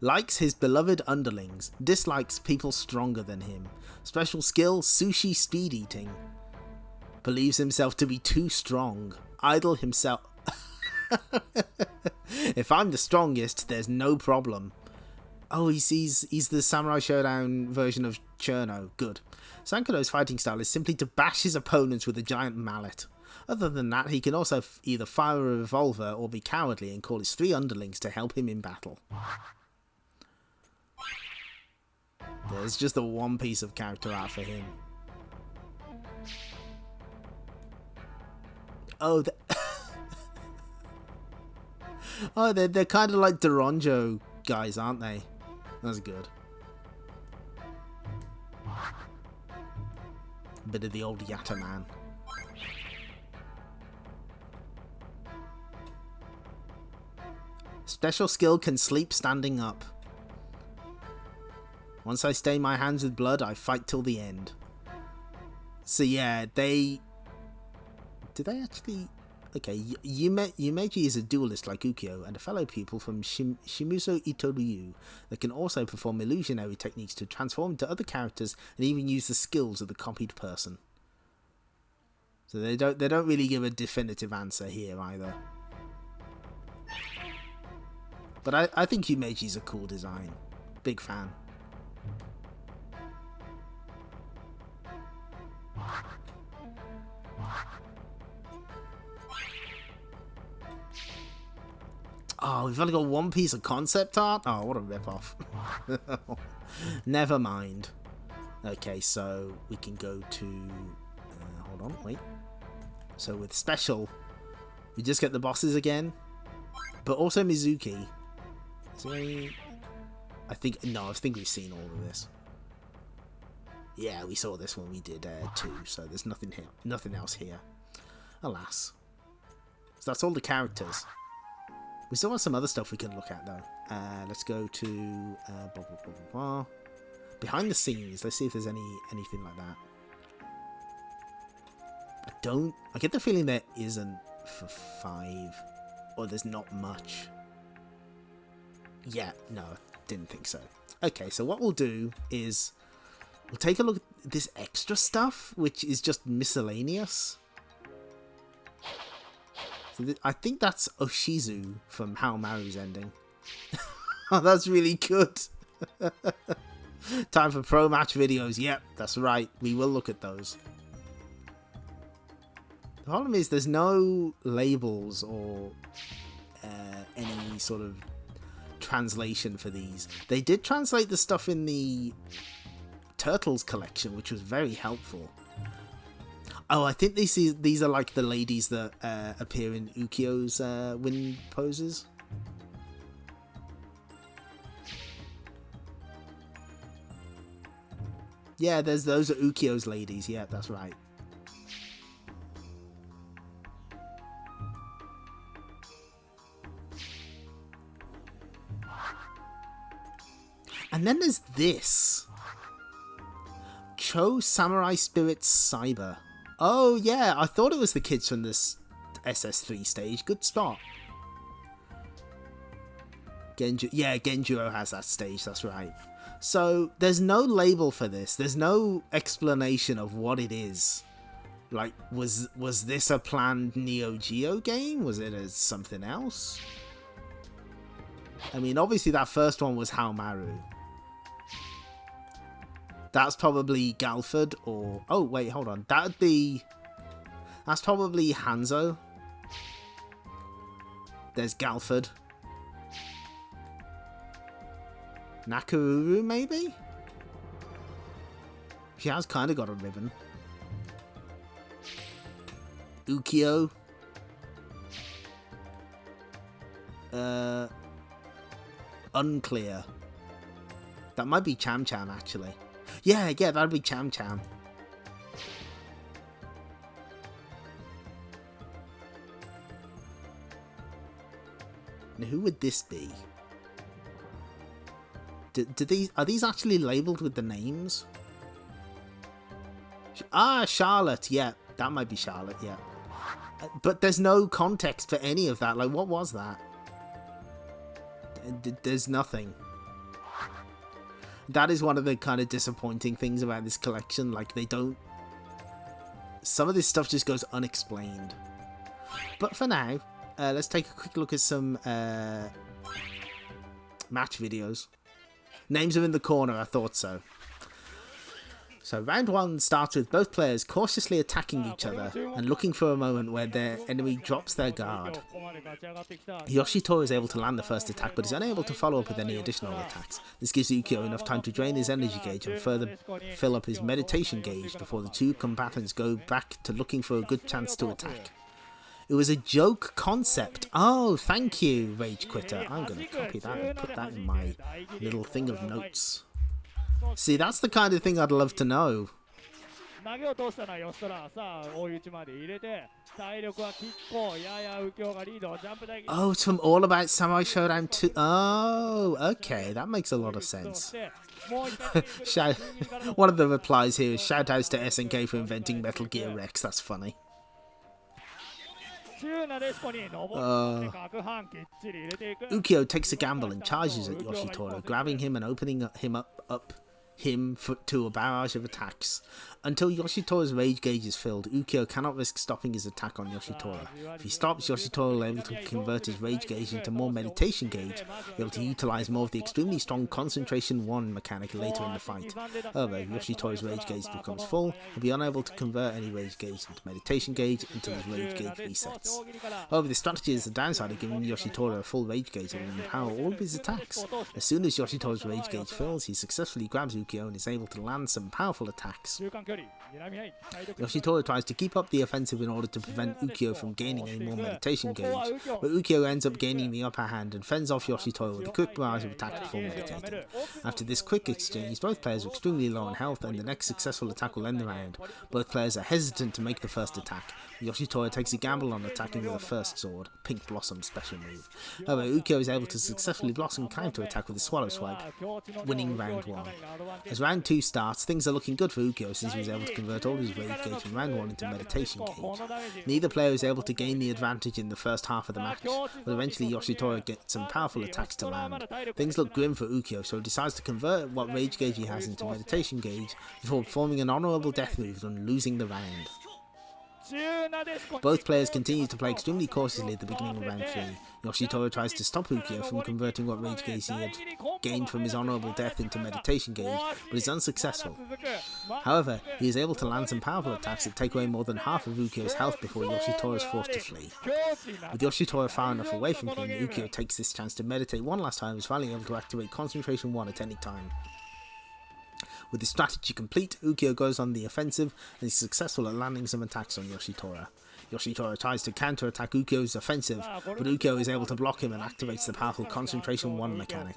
Likes his beloved underlings. Dislikes people stronger than him. Special skill, sushi speed eating. Believes himself to be too strong. Idle himself. If I'm the strongest, there's no problem. Oh, he's the Samurai Shodown version of Cherno. Good. Sankuro's fighting style is simply to bash his opponents with a giant mallet. Other than that, he can also either fire a revolver or be cowardly and call his 3 underlings to help him in battle. There's just the one piece of character art for him. Oh, oh, they're kind of like Doronjo guys, aren't they? That's good. Bit of the old Yatta man. Special skill can sleep standing up. Once I stain my hands with blood, I fight till the end. So yeah, did they actually... Okay, Yumeji is a duelist like Ukyo and a fellow pupil from Shimuso Itoryu that can also perform illusionary techniques to transform into other characters and even use the skills of the copied person. So they don't really give a definitive answer here either. But I think Yumeji's a cool design. Big fan. Oh, we've only got one piece of concept art? Oh, what a rip-off. Never mind. Okay, so we can go to... hold on, wait. So with special, we just get the bosses again. But also Mizuki. Is there any... I think we've seen all of this. Yeah, we saw this when we did 2, so there's nothing here, nothing else here. Alas. So that's all the characters. We still have some other stuff we can look at, though. Let's go to blah, blah, blah, blah. Behind the scenes. Let's see if there's anything like that. I get the feeling there isn't for 5, or there's not much. Yeah, no, didn't think so. Okay, so what we'll do is we'll take a look at this extra stuff, which is just miscellaneous. So I think that's Oshizu from Haomaru's ending. Oh, that's really good. Time for pro match videos. Yep, that's right. We will look at those. The problem is there's no labels or any sort of translation for these. They did translate the stuff in the Turtles collection, which was very helpful. Oh, I think these are like the ladies that appear in Ukyo's win poses. Yeah, those are Ukyo's ladies. Yeah, that's right. And then there's this. Cho Samurai Spirits Cyber. Oh, yeah, I thought it was the kids from this SS3 stage. Good spot. Genjuro has that stage, that's right. So, there's no label for this. There's no explanation of what it is. Like, was this a planned NeoGeo game? Was it something else? I mean, obviously that first one was Haomaru. That's probably Galford or... Oh, wait, hold on. That's probably Hanzo. There's Galford. Nakaruru, maybe? She has kind of got a ribbon. Ukyo. Unclear. That might be Cham Cham, actually. Yeah, that'd be Cham Cham. Now, who would this be? Are these actually labelled with the names? Ah, Charlotte. Yeah, that might be Charlotte. Yeah, but there's no context for any of that. Like, what was that? There's nothing. That is one of the kind of disappointing things about this collection. Like, they don't... Some of this stuff just goes unexplained. But for now, let's take a quick look at some match videos. Names are in the corner, I thought so. So round one starts with both players cautiously attacking each other and looking for a moment where their enemy drops their guard. Yoshitoro is able to land the first attack but is unable to follow up with any additional attacks. This gives Ukyo enough time to drain his energy gauge and further fill up his meditation gauge before the two combatants go back to looking for a good chance to attack. It was a joke concept. Oh, thank you, Rage Quitter. I'm going to copy that and put that in my little thing of notes. See, that's the kind of thing I'd love to know. Oh, it's from All About Samurai Shodown 2. Oh, okay, that makes a lot of sense. One of the replies here is shoutouts to SNK for inventing Metal Gear Rex. That's funny. Ukyo takes a gamble and charges at Yoshitoro, grabbing him and opening him up to a barrage of attacks. Until Yoshitoro's rage gauge is filled, Ukyo cannot risk stopping his attack on Yoshitoro. If he stops, Yoshitoro will be able to convert his rage gauge into more meditation gauge, be able to utilize more of the extremely strong concentration 1 mechanic later in the fight. However, if Yoshitoro's rage gauge becomes full, he'll be unable to convert any rage gauge into meditation gauge until his rage gauge resets. However, this strategy is the downside of giving Yoshitoro a full rage gauge and empower all of his attacks. As soon as Yoshitoro's rage gauge fills, he successfully grabs Ukyo and is able to land some powerful attacks. Yoshitoro tries to keep up the offensive in order to prevent Ukyo from gaining any more meditation gauge, but Ukyo ends up gaining the upper hand and fends off Yoshitoro with a quick barrage of attacks before meditating. After this quick exchange, both players are extremely low on health and the next successful attack will end the round. Both players are hesitant to make the first attack. Yoshitoro takes a gamble on attacking with a first sword, Pink Blossom special move. However, Ukyo is able to successfully blossom counter attack with a swallow swipe, winning round 1. As round 2 starts, things are looking good for Ukyo since he was able to convert all his rage gauge from round 1 into meditation gauge. Neither player is able to gain the advantage in the first half of the match, but eventually Yoshitoro gets some powerful attacks to land. Things look grim for Ukyo, so he decides to convert what rage gauge he has into meditation gauge before performing an honourable death move and losing the round. Both players continue to play extremely cautiously at the beginning of round 3. Yoshitora tries to stop Ukyo from converting what rage gauge he had gained from his honourable death into meditation gauge, but is unsuccessful. However, he is able to land some powerful attacks that take away more than half of Ukyo's health before Yoshitora is forced to flee. With Yoshitora far enough away from him, Ukyo takes this chance to meditate one last time and is finally able to activate Concentration 1 at any time. With his strategy complete, Ukyo goes on the offensive and is successful at landing some attacks on Yoshitora. Yoshitora tries to counter-attack Ukyo's offensive, but Ukyo is able to block him and activates the powerful Concentration 1 mechanic.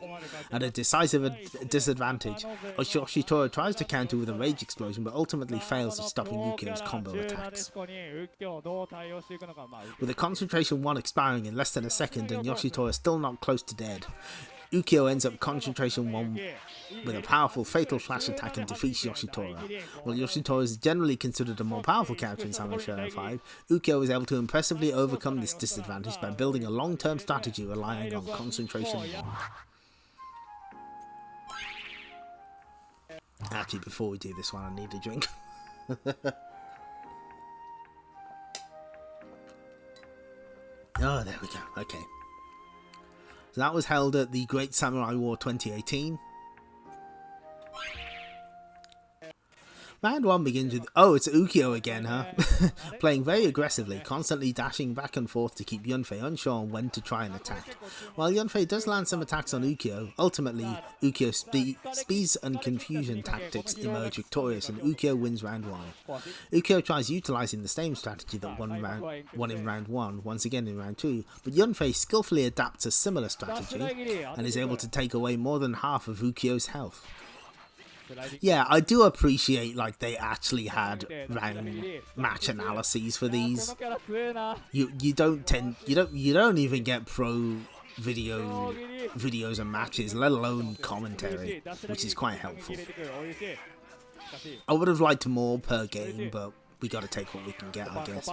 At a decisive disadvantage, Yoshitora tries to counter with a Rage Explosion, but ultimately fails at stopping Ukyo's combo attacks. With the Concentration 1 expiring in less than a second and Yoshitora still not close to dead, Ukyo ends up Concentration 1 with a powerful Fatal Flash attack and defeats Yoshitora. While Yoshitora is generally considered a more powerful character in Samurai Shodown 5, Ukyo is able to impressively overcome this disadvantage by building a long-term strategy relying on Concentration 1. Actually, before we do this one, I need a drink. Oh, there we go. Okay. So that was held at the Great Samurai War 2018. Round 1 begins with, oh, it's Ukyo again, huh? Playing very aggressively, constantly dashing back and forth to keep Yunfei unsure on when to try and attack. While Yunfei does land some attacks on Ukyo, ultimately, Ukyo's speed and confusion tactics emerge victorious and Ukyo wins round 1. Ukyo tries utilising the same strategy that won in round 1, once again in round 2, but Yunfei skillfully adapts a similar strategy and is able to take away more than half of Ukyo's health. Yeah, I do appreciate like they actually had round match analyses for these. You don't even get pro videos and matches, let alone commentary, which is quite helpful. I would have liked more per game, but we got to take what we can get, I guess.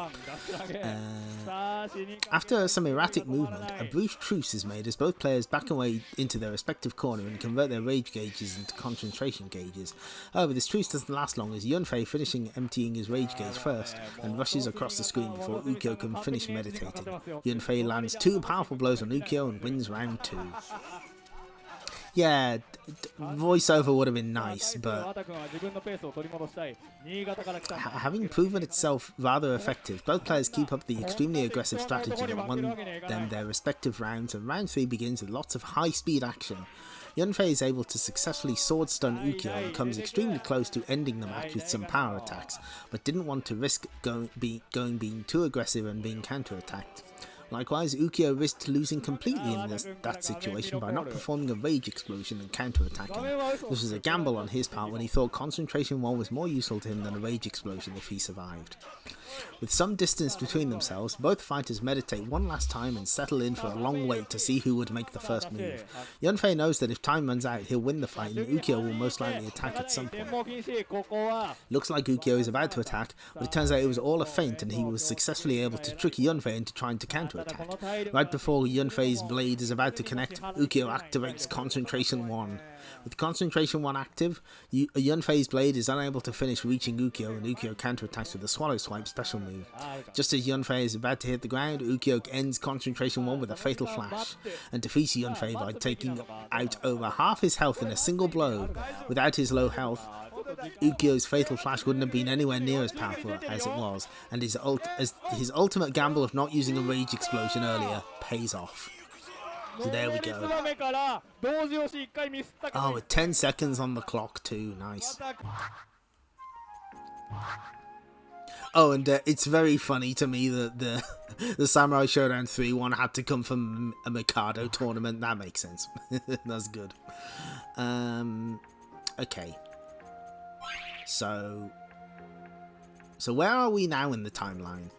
After some erratic movement, a brief truce is made as both players back away into their respective corner and convert their rage gauges into concentration gauges. However, this truce doesn't last long as Yunfei finishing emptying his rage gauge first and rushes across the screen before Ukyo can finish meditating. Yunfei lands 2 powerful blows on Ukyo and wins round 2. Yeah, voiceover would have been nice, but having proven itself rather effective, both players keep up the extremely aggressive strategy that won them their respective rounds, and round 3 begins with lots of high-speed action. Yunfei is able to successfully sword stun Ukyo and comes extremely close to ending the match with some power attacks, but didn't want to risk being too aggressive and being counter-attacked. Likewise, Ukyo risked losing completely in that situation by not performing a rage explosion and counter-attacking. This was a gamble on his part when he thought Concentration 1 was more useful to him than a rage explosion if he survived. With some distance between themselves, both fighters meditate one last time and settle in for a long wait to see who would make the first move. Yunfei knows that if time runs out, he'll win the fight and Ukyo will most likely attack at some point. Looks like Ukyo is about to attack, but it turns out it was all a feint and he was successfully able to trick Yunfei into trying to counter-attack. Right before Yunfei's blade is about to connect, Ukyo activates Concentration 1. With Concentration 1 active, Yunfei's blade is unable to finish reaching Ukyo and Ukyo counterattacks with a Swallow Swipe special move. Just as Yunfei is about to hit the ground, Ukyo ends Concentration 1 with a Fatal Flash and defeats Yunfei by taking out over half his health in a single blow. Without his low health, Ukyo's Fatal Flash wouldn't have been anywhere near as powerful as it was, and his ultimate gamble of not using a Rage Explosion earlier pays off. So there we go. Oh, with 10 seconds on the clock too, nice. Oh, and it's very funny to me that the Samurai Shodown 3 one had to come from a Mikado tournament. That makes sense. That's good. Okay. So where are we now in the timeline?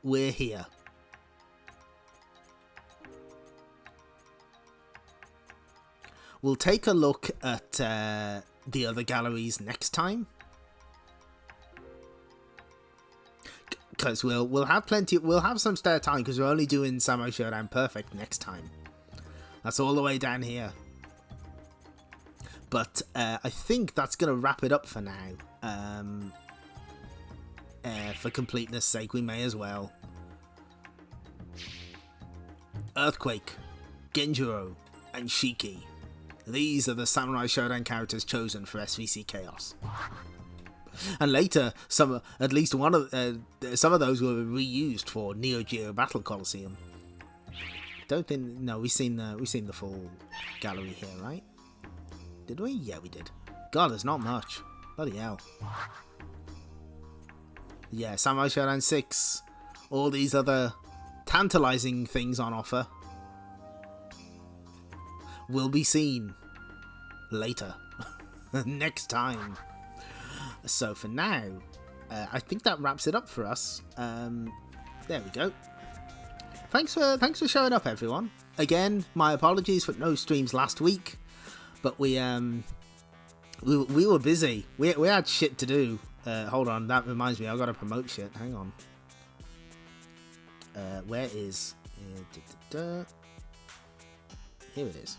We're here. We'll take a look at the other galleries next time, because we'll have plenty. We'll have some spare time because we're only doing Samurai Shodown Perfect next time. That's all the way down here. But I think that's gonna wrap it up for now. For completeness sake, we may as well. Earthquake, Genjuro, and Shiki. These are the Samurai Shodown characters chosen for SVC Chaos. And later, at least one of some of those were reused for NeoGeo Battle Coliseum. Don't think. No, we've seen the full gallery here, right? Did we? Yeah, we did. God, there's not much. Bloody hell. Yeah, Samurai Shodown 6. All these other tantalizing things on offer will be seen later. Next time. So for now, I think that wraps it up for us. There we go. Thanks for showing up, everyone. Again, my apologies for no streams last week, but we were busy. We had shit to do. Hold on, that reminds me, I've got to promote shit. Hang on. Where is... Here it is.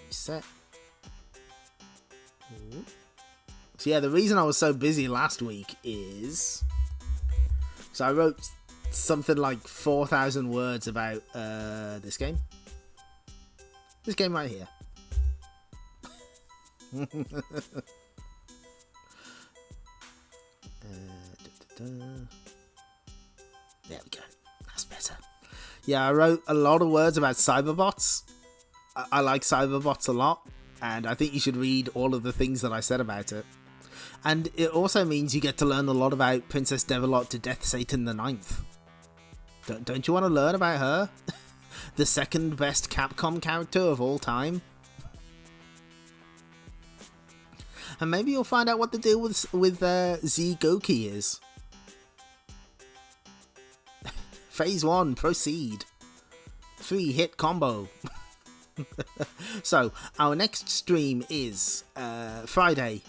Reset. So yeah, the reason I was so busy last week is... So I wrote something like 4,000 words about this game. This game right here. There we go. That's better. Yeah, I wrote a lot of words about cyberbots. I like cyberbots a lot, and I think you should read all of the things that I said about it. And it also means you get to learn a lot about Princess Devilot to Death Satan the Ninth. Don't you want to learn about her? The second best Capcom character of all time? And maybe you'll find out what the deal with Z Goki is. Phase 1, proceed. 3-hit combo. So, our next stream is Friday.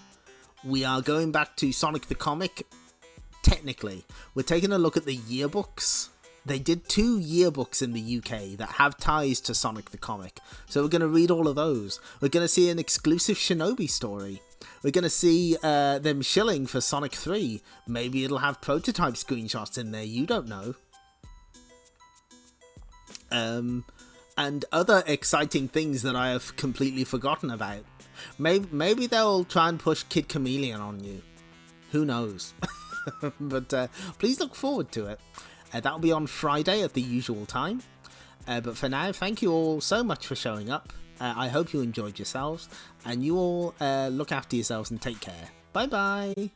We are going back to Sonic the Comic. Technically, we're taking a look at the yearbooks. They did 2 yearbooks in the UK that have ties to Sonic the Comic. So we're going to read all of those. We're going to see an exclusive Shinobi story. We're going to see them shilling for Sonic 3. Maybe it'll have prototype screenshots in there, you don't know. And other exciting things that I have completely forgotten about. Maybe they'll try and push Kid Chameleon on you. Who knows? But please look forward to it. That'll be on Friday at the usual time. But for now, thank you all so much for showing up. I hope you enjoyed yourselves. And you all look after yourselves and take care. Bye bye.